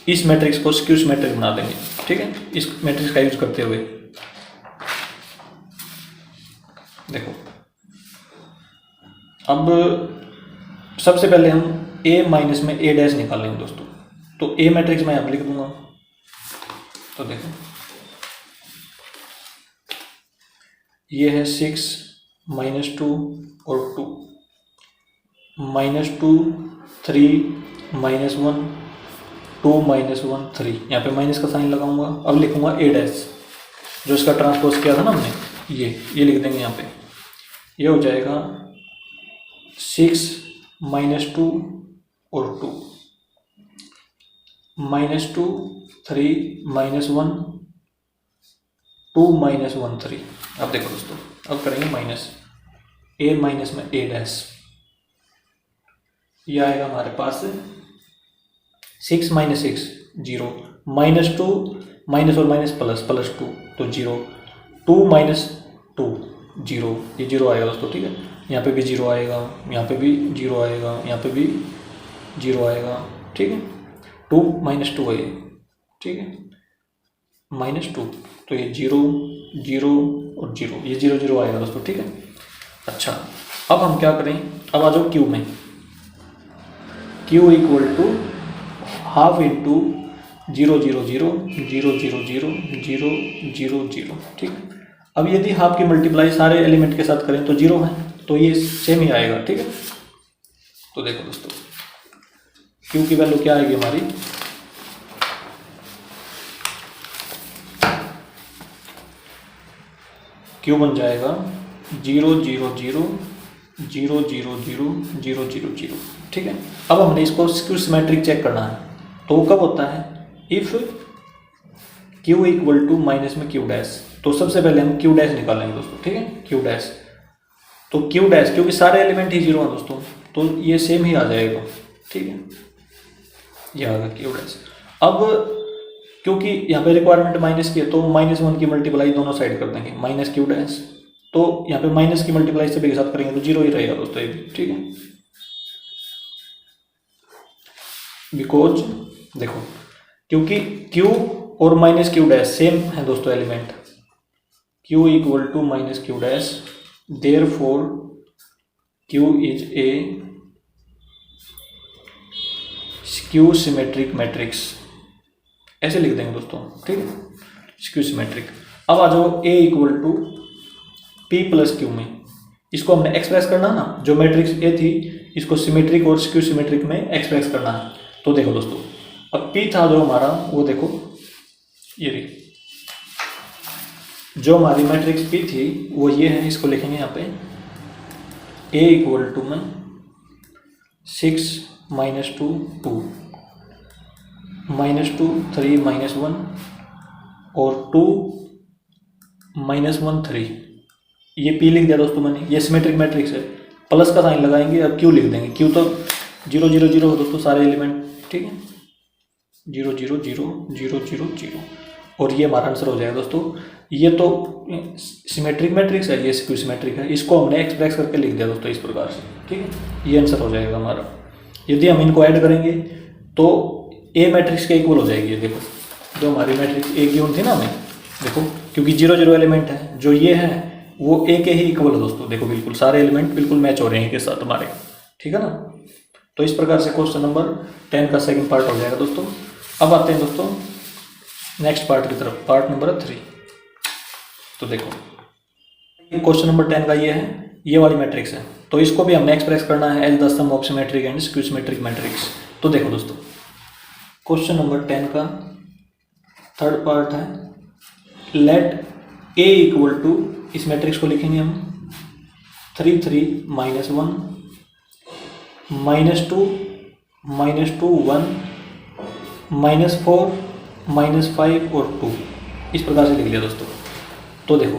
इस मैट्रिक्स को स्क्यू सिमेट्रिक बना देंगे, ठीक है, इस मैट्रिक्स का यूज करते हुए। देखो अब सबसे पहले हम A माइनस में A डैश निकालेंगे दोस्तों, तो A मैट्रिक्स मैं यहाँ लिख दूंगा, तो देखो ये है 6 -2 और 2 -2 3 -1 2 -1 3, यहाँ पे माइनस का साइन लगाऊंगा। अब लिखूंगा A डैश, जो इसका ट्रांसपोज किया था ना हमने, ये लिख देंगे यहाँ पे, ये हो जाएगा 6 -2 और 2 -2 3 -1 2 -1 3। अब देखो दोस्तों अब करेंगे माइनस, A माइनस में A डैश, ये आएगा हमारे पास 6 - 6 0 -2 माइनस और माइनस प्लस +2 तो 0 2 - 2 0, ये 0 आएगा दोस्तों, ठीक है। यहाँ पे भी 0 आएगा, यहाँ पे भी 0 आएगा, यहाँ पे भी 0 आएगा, ठीक है। 2 - 2 है, ठीक है, -2 तो ये 0 0 और 0, ये 0 0 आएगा दोस्तों, ठीक है। अच्छा अब हम क्या करें, अब आ जाओ Q में, Q = हाफ इंटू 0 0 0 0 0 0 0 0 0, ठीक है। अब यदि हाफ की मल्टीप्लाई सारे एलिमेंट के साथ करें तो 0 है, तो ये सेम ही आएगा, ठीक है। तो देखो दोस्तों Q की वैल्यू क्या आएगी हमारी, Q बन जाएगा 0 0 0 0 0 0 0 0 0, ठीक है। अब हमने इसको स्क्यू सिमेट्रिक चेक करना है, तो कब होता है, इफ Q = माइनस में Q डैश, तो सबसे पहले हम Q डैश निकालेंगे दोस्तों, ठीक है, Q डैश। तो Q डैश क्योंकि सारे एलिमेंट ही 0 हैं दोस्तों, तो ये सेम ही आ जाएगा, ठीक है, ये आ गया क्यू डैश। अब क्योंकि यहाँ पे रिक्वायरमेंट माइनस की है तो -1 की मल्टीप्लाई दोनों साइड कर देंगे, माइनस क्यू डैश, तो यहाँ पे माइनस की मल्टीप्लाई सभी के साथ करेंगे तो 0 ही रहेगा दोस्तों ये भी, ठीक है। बिकॉज देखो क्योंकि q और माइनस क्यू डैश सेम है दोस्तों element, q equal to minus Q dash, therefore q is a skew symmetric matrix, ऐसे लिख देंगे दोस्तों, ठीक है, स्क्यू सिमेट्रिक। अब आ जाओ a equal to p plus Q में, इसको हमने एक्सप्रेस करना ना, जो मैट्रिक्स a थी इसको सिमेट्रिक और स्क्यू सिमेट्रिक में एक्सप्रेस करना है। तो देखो दोस्तों, अब p था जो हमारा, वो देखो ये रही, जो हमारी मैट्रिक्स p थी वो ये है, इसको लिखेंगे यहाँ पे a इक्वल टू में 6 - 2 2 -2 3 -1 और 2 -1 3, ये p लिख दिया दोस्तों मैंने, ये सिमेट्रिक मैट्रिक्स है, प्लस का साइन लगाएंगे, अब q लिख देंगे, q तो 0 0 0 हो दोस्तों सारे एलिमेंट, ठीक है, 0 0 0 0 0 0, और ये हमारा आंसर हो जाएगा दोस्तों। ये तो सिमेट्रिक मैट्रिक्स है, ये स्क्यू सिमेट्रिक है, इसको हमने एक्सप्रेस करके लिख दिया दोस्तों इस प्रकार से, ठीक है, ये आंसर हो जाएगा हमारा। यदि हम इनको ऐड करेंगे तो ए मैट्रिक्स के इक्वल हो जाएगी, ये देखो जो हमारी मैट्रिक्स ए गिवन थी ना हमें, देखो क्योंकि 0 0 एलिमेंट है, जो ये है वो ए के ही इक्वल है दोस्तों, देखो बिल्कुल सारे एलिमेंट बिल्कुल मैच हो रहे हैं के साथ हमारे, ठीक है ना। तो इस प्रकार से क्वेश्चन नंबर 10 का सेकंड पार्ट हो जाएगा दोस्तों। अब आते हैं दोस्तों नेक्स्ट पार्ट की तरफ, पार्ट नंबर 3। तो देखो ये क्वेश्चन नंबर 10 का ये है, ये वाली मैट्रिक्स है, तो इसको भी हमने एक्सप्रेस करना है as the sum of symmetric and skew symmetric matrix. तो देखो दोस्तों क्वेश्चन नंबर 10 का थर्ड पार्ट है, लेट a इक्वल टू, इस मैट्रिक्स को लिखेंगे हम 3 3 -1 -2 -2 1 -4 -5 और 2, इस प्रकार से लिख लिया दोस्तों। तो देखो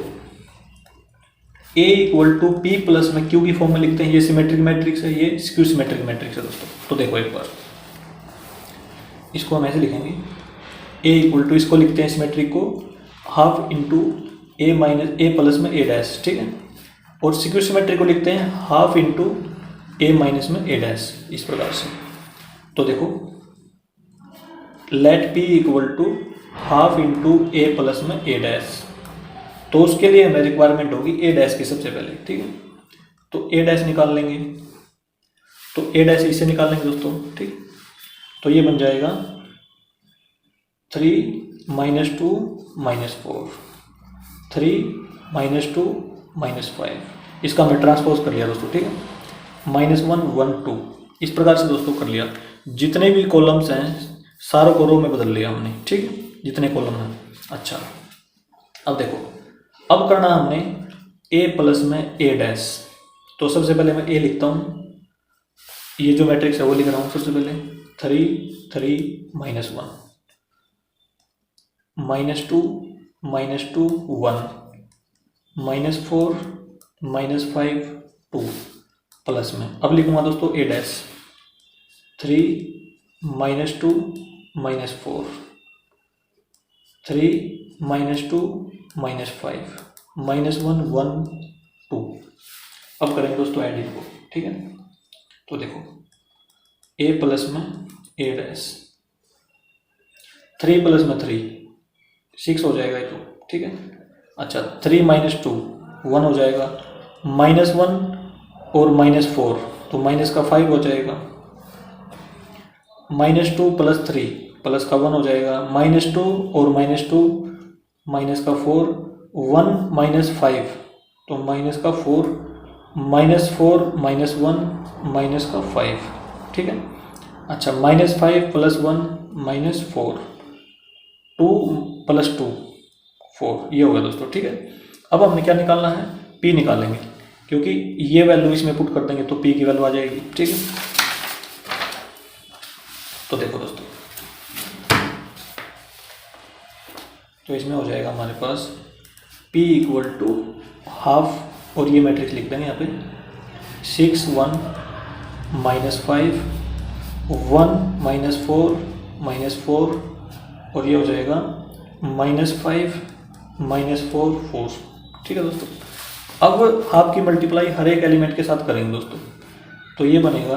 a equal to p plus में q की फॉर्म में लिखते हैं, ये सिमेट्रिक मैट्रिक्स है, ये स्क्यू सिमेट्रिक मैट्रिक्स है दोस्तों। तो देखो एक बार इसको हम ऐसे लिखेंगे, a इक्वल टू, इसको लिखते हैं सिमेट्रिक को half into a minus a plus में a डैश, ठीक है, और स्क्यू सिमेट्रिक को लिखते हैं हाफ इंटू a माइनस में a डैश, इस प्रकार से। तो देखो let p equal to half into a plus में a डैश, तो उसके लिए हमें रिक्वायरमेंट होगी a डैश की सबसे पहले, ठीक है, तो a डैश निकाल लेंगे, तो a डैश इसे निकाल लेंगे दोस्तों, ठीक, तो ये बन जाएगा 3 -2 -4 3 -2 -5, इसका हमने ट्रांसपोज कर लिया दोस्तों, ठीक है, -1 1 2, इस प्रकार से दोस्तों कर लिया। जितने भी कॉलम्स हैं सारों को रो में बदल लिया हमने, ठीक है, जितने कॉलम हैं। अच्छा अब देखो, अब करना हमने a प्लस में a डैश, तो सबसे पहले मैं a लिखता हूँ, ये जो मैट्रिक्स है वो लिख रहा हूँ सबसे पहले 3 3 -1 -2 -2 1 -4 -5 2 प्लस में, अब लिखूंगा दोस्तों a डैश 3 -2 -4 3 -2 -5 -1 1 2, अब करेंगे दोस्तों ऐड इनको, ठीक है। तो देखो a प्लस में a डैश 3 प्लस में 3 6 हो जाएगा ये तो, ठीक है। अच्छा 3 -2 1 हो जाएगा, -1 और -4 तो माइनस का 5 हो जाएगा, -2 + 3 प्लस का 1 हो जाएगा, -2 और -2 माइनस का 4 1 -5 तो माइनस का 4 -4 -1 माइनस का 5, ठीक है। अच्छा -5 + 1 -4 2 + 2 4 ये हो गया दोस्तों, ठीक है। अब हमने क्या निकालना है, p निकालेंगे, क्योंकि ये वैल्यू इसमें पुट कर देंगे तो p की वैल्यू आ जाएगी, ठीक है। तो देखो दोस्तों, तो इसमें हो जाएगा हमारे पास p = ½ और ये मैट्रिक्स लिख देंगे यहाँ पे 6 1 -5, 1 -4 और ये हो जाएगा -5 -4 4। ठीक है दोस्तों। अब आपकी मल्टीप्लाई हर एक एलिमेंट के साथ करेंगे दोस्तों, तो ये बनेगा,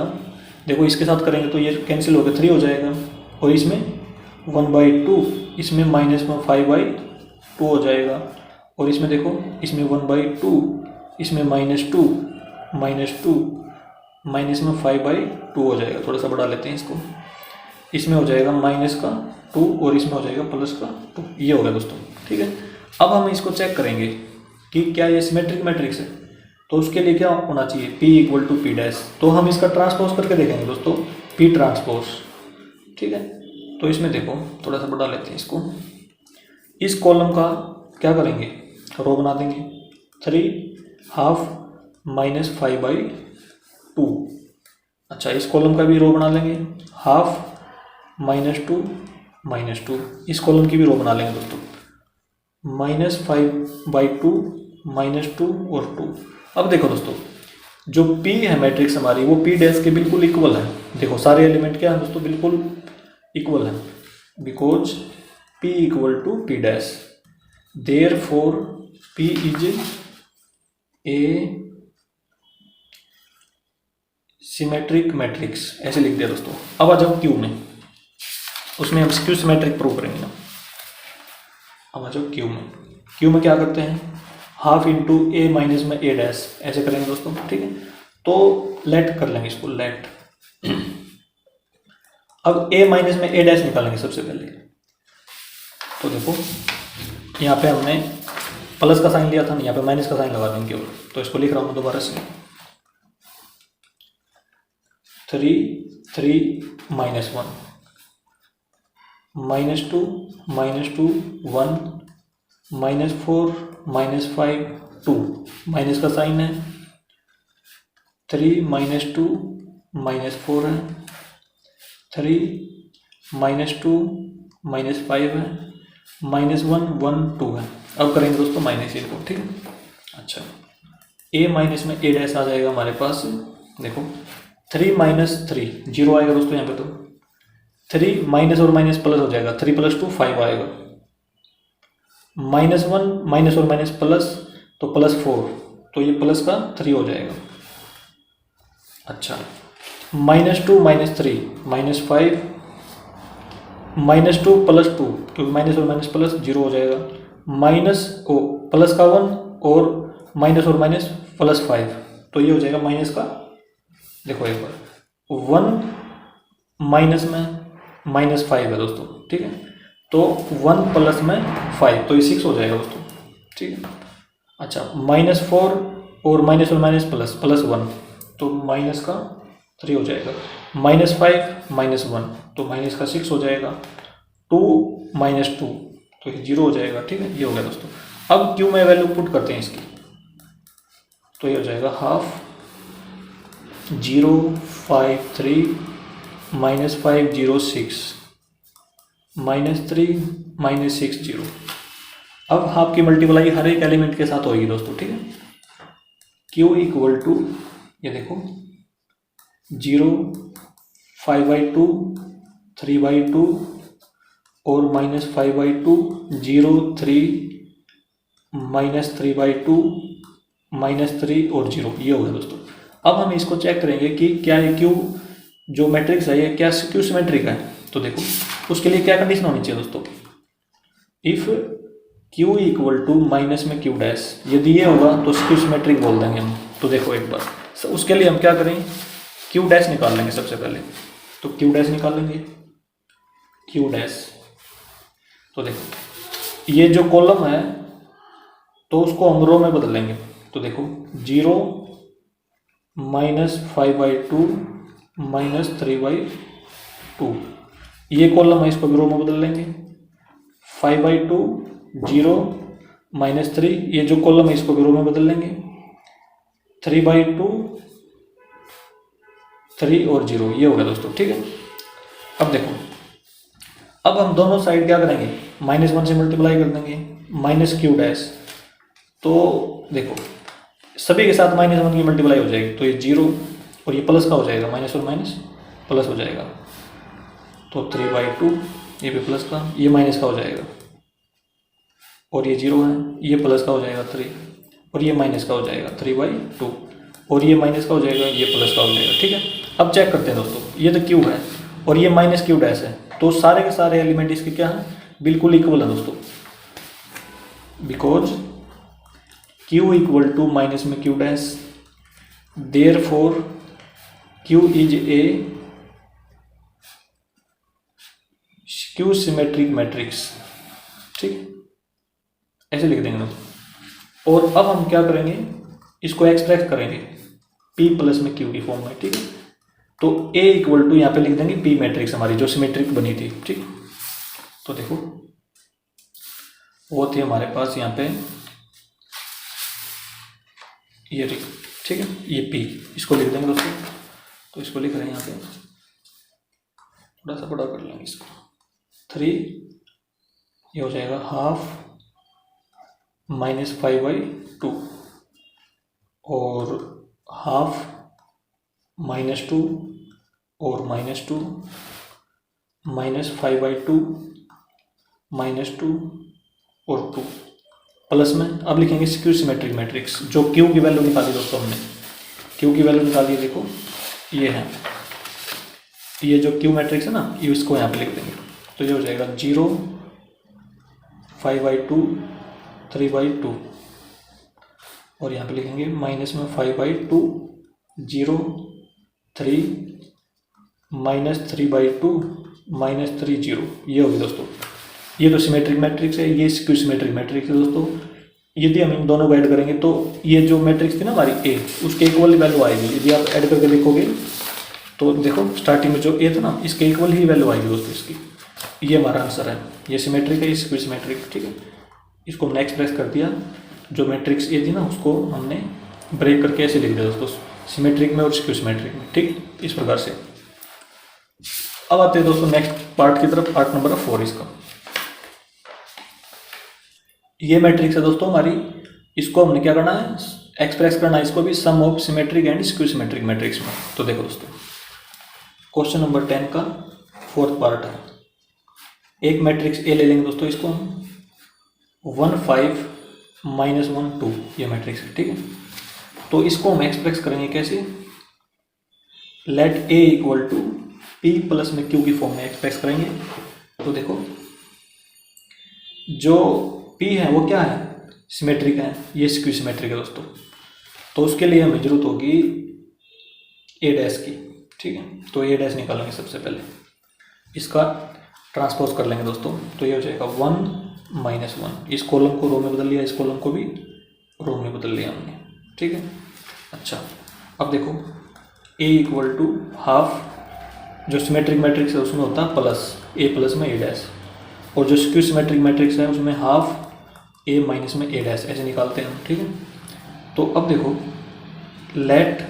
देखो इसके साथ करेंगे तो ये कैंसिल होकर 3 हो जाएगा, और इसमें 1/2, इसमें -5/2 हो जाएगा, और इसमें देखो इसमें 1/2, इसमें -2 माइनस में 5/2 हो जाएगा। थोड़ा सा बढ़ा लेते हैं इसको, इसमें हो जाएगा -2 और इसमें हो जाएगा +2। ये हो गया दोस्तों। ठीक है, अब हम इसको चेक करेंगे कि क्या ये सिमेट्रिक मैट्रिक्स है, तो उसके लिए क्या होना चाहिए, P = P'। तो हम इसका ट्रांसपोज करके देखेंगे दोस्तों, P ट्रांसपोज। ठीक है, तो इसमें देखो थोड़ा सा बढ़ा लेते हैं इसको, इस कॉलम का क्या करेंगे, रो बना देंगे 3/2 -5/2। अच्छा, इस कॉलम का भी रो बना लेंगे 1/2 -2 इस कॉलम की भी रो बना लेंगे दोस्तों, -5/2 -2 और 2। अब देखो दोस्तों, जो P है मैट्रिक्स हमारी, वो P' के बिल्कुल इक्वल है। देखो सारे एलिमेंट क्या है दोस्तों, बिल्कुल इक्वल है, because P = P', therefore P is a symmetric matrix, ऐसे लिख दिया दोस्तों। अब आ जाओ Q में, उसमें हम क्यू सिमेट्रिक प्रूव करेंगे ना। अब आ जाओ Q में क्या करते हैं, 1/2 × A माइनस में A', ऐसे करेंगे दोस्तों। ठीक है, तो लेट कर लेंगे इसको, लेट। अब A माइनस में A' निकालेंगे सबसे पहले। तो देखो यहाँ पे हमने प्लस का साइन लिया था ना, यहाँ पे माइनस का साइन लगा देंगे केवल। तो इसको लिख रहा हूँ दोबारा से, 3 -1 -2 -2 1 -4 -5 2, माइनस का साइन है, 3 -2 -4 है, 3 -2 -5 है, -1 1 2 है। अब करेंगे दोस्तों माइनस इनको। ठीक है, अच्छा, A माइनस में A' आ जाएगा हमारे पास। देखो 3 - 3 0 आएगा दोस्तों यहाँ पे, तो 3 माइनस और माइनस प्लस हो जाएगा, 3 + 2 5 आएगा, -1 माइनस और माइनस प्लस, तो +4, तो ये प्लस का 3 हो जाएगा। अच्छा, -2 - 3 -5, -2 + 2, क्योंकि माइनस और माइनस प्लस 0 हो जाएगा, माइनस को प्लस का 1 और माइनस और माइनस +5, तो ये हो जाएगा माइनस का, देखो एक बार 1 माइनस में -5 है दोस्तों। ठीक है, तो 1 प्लस में 5, तो ये 6 हो जाएगा दोस्तों। ठीक है, अच्छा, -4 और माइनस +1, तो माइनस का 3 हो जाएगा, -5 -1, तो माइनस का 6 हो जाएगा, 2 - 2, तो ये 0 हो जाएगा। ठीक है, ये हो गया दोस्तों। अब Q में वैल्यू पुट करते हैं इसकी, तो ये हो जाएगा 1/2 0 5 3 -5 0 6 -3 -6 0। अब आपकी मल्टीप्लाई हर एक एलिमेंट के साथ होगी दोस्तों। ठीक है, Q = ये देखो 0 5/2 3/2 और -5/2 0 3 -3/2 -3 और 0, ये हो गया दोस्तों। अब हम इसको चेक करेंगे कि क्या ये Q जो मैट्रिक्स है, ये क्या Q सिमेट्रिक है। तो देखो उसके लिए क्या कंडीशन होनी चाहिए दोस्तों, इफ़ Q = माइनस में Q', यदि ये होगा तो Q सिमेट्रिक बोल देंगे हम। तो देखो एक बार, उसके लिए हम क्या करें, Q' निकाल लेंगे सबसे पहले। तो Q' निकाल लेंगे, Q'। तो देखो ये जो कॉलम है, तो उसको हम रो में बदल लेंगे। तो देखो 0 -5/2 -3/2, ये कॉलम है, इसको भी रो में बदल लेंगे। 5/2 0 -3, ये जो कॉलम है इसको भी रो में बदल लेंगे। 3/2 3 और 0, ये हो गया दोस्तों। ठीक है, अब देखो, अब हम दोनों साइड क्या करेंगे, -1 से मल्टीप्लाई कर देंगे, -Q'। तो देखो सभी के साथ -1 की मल्टीप्लाई हो जाएगी, तो ये 0 और ये प्लस का हो जाएगा, माइनस और माइनस प्लस हो जाएगा, तो 3/2, ये भी प्लस का, ये माइनस का हो जाएगा, और ये 0 है, ये प्लस का हो जाएगा 3, और ये माइनस का हो जाएगा 3/2, और ये माइनस का हो जाएगा, ये प्लस का हो जाएगा। ठीक है, अब चेक करते हैं दोस्तों, ये तो क्यू है और ये माइनस क्यू डैश है, तो सारे के सारे एलिमेंट इसके क्या है, बिल्कुल इक्वल है दोस्तों, because Q equal to minus में Q dash, therefore Q is a Q symmetric matrix. ठीक, ऐसे लिख देंगे दोस्तों। और अब हम क्या करेंगे, इसको एक्सप्रेस करेंगे P प्लस में Q की फॉर्म में। ठीक है, तो A इक्वल टू यहाँ पे लिख देंगे P मैट्रिक्स हमारी जो सिमेट्रिक बनी थी। ठीक, तो देखो वो थी हमारे पास यहाँ पे ये, ठीक है, ये P, इसको लिख देंगे दोस्तों। तो इसको लिख रहे हैं यहाँ पे, थोड़ा सा बड़ा कर लेंगे इसको, 3, ये हो जाएगा हाफ -5/2 और हाफ -2 और -2 -5/2 -2 और 2 प्लस में अब लिखेंगे स्क्यू सिमेट्रिक मैट्रिक्स। जो क्यू की वैल्यू निकाली दोस्तों हमने, क्यू की वैल्यू निकाली है, देखो ये है, ये जो क्यू मैट्रिक्स है ना, ये इसको यहाँ पे लिख देंगे। तो ये हो जाएगा 0 5/2 3/2 और यहाँ पे लिखेंगे माइनस में 5/2 0 3 -3/2 -3 0। ये होगी दोस्तों, ये तो सिमेट्रिक मैट्रिक्स है, ये स्क्यू सिमेट्रिक मैट्रिक्स है दोस्तों। यदि हम इन दोनों को ऐड करेंगे तो ये जो मैट्रिक्स थी ना हमारी ए, उसके इक्वल वैल्यू आएगी। यदि आप ऐड करके देखोगे तो देखो स्टार्टिंग में जो ए था ना, इसके इक्वल ही वैल्यू आएगी दोस्तों इसकी। ये हमारा आंसर है, ये सिमेट्रिक है, ये स्क्यू सिमेट्रिक। ठीक है, इसको हमने एक्सप्रेस कर दिया, जो मैट्रिक्स ए थी ना उसको हमने ब्रेक करके ऐसे लिख दिया दोस्तों, सिमेट्रिक में और स्क्यू सिमेट्रिक में। ठीक, इस प्रकार से। अब आते हैं दोस्तों नेक्स्ट पार्ट की तरफ, पार्ट नंबर 4 इसका। ये मैट्रिक्स है दोस्तों हमारी, इसको हमने क्या करना है, एक्सप्रेस करना है इसको भी sum of symmetric and skew symmetric matrix में। तो देखो दोस्तों, क्वेश्चन नंबर 10 का 4th पार्ट है। एक मैट्रिक्स ए ले लेंगे दोस्तों, इसको हम 1 5 -1 2 ये मैट्रिक्स है। ठीक है, तो इसको हम एक्सप्रेस करेंगे कैसे, let A equal to P plus में Q की फॉर्म में एक्सप्रेस करेंगे। तो देखो जो P है वो क्या है, सिमेट्रिक है, ये स्क्यू सिमेट्रिक है दोस्तों। तो उसके लिए हमें जरूरत होगी ए डैश की। ठीक है, तो ए डैश निकालेंगे सबसे पहले, इसका ट्रांसपोज कर लेंगे दोस्तों। तो ये हो जाएगा 1 -1, इस कॉलम को रो में बदल लिया, इस कॉलम को भी रो में बदल लिया हमने। ठीक है, अच्छा अब देखो ए इक्वल टू हाफ, जो सिमेट्रिक मैट्रिक्स है उसमें होता है प्लस, ए प्लस में ए डैश, और जो स्क्यू सिमेट्रिक मैट्रिक्स है उसमें हाफ ए माइनस में ए डैश, ऐसे निकालते हैं हम। ठीक है, तो अब देखो लेट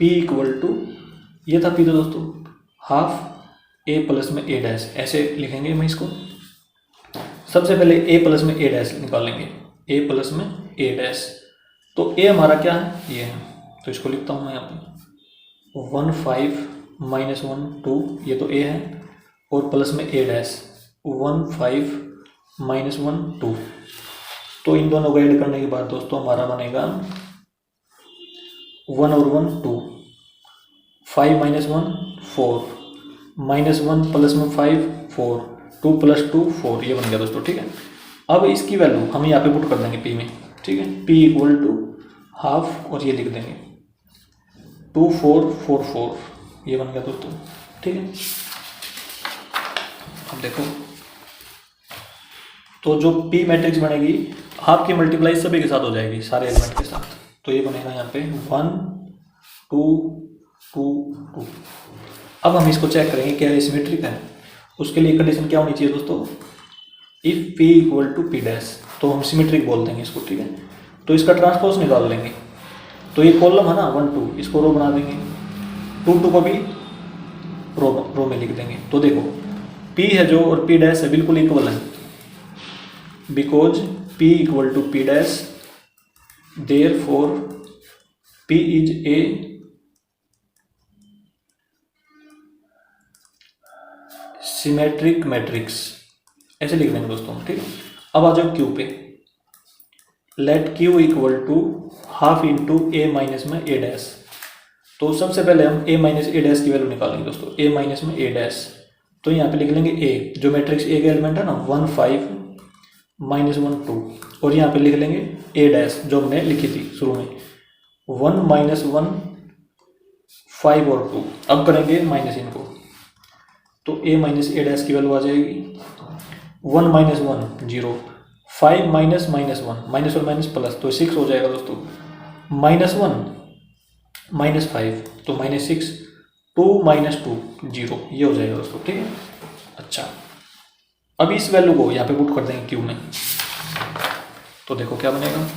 P इक्वल टू, ये था P तो दोस्तों, हाफ ए प्लस में ए डैश, ऐसे लिखेंगे हम इसको। सबसे पहले ए प्लस में ए डैश निकालेंगे, ए प्लस में ए डैश। तो ए हमारा क्या है, ये है, तो इसको लिखता हूँ मैं यहाँ पे 1 5 -1 2, ये तो ए है, और प्लस में ए डैश 1 5 -1 2। तो इन दोनों को ऐड करने के बाद दोस्तों हमारा बनेगा 1 और 1 2, 5 -1 4, -1 प्लस में 5 4, 2 + 2 4, ये बन गया दोस्तों। ठीक है, अब इसकी वैल्यू हम यहाँ पे पुट कर देंगे P में। ठीक है, P इक्वल टू हाफ, और ये लिख देंगे 2 4 4 4, ये बन गया दोस्तों। ठीक है, अब देखो तो जो P मैट्रिक्स बनेगी, हाफ की मल्टीप्लाई सभी के साथ हो जाएगी, सारे एलिमेंट के साथ। तो ये बनेगा यहाँ पे 1 2 2 2। अब हम इसको चेक करेंगे क्या ये सिमेट्रिक है। उसके लिए कंडीशन क्या होनी चाहिए दोस्तों, if P equal to P dash, तो हम सिमेट्रिक बोल देंगे इसको। ठीक है, तो इसका ट्रांसपोज निकाल लेंगे। तो ये कॉलम है ना 1 2, इसको रो बना देंगे, 2 2 को भी रो में लिख देंगे। तो देखो P है जो और P डैश है बिल्कुल इक्वल है, because P equal to P dash, therefore P is a symmetric matrix, ऐसे लिख देंगे दोस्तों, ठीक है। अब आ जाओ क्यू पे, let Q equal to half into A minus में ए डैश। तो सबसे पहले हम ए माइनस ए डैश की वैल्यू निकालेंगे दोस्तों, ए माइनस में ए डैश। तो यहाँ पे लिख लेंगे ए, जो मैट्रिक्स ए का एलिमेंट है ना 1 5 -1 2, और यहाँ पे लिख लेंगे ए डैश जो हमने लिखी थी शुरू में 1 -1 5 और 2। अब करेंगे माइनस इनको, तो ए माइनस ए डैश की वैल्यू आ जाएगी 1 -1 0, 5 माइनस माइनस 1 माइनस और माइनस प्लस, तो 6 हो जाएगा दोस्तों, -1 -5 तो -6, 2 -2 0, ये हो जाएगा दोस्तों, ठीक है। अच्छा, अब इस वैल्यू को यहाँ पे पुट कर देंगे क्यू में, तो देखो क्या बनेगा,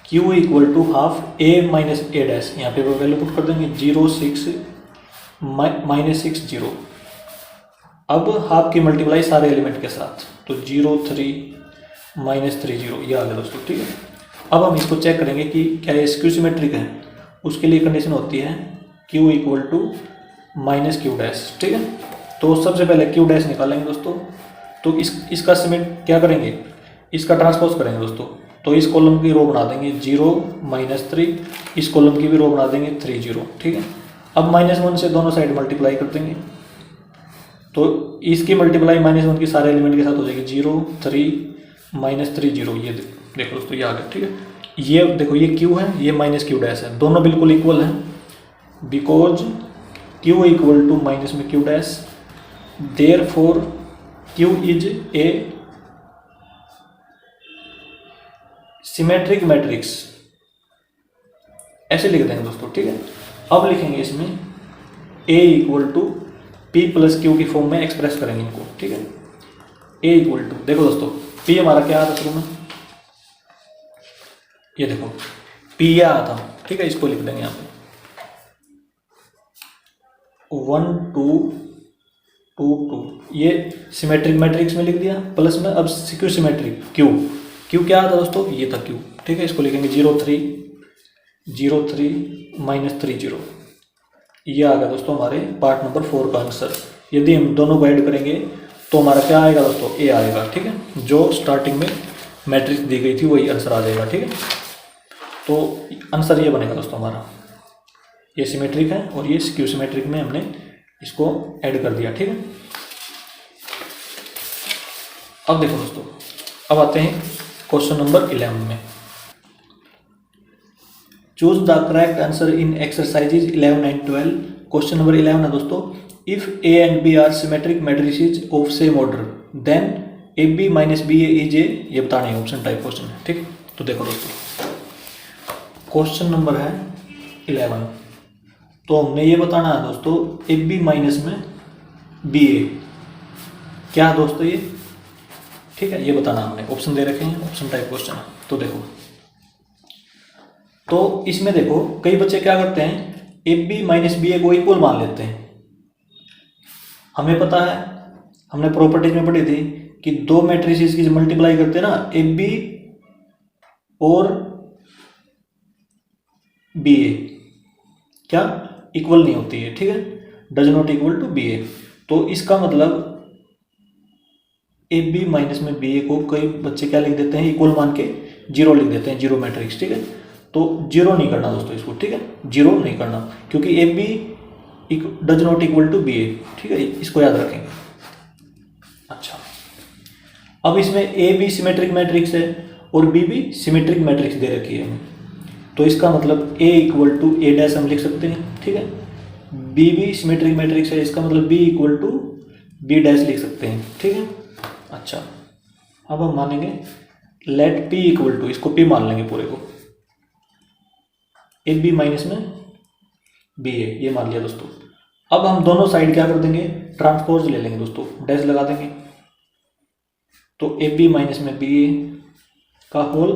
Q equal to half A minus A dash, यहाँ पे वो वैल्यू पुट कर देंगे 0 6 -6 0। अब हाफ की मल्टीप्लाई सारे एलिमेंट के साथ, तो 0 3 -3 0, ये आ गया दोस्तों, ठीक है। अब हम इसको चेक करेंगे कि क्या ये स्क्यू सिमेट्रिक है। उसके लिए कंडीशन होती है q equal to minus Q dash, ठीक है। तो सबसे पहले क्यू डैश निकालेंगे दोस्तों, तो इसका सिमेट क्या करेंगे, इसका ट्रांसपोज करेंगे दोस्तों। तो इस कॉलम की रो बना देंगे 0 -3, इस कॉलम की भी रो बना देंगे 3 0, ठीक है। अब -1 से दोनों साइड मल्टीप्लाई कर देंगे, तो इसकी मल्टीप्लाई -1 की सारे एलिमेंट के साथ हो जाएगी 0 3 -3 0, ये देखो दोस्तों, ये आ गया, ठीक है। ये देखो, ये क्यू है, ये माइनस क्यू डैश है, दोनों बिल्कुल इक्वल हैं, because Q equal to minus में Q dash, therefore Q is a symmetric matrix, ऐसे लिख देंगे दोस्तों, ठीक है। अब लिखेंगे इसमें a equal to P plus Q की फॉर्म में एक्सप्रेस करेंगे इनको, ठीक है। a इक्वल टू, देखो दोस्तों, p हमारा क्या आता शुरू में, ये देखो p ये आता, ठीक है। इसको लिख देंगे यहाँ पे 1 2 2 2, ये सिमेट्रिक मैट्रिक्स में लिख दिया, प्लस में अब स्क्यू सिमेट्रिक क्यू क्या आता दोस्तों, ये था क्यू, ठीक है। इसको लिखेंगे 0 3 -3 0, ये आ गया दोस्तों हमारे पार्ट नंबर 4 का आंसर। यदि हम दोनों को ऐड करेंगे तो हमारा क्या आएगा दोस्तों, ए आएगा, ठीक है। जो स्टार्टिंग में मैट्रिक्स दी गई थी वही आंसर आ जाएगा, ठीक है। तो आंसर ये बनेगा दोस्तों हमारा, ये सिमेट्रिक है और ये स्क्यू सिमेट्रिक में हमने इसको ऐड कर दिया, ठीक है। अब देखो दोस्तों, अब आते हैं क्वेश्चन नंबर 11 में। Choose the correct answer in exercises 11 and 12। Question number 11 है दोस्तों, if A and B are symmetric matrices of same order then A B minus B A is a, ये बताना है, ऑप्शन टाइप क्वेश्चन है, ठीक। तो देखो दोस्तों, क्वेश्चन नंबर है 11, तो हमने ये बताना है दोस्तों ए बी माइनस में बी ए क्या है दोस्तों, ये ठीक है, ये बताना हमने, ऑप्शन दे रखे हैं, ऑप्शन टाइप क्वेश्चन है। तो देखो, तो इसमें देखो कई बच्चे क्या करते हैं, ए बी माइनस बी ए को इक्वल मान लेते हैं। हमें पता है, हमने प्रॉपर्टीज में पढ़ी थी कि दो मैट्रिसेस की मल्टीप्लाई करते हैं ना, ए बी और बी ए क्या इक्वल नहीं होती है, ठीक है, does not equal to B A. तो इसका मतलब ए बी माइनस में बी ए को कई बच्चे क्या लिख देते हैं, इक्वल मान के 0 लिख देते हैं, 0 मैट्रिक्स, ठीक है। तो 0 नहीं करना दोस्तों इसको, ठीक है, 0 नहीं करना, क्योंकि A B does not equal to B A, ठीक है, इसको याद रखेंगे। अच्छा, अब इसमें ए बी सिमेट्रिक मैट्रिक्स है और बी भी सिमेट्रिक मैट्रिक्स दे रखी है हमें, तो इसका मतलब ए इक्वल टू ए डैश हम लिख सकते हैं, ठीक है। बी भी सिमेट्रिक मैट्रिक्स है, इसका मतलब B equal to B dash लिख सकते हैं, ठीक है। अच्छा, अब हम मानेंगे लेट पी इक्वल टू, इसको पी मान लेंगे पूरे को, ए बी माइनस में बी ए, ये मान लिया दोस्तों। अब हम दोनों साइड क्या कर देंगे, ट्रांसपोज ले लेंगे दोस्तों, डैश लगा देंगे, तो ए बी माइनस में बी ए का होल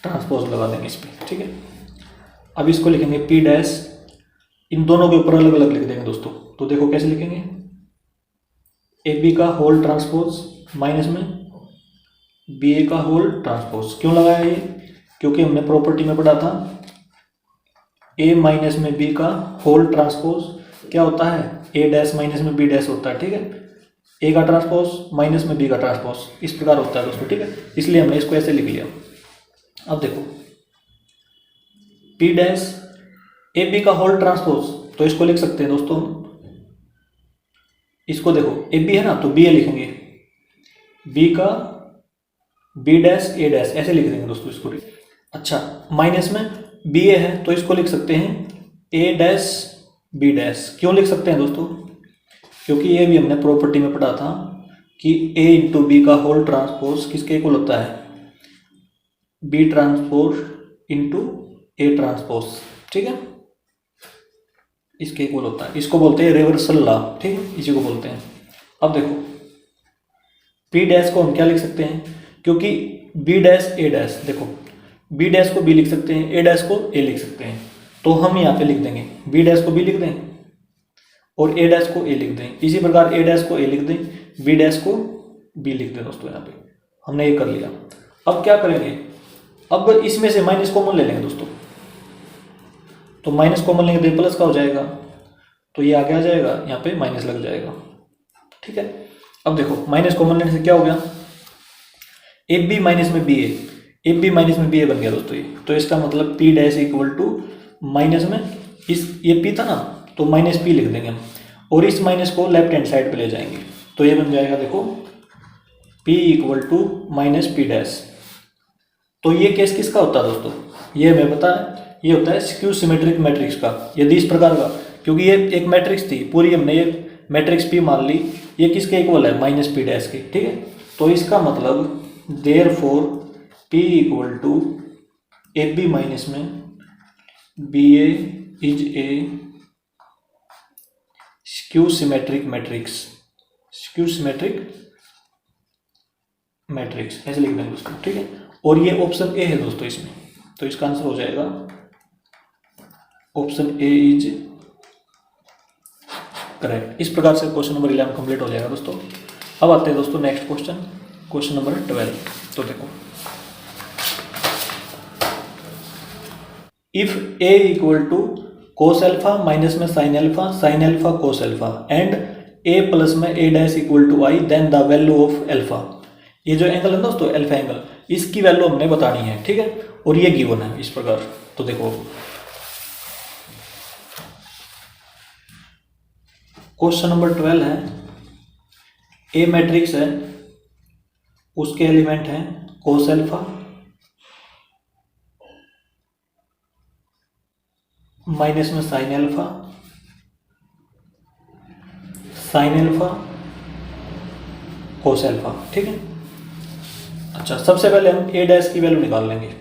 ट्रांसपोज लगा देंगे इस पर, ठीक है। अब इसको लिखेंगे पी डैश, इन दोनों के ऊपर अलग अलग लिख देंगे दोस्तों। तो देखो कैसे लिखेंगे, ए बी का होल ट्रांसपोज माइनस में बी ए का होल ट्रांसपोज। क्यों लगाया ये, क्योंकि हमने प्रॉपर्टी में पढ़ा था ए माइनस में बी का होल ट्रांसपोज क्या होता है, ए डैश माइनस में बी डैश होता है, ठीक है, ए का ट्रांसपोज माइनस में बी का ट्रांसपोज इस प्रकार होता है दोस्तों, ठीक है, इसलिए हमने इसको ऐसे लिख लिया। अब देखो पी डैश ए बी का होल ट्रांसपोज, तो इसको लिख सकते हैं दोस्तों, इसको देखो ए बी है ना, तो बी ए लिखेंगे, बी का बी डैश ए डैश ऐसे लिख देंगे दोस्तों इसको। अच्छा माइनस में बी ए है तो इसको लिख सकते हैं ए डैश बी डैश। क्यों लिख सकते हैं दोस्तों, क्योंकि ये भी हमने प्रॉपर्टी में पढ़ा था कि ए इंटू बी का होल ट्रांसपोज किसके इक्वल होता है, B transpose into A transpose, ठीक है, इसके इक्वल होता है। इसको बोलते हैं रिवर्सल लॉ, ठीक है, इसी को बोलते हैं। अब देखो पी डैश को हम क्या लिख सकते हैं, क्योंकि बी डैश ए डैश, देखो बी डैश को बी लिख सकते हैं, ए डैश को ए लिख सकते हैं, तो हम यहाँ पे लिख देंगे बी डैश को बी लिख दें और ए डैश को ए लिख दें। इसी प्रकार ए डैश को ए लिख दें, बी डैश को बी लिख दें दोस्तों। यहाँ पे हमने ये कर लिया। अब क्या करेंगे, अब इसमें से माइनस कॉमन ले लेंगे दोस्तों, तो माइनस कॉमन लेंगे तो प्लस का हो जाएगा, तो ये आगे आ जाएगा, यहाँ पे माइनस लग जाएगा, ठीक है। अब देखो माइनस कॉमन लेने से क्या हो गया, ए बी माइनस में बी ए बी माइनस में बी ए बन गया दोस्तों ये। तो इसका मतलब P dash equal to minus में इस ये पी था ना, तो माइनस पी लिख देंगे हम, और इस माइनस को लेफ्ट हैंड साइड पे ले जाएंगे, तो ये बन जाएगा देखो P equal to minus P dash. तो ये केस किसका होता है दोस्तों, ये हमें पता है, ये होता है स्क्यू सिमेट्रिक मैट्रिक्स का। यदि इस प्रकार का, क्योंकि ये एक मैट्रिक्स थी पूरी, हमने ये मैट्रिक्स पी मान ली, ये किसके इक्वल है, माइनस पी डैश के, ठीक है। तो इसका मतलब therefore P equal to A B minus में B A is a skew symmetric matrix, skew symmetric matrix ऐसे लिख देंगे दोस्तों, ठीक है। और ये ऑप्शन ए है दोस्तों इसमें, तो इसका आंसर हो जाएगा ऑप्शन ए इज करेक्ट। इस प्रकार से क्वेश्चन नंबर 11 कंप्लीट हो जाएगा दोस्तों। अब आते हैं दोस्तों नेक्स्ट क्वेश्चन, क्वेश्चन नंबर 12। तो देखो if A equal to cos alpha minus में sine alpha cos alpha and A plus में A dash equal to I, then the value of alpha. ये जो एंगल है दोस्तों एल्फा एंगल, इसकी वैल्यू हमने बतानी है, ठीक है, और ये गिवन है इस प्रकार। तो देखो क्वेश्चन नंबर 12 है, ए मैट्रिक्स है, उसके एलिमेंट हैं कोस एल्फा माइनस में साइन एल्फा कोस एल्फा, ठीक है। अच्छा सबसे पहले हम ए डैश की वैल्यू निकाल लेंगे,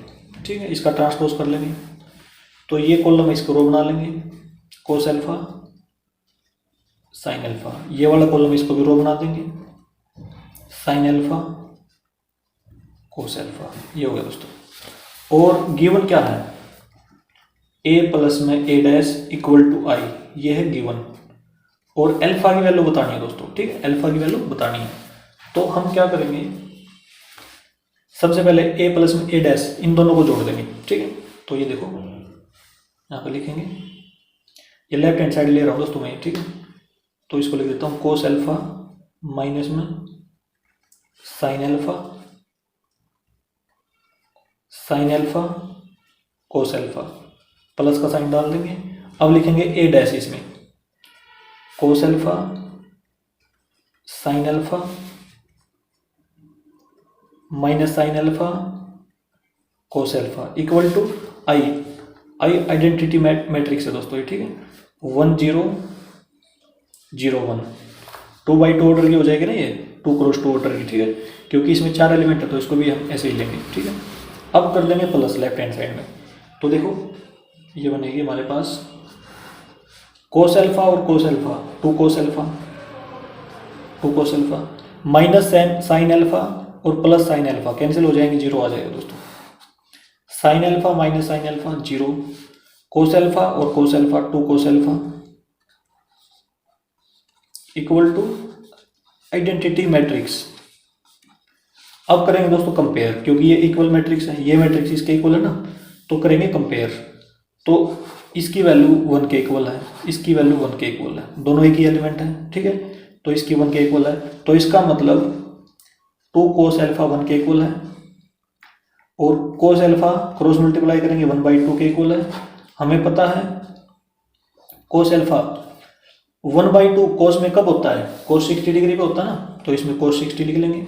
ठीक है, इसका ट्रांसपोज कर लेंगे। तो ये कॉलम इसको रो बना लेंगे, कोस एल्फा साइन एल्फा, ये वाला कॉलम इसको भी रो बना देंगे, साइन एल्फा कोस एल्फा, ये हो गया दोस्तों। और गिवन क्या है, ए प्लस में ए डैश इक्वल टू आई, ये है गिवन, और एल्फा की वैल्यू बतानी है दोस्तों, ठीक है, एल्फा की वैल्यू बतानी है। तो हम क्या करेंगे, सबसे पहले ए प्लस में ए डैश इन दोनों को जोड़ देंगे, ठीक है। तो ये देखो यहाँ पे लिखेंगे, ये लेफ्ट हैंड साइड ले रहा हूँ दोस्तों मैं, ठीक है। तो इसको लिख देता हूँ कोस एल्फा माइनस में sine alpha cos alpha, plus का साइन डाल देंगे। अब लिखेंगे ए डैश इसमें, cos alpha sine alpha minus sine alpha cos alpha equal to I identity matrix है दोस्तों ये, ठीक है। 1 0 0 1 2x2 ऑर्डर की हो जाएगी ना ये, 2 क्रॉस 2 ऑर्डर की, ठीक है, क्योंकि इसमें 4 एलिमेंट है तो इसको भी हम ऐसे ही लेंगे, ठीक है। अब कर लेंगे प्लस लेफ्ट हैंड साइड में, तो देखो ये बनेगी हमारे पास कोस एल्फा और cos alpha, 2 cos alpha minus sine alpha और प्लस साइन एल्फा कैंसिल हो जाएंगे, 0 आ जाएगा दोस्तों। Sine alpha minus sine alpha 0, cos alpha और cos alpha 2 cos alpha equal to identity matrix. अब करेंगे दोस्तों कंपेयर, क्योंकि ये इक्वल मैट्रिक्स है, ये मैट्रिक्स इसके इक्वल है ना, तो करेंगे कंपेयर। तो इसकी वैल्यू 1 के इक्वल है, इसकी वैल्यू 1 के इक्वल है, दोनों एक ही एलिमेंट है, ठीक है। तो इसकी 1 के इक्वल है, तो इसका मतलब 2 cos अल्फा 1 के इक्वल है, और cos अल्फा क्रॉस मल्टीप्लाई करेंगे 1/2 के इक्वल है। हमें पता है cos अल्फा 1/2 cos में कब होता है, cos 60 डिग्री पे होता है ना, तो इसमें cos 60 लिख लेंगे,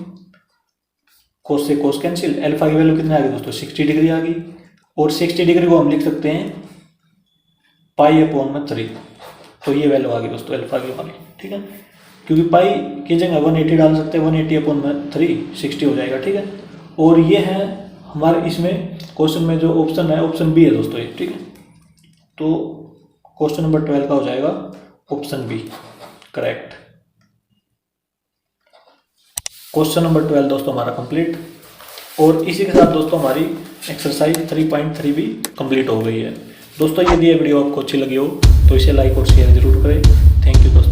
cos से cos कैंसिल, अल्फा की वैल्यू कितने आ गई दोस्तों 60 डिग्री आ गई, और 60 डिग्री को हम लिख सकते हैं π/3, तो ये वैल्यू आ गई दोस्तों अल्फा की वाली, ठीक है। क्योंकि पाई की जगह 180 डाल सकते हैं, 180/3 60 हो जाएगा, ठीक है। और ये है हमारे इसमें क्वेश्चन में जो ऑप्शन है, ऑप्शन बी है दोस्तों ये, ठीक है। तो क्वेश्चन नंबर 12 का हो जाएगा option B correct. Question number 12 दोस्तों हमारा कंप्लीट, और इसी के साथ दोस्तों हमारी एक्सरसाइज 3.3 भी कंप्लीट हो गई है। दोस्तों यदि ये वीडियो आपको अच्छी लगी हो तो इसे लाइक और शेयर जरूर करें। थैंक यू दोस्तों।